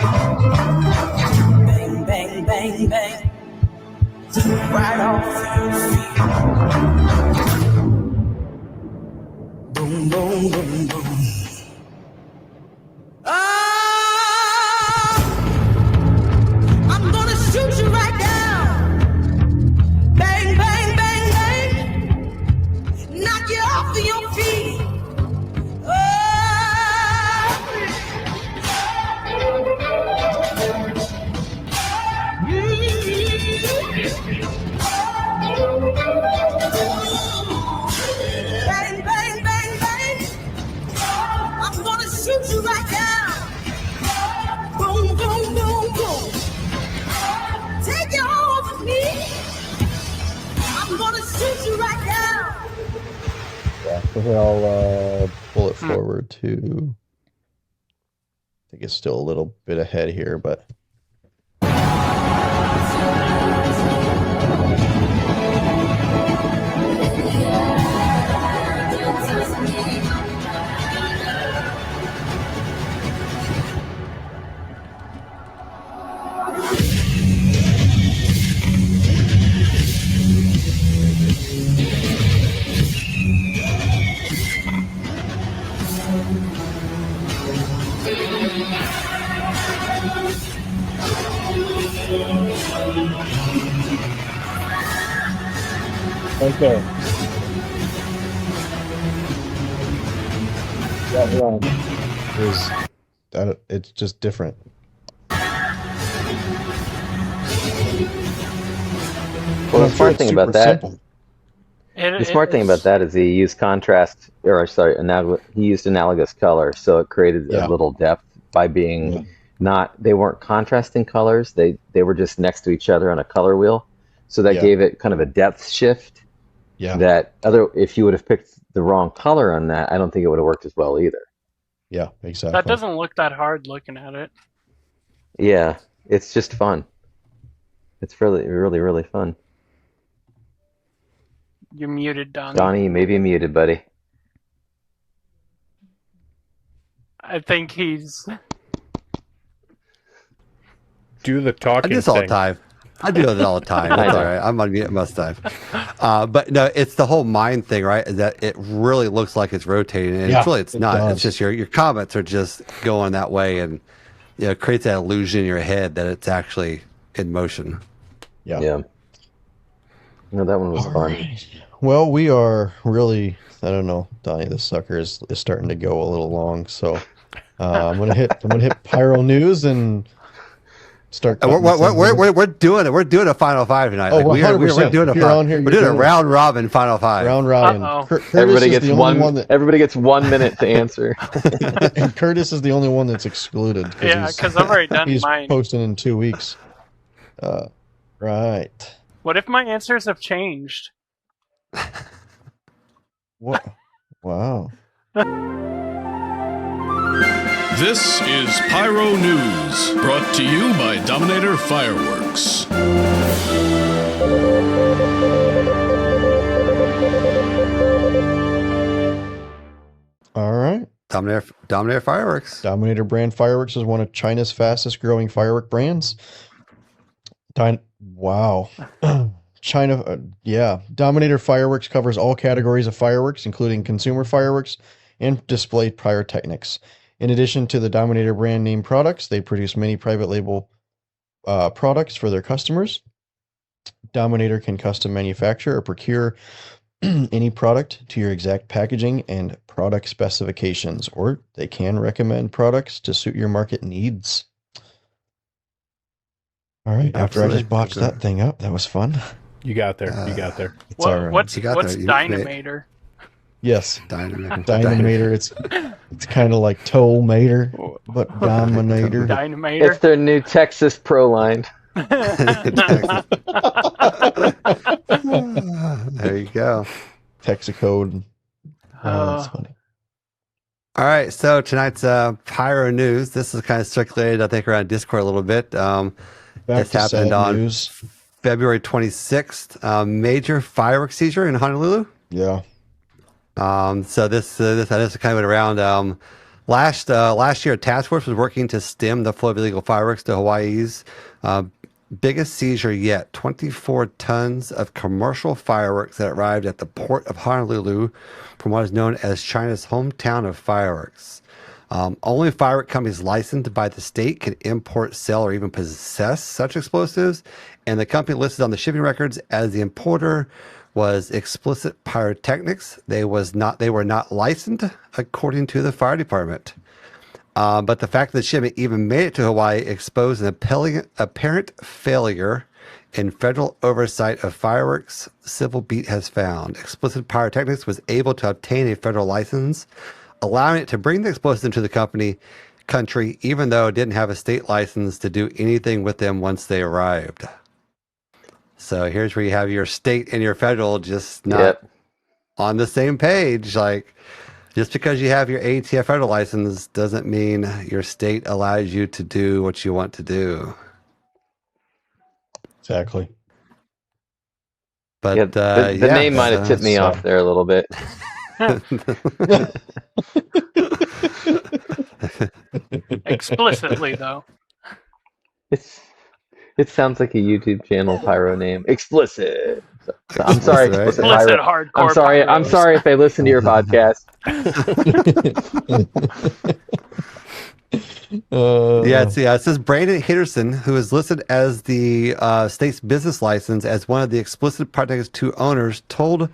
Speaker 8: Bang, bang, bang, bang. Right off your feet. Boom, boom, boom, boom. I'm gonna shoot you right down. Bang, bang, bang, bang. Knock you off of your feet. Bang, bang, bang, bang. I'm gonna shoot you right down. Boom, boom, boom, boom. Take your hold of me. I'm gonna shoot you right down.
Speaker 2: Yeah, so I'll pull it forward to. I think it's still a little bit ahead here, but.
Speaker 9: Okay. That one.
Speaker 2: It's just different.
Speaker 6: Well, the smart thing about that,
Speaker 5: It
Speaker 6: the smart thing about that is he used contrast, or sorry, he used analogous color, so it created a little depth by being they weren't contrasting colors, they were just next to each other on a color wheel, so that gave it kind of a depth shift.
Speaker 2: Yeah.
Speaker 6: That if you would have picked the wrong color on that, I don't think it would have worked as well either.
Speaker 2: Yeah, exactly.
Speaker 5: That doesn't look that hard looking at it.
Speaker 6: Yeah, it's just fun. It's really, really, really fun.
Speaker 5: You're muted, Donnie.
Speaker 6: Donnie, you may be muted, buddy.
Speaker 5: I think he's...
Speaker 3: Do the talking
Speaker 1: I do this all the time. I do it all the time. That's all right. I'm on mute most of the time. But no, it's the whole mind thing, right? Is that it really looks like it's rotating, and it's not.
Speaker 2: Does.
Speaker 1: It's just your comments are just going that way, and it creates that illusion in your head that it's actually in motion.
Speaker 2: Yeah.
Speaker 6: No, that one was fun.
Speaker 2: Right. Well, we are really, I don't know, Donnie, this sucker is starting to go a little long, so I'm gonna hit Pyro News and start.
Speaker 1: We're doing it. We're doing a final five tonight.
Speaker 2: Oh,
Speaker 1: we're doing a round robin final five.
Speaker 2: Round robin.
Speaker 6: Everybody gets everybody gets 1 minute to answer.
Speaker 2: And Curtis is the only one that's excluded.
Speaker 5: Yeah, because I've already done
Speaker 2: he's
Speaker 5: mine.
Speaker 2: posting in 2 weeks. Right.
Speaker 5: What if my answers have changed?
Speaker 2: What? Wow.
Speaker 4: This is Pyro News, brought to you by Dominator Fireworks.
Speaker 2: All right.
Speaker 1: Dominator Fireworks.
Speaker 2: Dominator brand fireworks is one of China's fastest growing firework brands. Wow. China, Dominator Fireworks covers all categories of fireworks, including consumer fireworks and display pyrotechnics. In addition to the Dominator brand name products, they produce many private label products for their customers. Dominator can custom manufacture or procure any product to your exact packaging and product specifications, or they can recommend products to suit your market needs. All right, after I just botched that thing up, that was fun.
Speaker 3: You got there.
Speaker 2: It's all right.
Speaker 5: What's Dynameter?
Speaker 2: Yes,
Speaker 1: Dynameter.
Speaker 2: Dynameter. It's kind of like Tollmater, but Dominator.
Speaker 5: Dynameter.
Speaker 6: It's their new Texas Pro line.
Speaker 1: There you go.
Speaker 2: Texacode. Oh, that's funny.
Speaker 1: All right, so tonight's Pyro News. This is kind of circulated, I think, around Discord a little bit. This happened on
Speaker 2: news.
Speaker 1: February 26th. Major fireworks seizure in Honolulu.
Speaker 2: Yeah.
Speaker 1: So this kind of went around. Last year, a task force was working to stem the flow of illegal fireworks to Hawaii's biggest seizure yet. 24 tons of commercial fireworks that arrived at the port of Honolulu from what is known as China's hometown of fireworks. Only firework companies licensed by the state can import, sell, or even possess such explosives. And the company listed on the shipping records as the importer was Explicit Pyrotechnics. They were not licensed according to the fire department. But the fact that the shipment even made it to Hawaii exposed an apparent failure in federal oversight of fireworks, Civil Beat has found. Explicit Pyrotechnics was able to obtain a federal license, allowing it to bring the explosives into the country, even though it didn't have a state license to do anything with them once they arrived. So here's where you have your state and your federal just not on the same page. Like, just because you have your ATF federal license doesn't mean your state allows you to do what you want to do.
Speaker 2: Exactly.
Speaker 6: But the name might have tipped me off there a little bit.
Speaker 5: Explicitly, though.
Speaker 6: It sounds like a YouTube channel pyro name. Explicit. So I'm sorry, Explicit
Speaker 5: Explicit
Speaker 6: Pyro.
Speaker 5: hardcore.
Speaker 6: I'm sorry if I listen to your podcast.
Speaker 1: It says Brandon Henderson, who is listed as the state's business license as one of the explicit Project 2 owners, told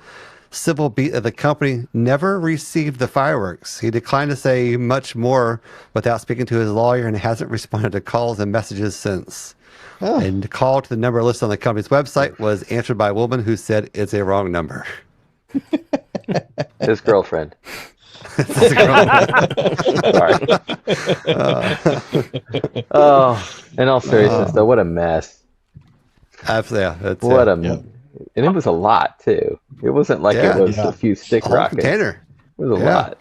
Speaker 1: Civil Beat that the company never received the fireworks. He declined to say much more without speaking to his lawyer and hasn't responded to calls and messages since.
Speaker 2: Oh.
Speaker 1: And the call to the number listed on the company's website was answered by a woman who said it's a wrong number.
Speaker 6: His girlfriend.
Speaker 1: It's a girl.
Speaker 6: Sorry. Oh, in all seriousness, though, what a mess.
Speaker 1: Absolutely. Yeah,
Speaker 6: What a
Speaker 2: Yep.
Speaker 6: And it was a lot too. It wasn't like
Speaker 1: Yeah.
Speaker 6: it was
Speaker 2: Yeah.
Speaker 6: a few stick
Speaker 1: whole
Speaker 6: rockets.
Speaker 1: container.
Speaker 6: It was a
Speaker 1: Yeah.
Speaker 6: lot.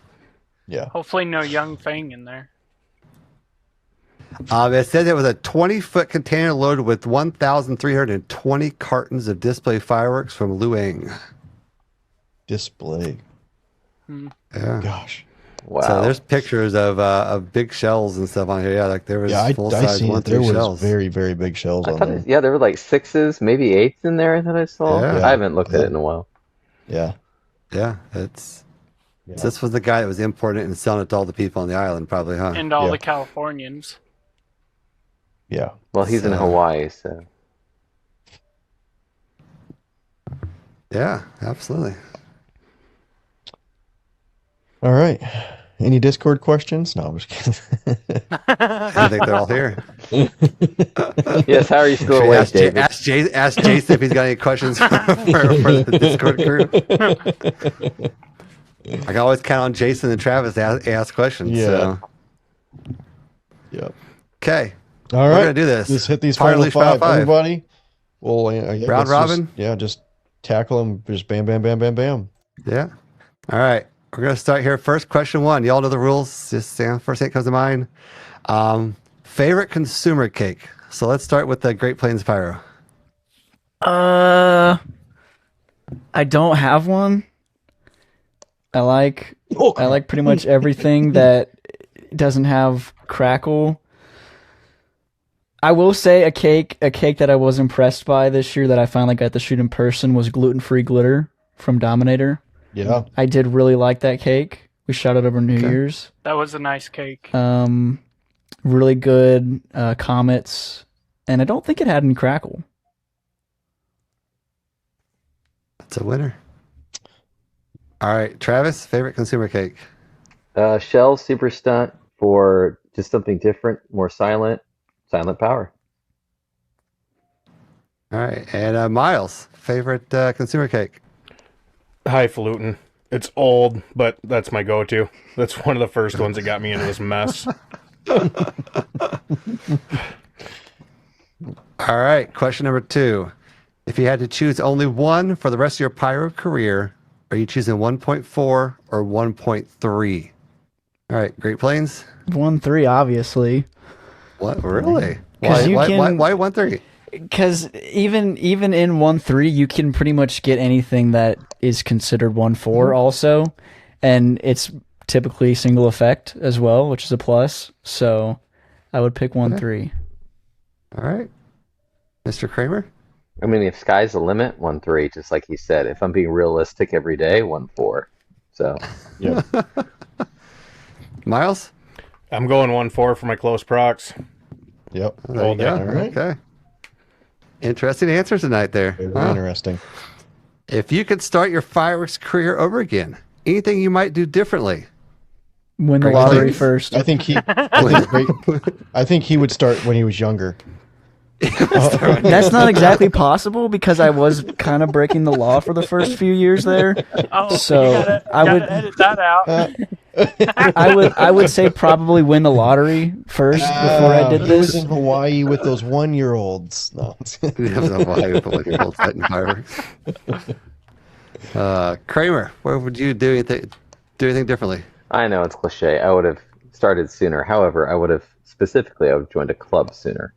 Speaker 2: Yeah.
Speaker 5: Hopefully, no young Fang in there.
Speaker 1: It said it was a 20-foot container loaded with 1,320 cartons of display fireworks from Luang.
Speaker 2: Display.
Speaker 1: Yeah.
Speaker 2: Gosh.
Speaker 6: Wow.
Speaker 1: So there's pictures of big shells and stuff on here. Yeah, like there was
Speaker 2: Yeah, I
Speaker 1: full-size
Speaker 2: seen it. There
Speaker 1: 1-3
Speaker 2: was
Speaker 1: shells.
Speaker 2: very, very big shells
Speaker 6: I
Speaker 2: on
Speaker 6: thought,
Speaker 2: there.
Speaker 6: yeah, there were like 6s, maybe 8s in there that I saw.
Speaker 1: Yeah.
Speaker 6: I haven't looked at it in a while.
Speaker 2: Yeah.
Speaker 1: Yeah, this was the guy that was importing it and selling it to all the people on the island, probably, huh?
Speaker 5: And all
Speaker 2: Yeah.
Speaker 5: the Californians.
Speaker 2: Yeah.
Speaker 6: Well, he's in
Speaker 1: So-
Speaker 6: Hawaii, so
Speaker 1: Yeah, absolutely.
Speaker 2: All right. Any Discord questions? No, I'm just kidding.
Speaker 1: I think they're all here.
Speaker 6: yes. How are you still awake, David?
Speaker 1: Ask Jason if he's got any questions for the Discord crew. I can always count on Jason and Travis to ask questions.
Speaker 2: Yeah.
Speaker 1: So.
Speaker 2: Yep.
Speaker 1: Okay.
Speaker 2: All
Speaker 1: We're
Speaker 2: right.
Speaker 1: gonna do this.
Speaker 2: Let's hit these
Speaker 1: Fire
Speaker 2: final
Speaker 1: Unleashed Final
Speaker 2: five.
Speaker 1: Five.
Speaker 2: Everybody. Well, yeah,
Speaker 1: Round
Speaker 2: let's
Speaker 1: robin?
Speaker 2: just tackle them. Just bam, bam, bam, bam, bam.
Speaker 1: Yeah. All right. We're going to start here. First, question one. Y'all know the rules. Just first thing that comes to mind. Favorite consumer cake. So let's start with the Great Plains Pyro.
Speaker 7: I don't have one. I like pretty much everything that doesn't have crackle. I will say a cake that I was impressed by this year that I finally got to shoot in person was gluten-free glitter from Dominator.
Speaker 2: Yeah.
Speaker 7: I did really like that cake. We shot it over New Year's.
Speaker 5: That was a nice cake.
Speaker 7: Really good comets, and I don't think it had any crackle.
Speaker 1: That's a winner. All right. Travis, favorite consumer cake.
Speaker 6: Shell Super Stunt for just something different, more silent power.
Speaker 1: All right. And Miles, favorite consumer cake.
Speaker 3: Highfalutin. It's old, but that's my go-to. That's one of the first ones that got me into this mess.
Speaker 1: All right. Question number two. If you had to choose only one for the rest of your pyro career, are you choosing 1.4 or 1.3? All right. Great Plains.
Speaker 7: 1.3, obviously.
Speaker 1: What? Really?
Speaker 7: 'Cause you
Speaker 1: Why
Speaker 7: can-
Speaker 1: 1.3?
Speaker 7: Because even in 1.3, you can pretty much get anything that is considered 1.4 also, and it's typically single effect as well, which is a plus. So I would pick 1.3.
Speaker 1: All right. Mr. Kramer?
Speaker 6: I mean, if sky's the limit, 1.3, just like he said. If I'm being realistic every day, 1.4. So
Speaker 2: Yeah.
Speaker 1: Miles?
Speaker 3: I'm going 1.4 for my close procs.
Speaker 2: Yep.
Speaker 1: There you go.
Speaker 2: All right.
Speaker 1: Okay. Interesting answers tonight there.
Speaker 2: Very
Speaker 1: Huh?
Speaker 2: interesting.
Speaker 1: If you could start your fireworks career over again, anything you might do differently?
Speaker 7: Win the
Speaker 1: Great
Speaker 7: lottery
Speaker 1: Plains.
Speaker 7: first.
Speaker 2: I think he would start when he was younger.
Speaker 7: That's not exactly possible because I was kind of breaking the law for the first few years there.
Speaker 5: Oh,
Speaker 7: So,
Speaker 5: you gotta,
Speaker 7: I would-
Speaker 5: edit that out.
Speaker 7: I would say probably win the lottery first before I did
Speaker 2: He was
Speaker 7: this.
Speaker 2: in Hawaii with those 1-year-olds. No.
Speaker 1: You have no idea what the 1-year-old setting fireworks. Kramer, what would you do anything differently?
Speaker 6: I know it's cliche. I would have started sooner. However, I would have joined a club sooner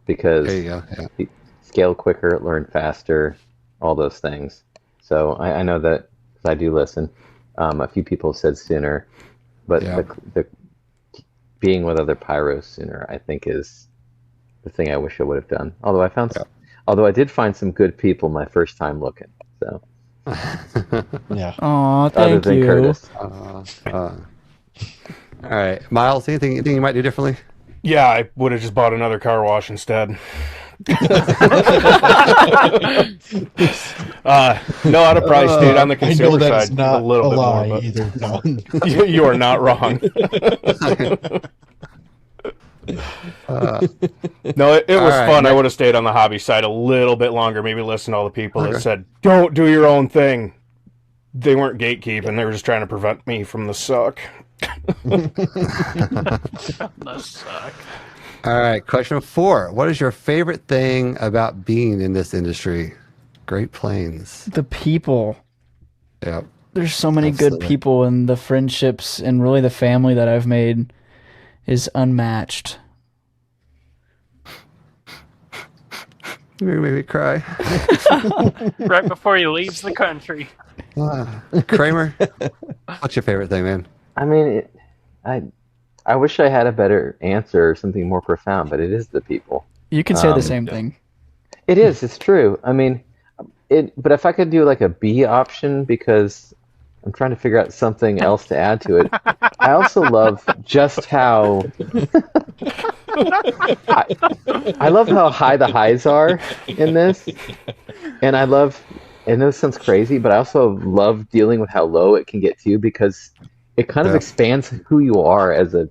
Speaker 6: because
Speaker 1: There you go. Yeah.
Speaker 6: scale quicker, learn faster, all those things. So I know that because I do listen. A few people have said sooner, but
Speaker 1: Yeah.
Speaker 6: the being with other pyros sooner, I think, is the thing I wish I would have done. Although I did find some good people my first time looking. So
Speaker 2: Yeah.
Speaker 7: Aw,
Speaker 6: other
Speaker 7: thank
Speaker 6: than
Speaker 7: you.
Speaker 6: Curtis,
Speaker 1: All right, Miles. Anything you might do differently?
Speaker 3: Yeah, I would have just bought another car wash instead. No, I'd have probably stayed on the
Speaker 2: I know
Speaker 3: consumer
Speaker 2: that's
Speaker 3: side
Speaker 2: not
Speaker 3: a little bit
Speaker 2: lie
Speaker 3: more.
Speaker 2: either. No.
Speaker 3: You are not wrong. No, it was
Speaker 1: right,
Speaker 3: fun. I would have stayed on the hobby side a little bit longer. Maybe listen to all the people that said, "Don't do your own thing." They weren't gatekeeping. They were just trying to prevent me from the suck.
Speaker 5: The suck.
Speaker 1: All right, question 4. What is your favorite thing about being in this industry? Great Plains.
Speaker 7: The people.
Speaker 1: Yep.
Speaker 7: There's so many
Speaker 2: Absolutely.
Speaker 7: good people, and the friendships and really the family that I've made is unmatched.
Speaker 1: You made me cry.
Speaker 5: Right before he leaves the country.
Speaker 1: Kramer, what's your favorite thing, man?
Speaker 6: I mean, I wish I had a better answer or something more profound, but it is the people.
Speaker 7: You can say the same thing.
Speaker 6: It is. It's true. I mean, but if I could do like a B option, because I'm trying to figure out something else to add to it. I also love just how I love how high the highs are in this, and I love. And this sounds crazy, but I also love dealing with how low it can get to, because it kind of expands who you are as a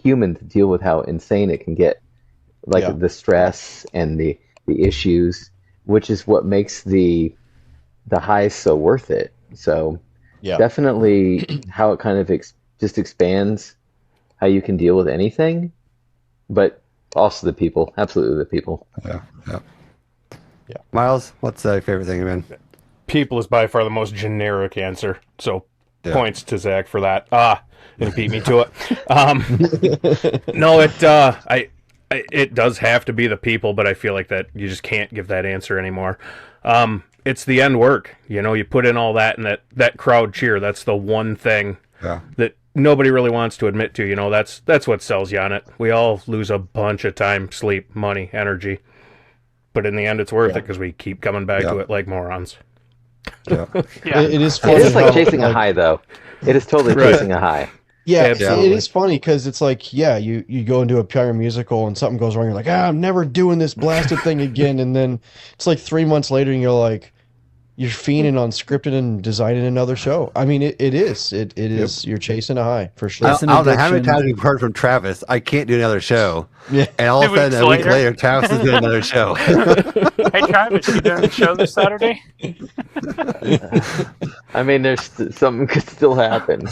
Speaker 6: human to deal with how insane it can get, like the stress and the issues, which is what makes the highs so worth it. So definitely how it kind of just expands how you can deal with anything, but also the people, absolutely the people.
Speaker 1: Yeah. Miles, what's your favorite thing, man?
Speaker 3: People is by far the most generic answer. So points to Zach for that. And beat me to it. No, it does have to be the people, but I feel like that you just can't give that answer anymore. It's the end work. You know, you put in all that, and that crowd cheer. That's the one thing that nobody really wants to admit to. You know, that's what sells you on it. We all lose a bunch of time, sleep, money, energy. But in the end, it's worth it because we keep coming back to it like morons.
Speaker 1: Yeah.
Speaker 2: It is funny.
Speaker 6: It is like chasing a high, though. It is totally chasing a high.
Speaker 2: Yeah,
Speaker 3: Absolutely.
Speaker 2: it is funny because it's like, you go into a piano musical and something goes wrong. You're like, I'm never doing this blasted thing again. And then it's like 3 months later and you're like, you're fiending on scripting and designing another show. I mean, it is. It is. You're chasing a high for sure.
Speaker 1: I don't know how many times we've heard from Travis, I can't do another show.
Speaker 2: Yeah.
Speaker 1: And all of a sudden, a week later, Travis is doing another show.
Speaker 5: Hey, Travis, you doing the show this Saturday?
Speaker 6: I mean, there's something could still happen.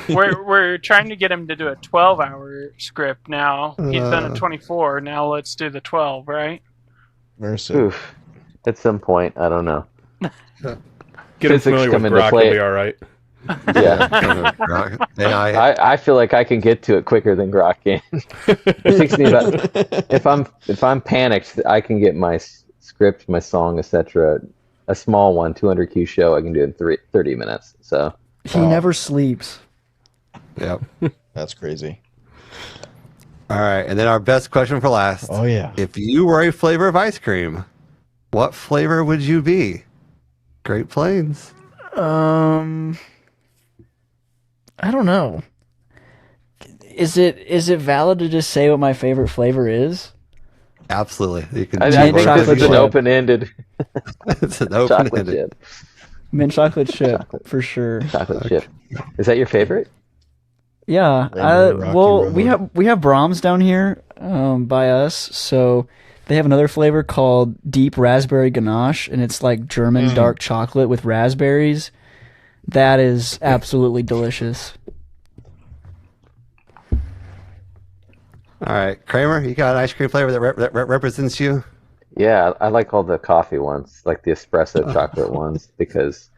Speaker 5: We're trying to get him to do a 12-hour script now. He's done a 24. Now let's do the 12, right?
Speaker 2: Mercy.
Speaker 6: Oof. At some point, I don't know.
Speaker 3: Get him
Speaker 6: Physics
Speaker 3: familiar
Speaker 6: come
Speaker 3: with
Speaker 6: into
Speaker 3: Grok,
Speaker 6: play.
Speaker 3: Will be all right.
Speaker 6: Yeah. I feel like I can get to it quicker than Grok can. It takes me about if I'm panicked, I can get my script, my song, etc. A small one, 200 cue show, I can do in 30 minutes. So
Speaker 7: He never sleeps.
Speaker 1: Yep.
Speaker 2: That's crazy.
Speaker 1: All right, and then our best question for last.
Speaker 2: Oh, yeah.
Speaker 1: If you were a flavor of ice cream, what flavor would you be? Great Plains.
Speaker 7: I don't know. Is it valid to just say what my favorite flavor is?
Speaker 1: Absolutely. You can.
Speaker 6: I
Speaker 7: Mint
Speaker 6: think
Speaker 7: chocolate
Speaker 6: this is an
Speaker 7: chip.
Speaker 6: open-ended
Speaker 1: It's an
Speaker 6: chocolate
Speaker 1: open-ended.
Speaker 6: chip.
Speaker 7: Mint chocolate chip for sure.
Speaker 6: Chocolate chip. Is that your favorite?
Speaker 7: Yeah.
Speaker 2: Rocky
Speaker 7: Well,
Speaker 2: Road.
Speaker 7: we have Brahms down here by us, so they have another flavor called Deep Raspberry Ganache, and it's like German dark chocolate with raspberries. That is absolutely delicious.
Speaker 1: All right, Kramer, you got an ice cream flavor that represents you?
Speaker 6: Yeah, I like all the coffee ones, like the espresso chocolate ones, because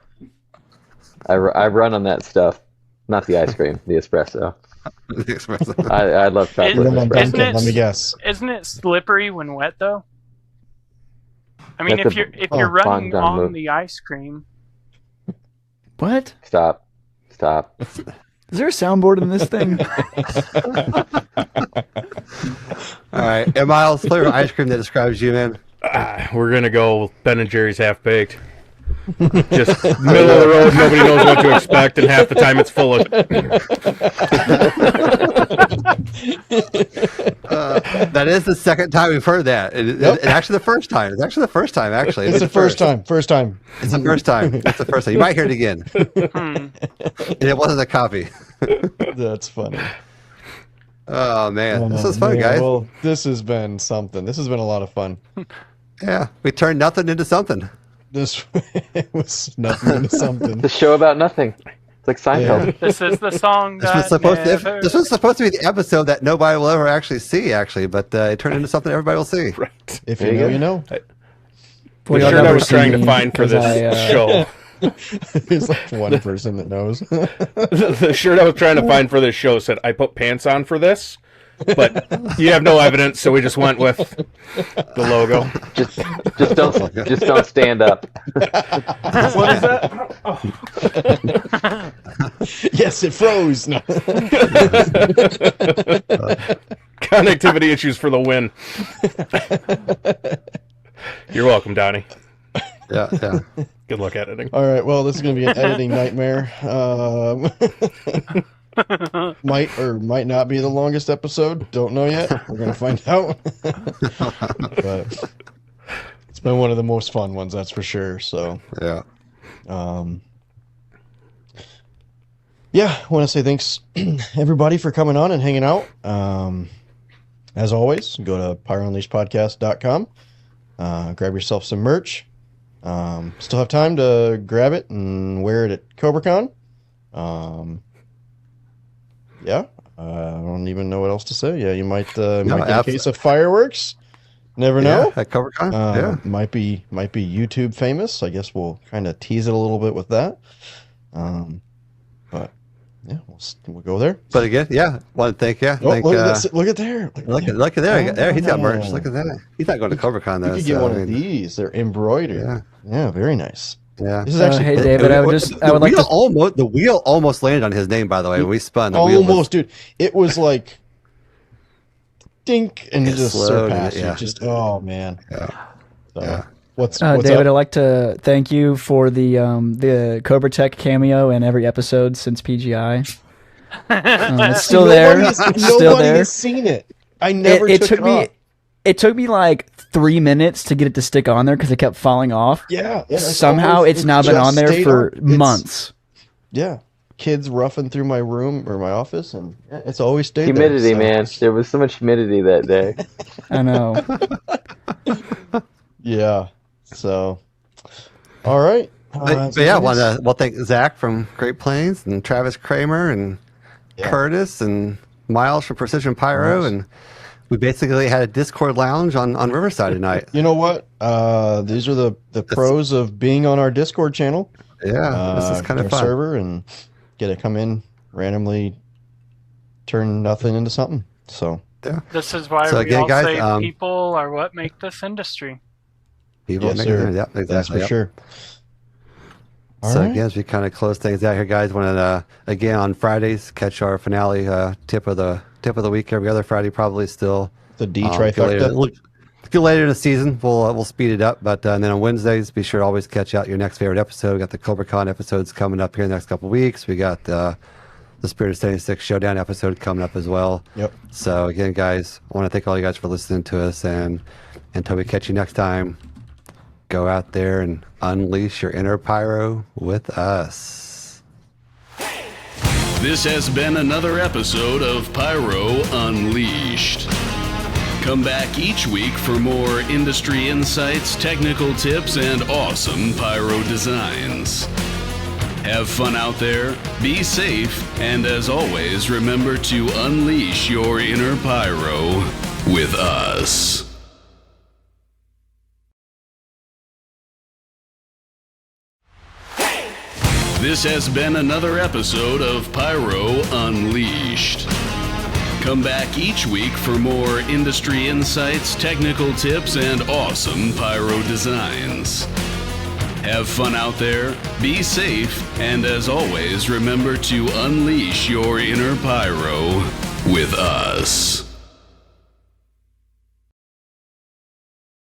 Speaker 6: I run on that stuff. Not the ice cream, the espresso.
Speaker 1: The espresso.
Speaker 6: I love chocolate
Speaker 2: Put 'em on
Speaker 6: espresso.
Speaker 2: Dunkin', let me guess.
Speaker 5: Isn't it slippery when wet though? I mean,
Speaker 6: That's
Speaker 5: if
Speaker 6: a
Speaker 5: you're running
Speaker 6: Bong Joon
Speaker 5: on
Speaker 6: move.
Speaker 5: the ice cream,
Speaker 7: What?
Speaker 6: Stop.
Speaker 7: Is there a soundboard in this thing?
Speaker 1: All right, and Miles, flavor of ice cream that describes you, man.
Speaker 3: We're gonna go Ben and Jerry's half baked. Just middle of the road, nobody knows what to expect, and half the time it's full of.
Speaker 1: That is the second time we've heard that. And actually, the first time. It's actually the first time. Actually,
Speaker 2: It's the first time. First time.
Speaker 1: It's the first time. It's the first time. You might hear it again. And it wasn't a copy.
Speaker 2: That's funny.
Speaker 1: Oh man, this is fun, guys.
Speaker 2: Well, this has been something. This has been a lot of fun.
Speaker 1: Yeah, we turned nothing into something.
Speaker 2: This was nothing into something.
Speaker 6: The show about nothing. It's like Seinfeld.
Speaker 2: Yeah.
Speaker 5: This is the song
Speaker 1: This
Speaker 5: that
Speaker 1: was supposed
Speaker 5: never...
Speaker 1: this was supposed to be the episode that nobody will ever actually see, but it turned into something everybody will see.
Speaker 3: Right.
Speaker 2: If
Speaker 6: There
Speaker 2: you
Speaker 6: you
Speaker 2: know,
Speaker 6: go.
Speaker 2: you know.
Speaker 3: The shirt I was trying to find for this show.
Speaker 2: There's like one person that knows.
Speaker 3: The shirt I was trying to find for this show said, "I put pants on for this," but you have no evidence, so we just went with the logo.
Speaker 6: Just don't stand up.
Speaker 3: What is that?
Speaker 2: Yes, it froze. No.
Speaker 3: Connectivity issues for the win. You're welcome, Donnie.
Speaker 1: Yeah.
Speaker 3: Good luck editing.
Speaker 2: All right. Well, this is going to be an editing nightmare. Might or might not be the longest episode. Don't know yet. We're going to find out. But it's been one of the most fun ones, that's for sure. So,
Speaker 1: Yeah.
Speaker 2: Yeah, I want to say thanks, everybody, for coming on and hanging out. As always, go to pyrounleashedpodcast.com. Grab yourself some merch. Still have time to grab it and wear it at CobraCon. Yeah, I don't even know what else to say. Yeah, you might get a case of fireworks. Never know.
Speaker 1: Yeah, at CobraCon. Yeah.
Speaker 2: Might be YouTube famous. I guess we'll kind of tease it a little bit with that. But yeah, we'll go there.
Speaker 1: But again, yeah, want to thank
Speaker 2: Look at this! Look at there!
Speaker 1: Look at there. There, he's got merch. Look at that. He's not going to CobraCon though.
Speaker 2: You could get one of these. They're embroidered. Yeah, very nice.
Speaker 1: Yeah.
Speaker 2: This is actually
Speaker 7: hey David, I would like to.
Speaker 1: The wheel almost landed on his name. By the way, when we spun.
Speaker 2: Dude. It was like dink, and it just
Speaker 1: slowed,
Speaker 2: surpassed.
Speaker 1: yeah.
Speaker 2: It just man.
Speaker 1: Yeah.
Speaker 2: So,
Speaker 1: Yeah.
Speaker 2: What's
Speaker 7: David, I'd
Speaker 2: up?
Speaker 7: like to thank you for the Cobra Tech cameo in every episode since PGI. It's still there.
Speaker 2: Nobody has seen it. I never took it off.
Speaker 7: It took me like 3 minutes to get it to stick on there because it kept falling off.
Speaker 2: Yeah.
Speaker 7: Somehow it's now been on there for months.
Speaker 2: Yeah. Kids roughing through my room or my office, and it's always stayed
Speaker 6: Humidity,
Speaker 2: there,
Speaker 6: man. There was so much humidity that day.
Speaker 7: I know.
Speaker 2: Yeah. So, all right.
Speaker 1: But yeah, I want to thank Zach from Great Plains and Travis Kramer and Curtis and Miles from Precision Pyro, and we basically had a Discord lounge on Riverside tonight.
Speaker 2: You know what? These are the pros of being on our Discord channel.
Speaker 1: Yeah, this is kind of fun.
Speaker 2: Server and get to come in randomly, turn nothing into something. So
Speaker 1: yeah,
Speaker 5: this is why we all say people are what make this industry.
Speaker 1: People make it, yeah, exactly.
Speaker 2: That's for sure.
Speaker 1: So again, as we kind of close things out here, guys, want to again on Fridays catch our finale tip of the week every other Friday, probably still
Speaker 2: the D trifecta.
Speaker 1: Get later in the season, we'll speed it up. But and then on Wednesdays, be sure to always catch out your next favorite episode. We got the CobraCon episodes coming up here in the next couple of weeks. We got the Spirit of 76 Showdown episode coming up as well.
Speaker 2: Yep.
Speaker 1: So again, guys, I want to thank all you guys for listening to us, and until we catch you next time, go out there and unleash your inner pyro with us.
Speaker 4: This has been another episode of Pyro Unleashed. Come back each week for more industry insights, technical tips, and awesome pyro designs. Have fun out there, be safe, and as always, remember to unleash your inner pyro with us. This has been another episode of Pyro Unleashed. Come back each week for more industry insights, technical tips, and awesome pyro designs. Have fun out there, be safe, and as always, remember to unleash your inner pyro with us.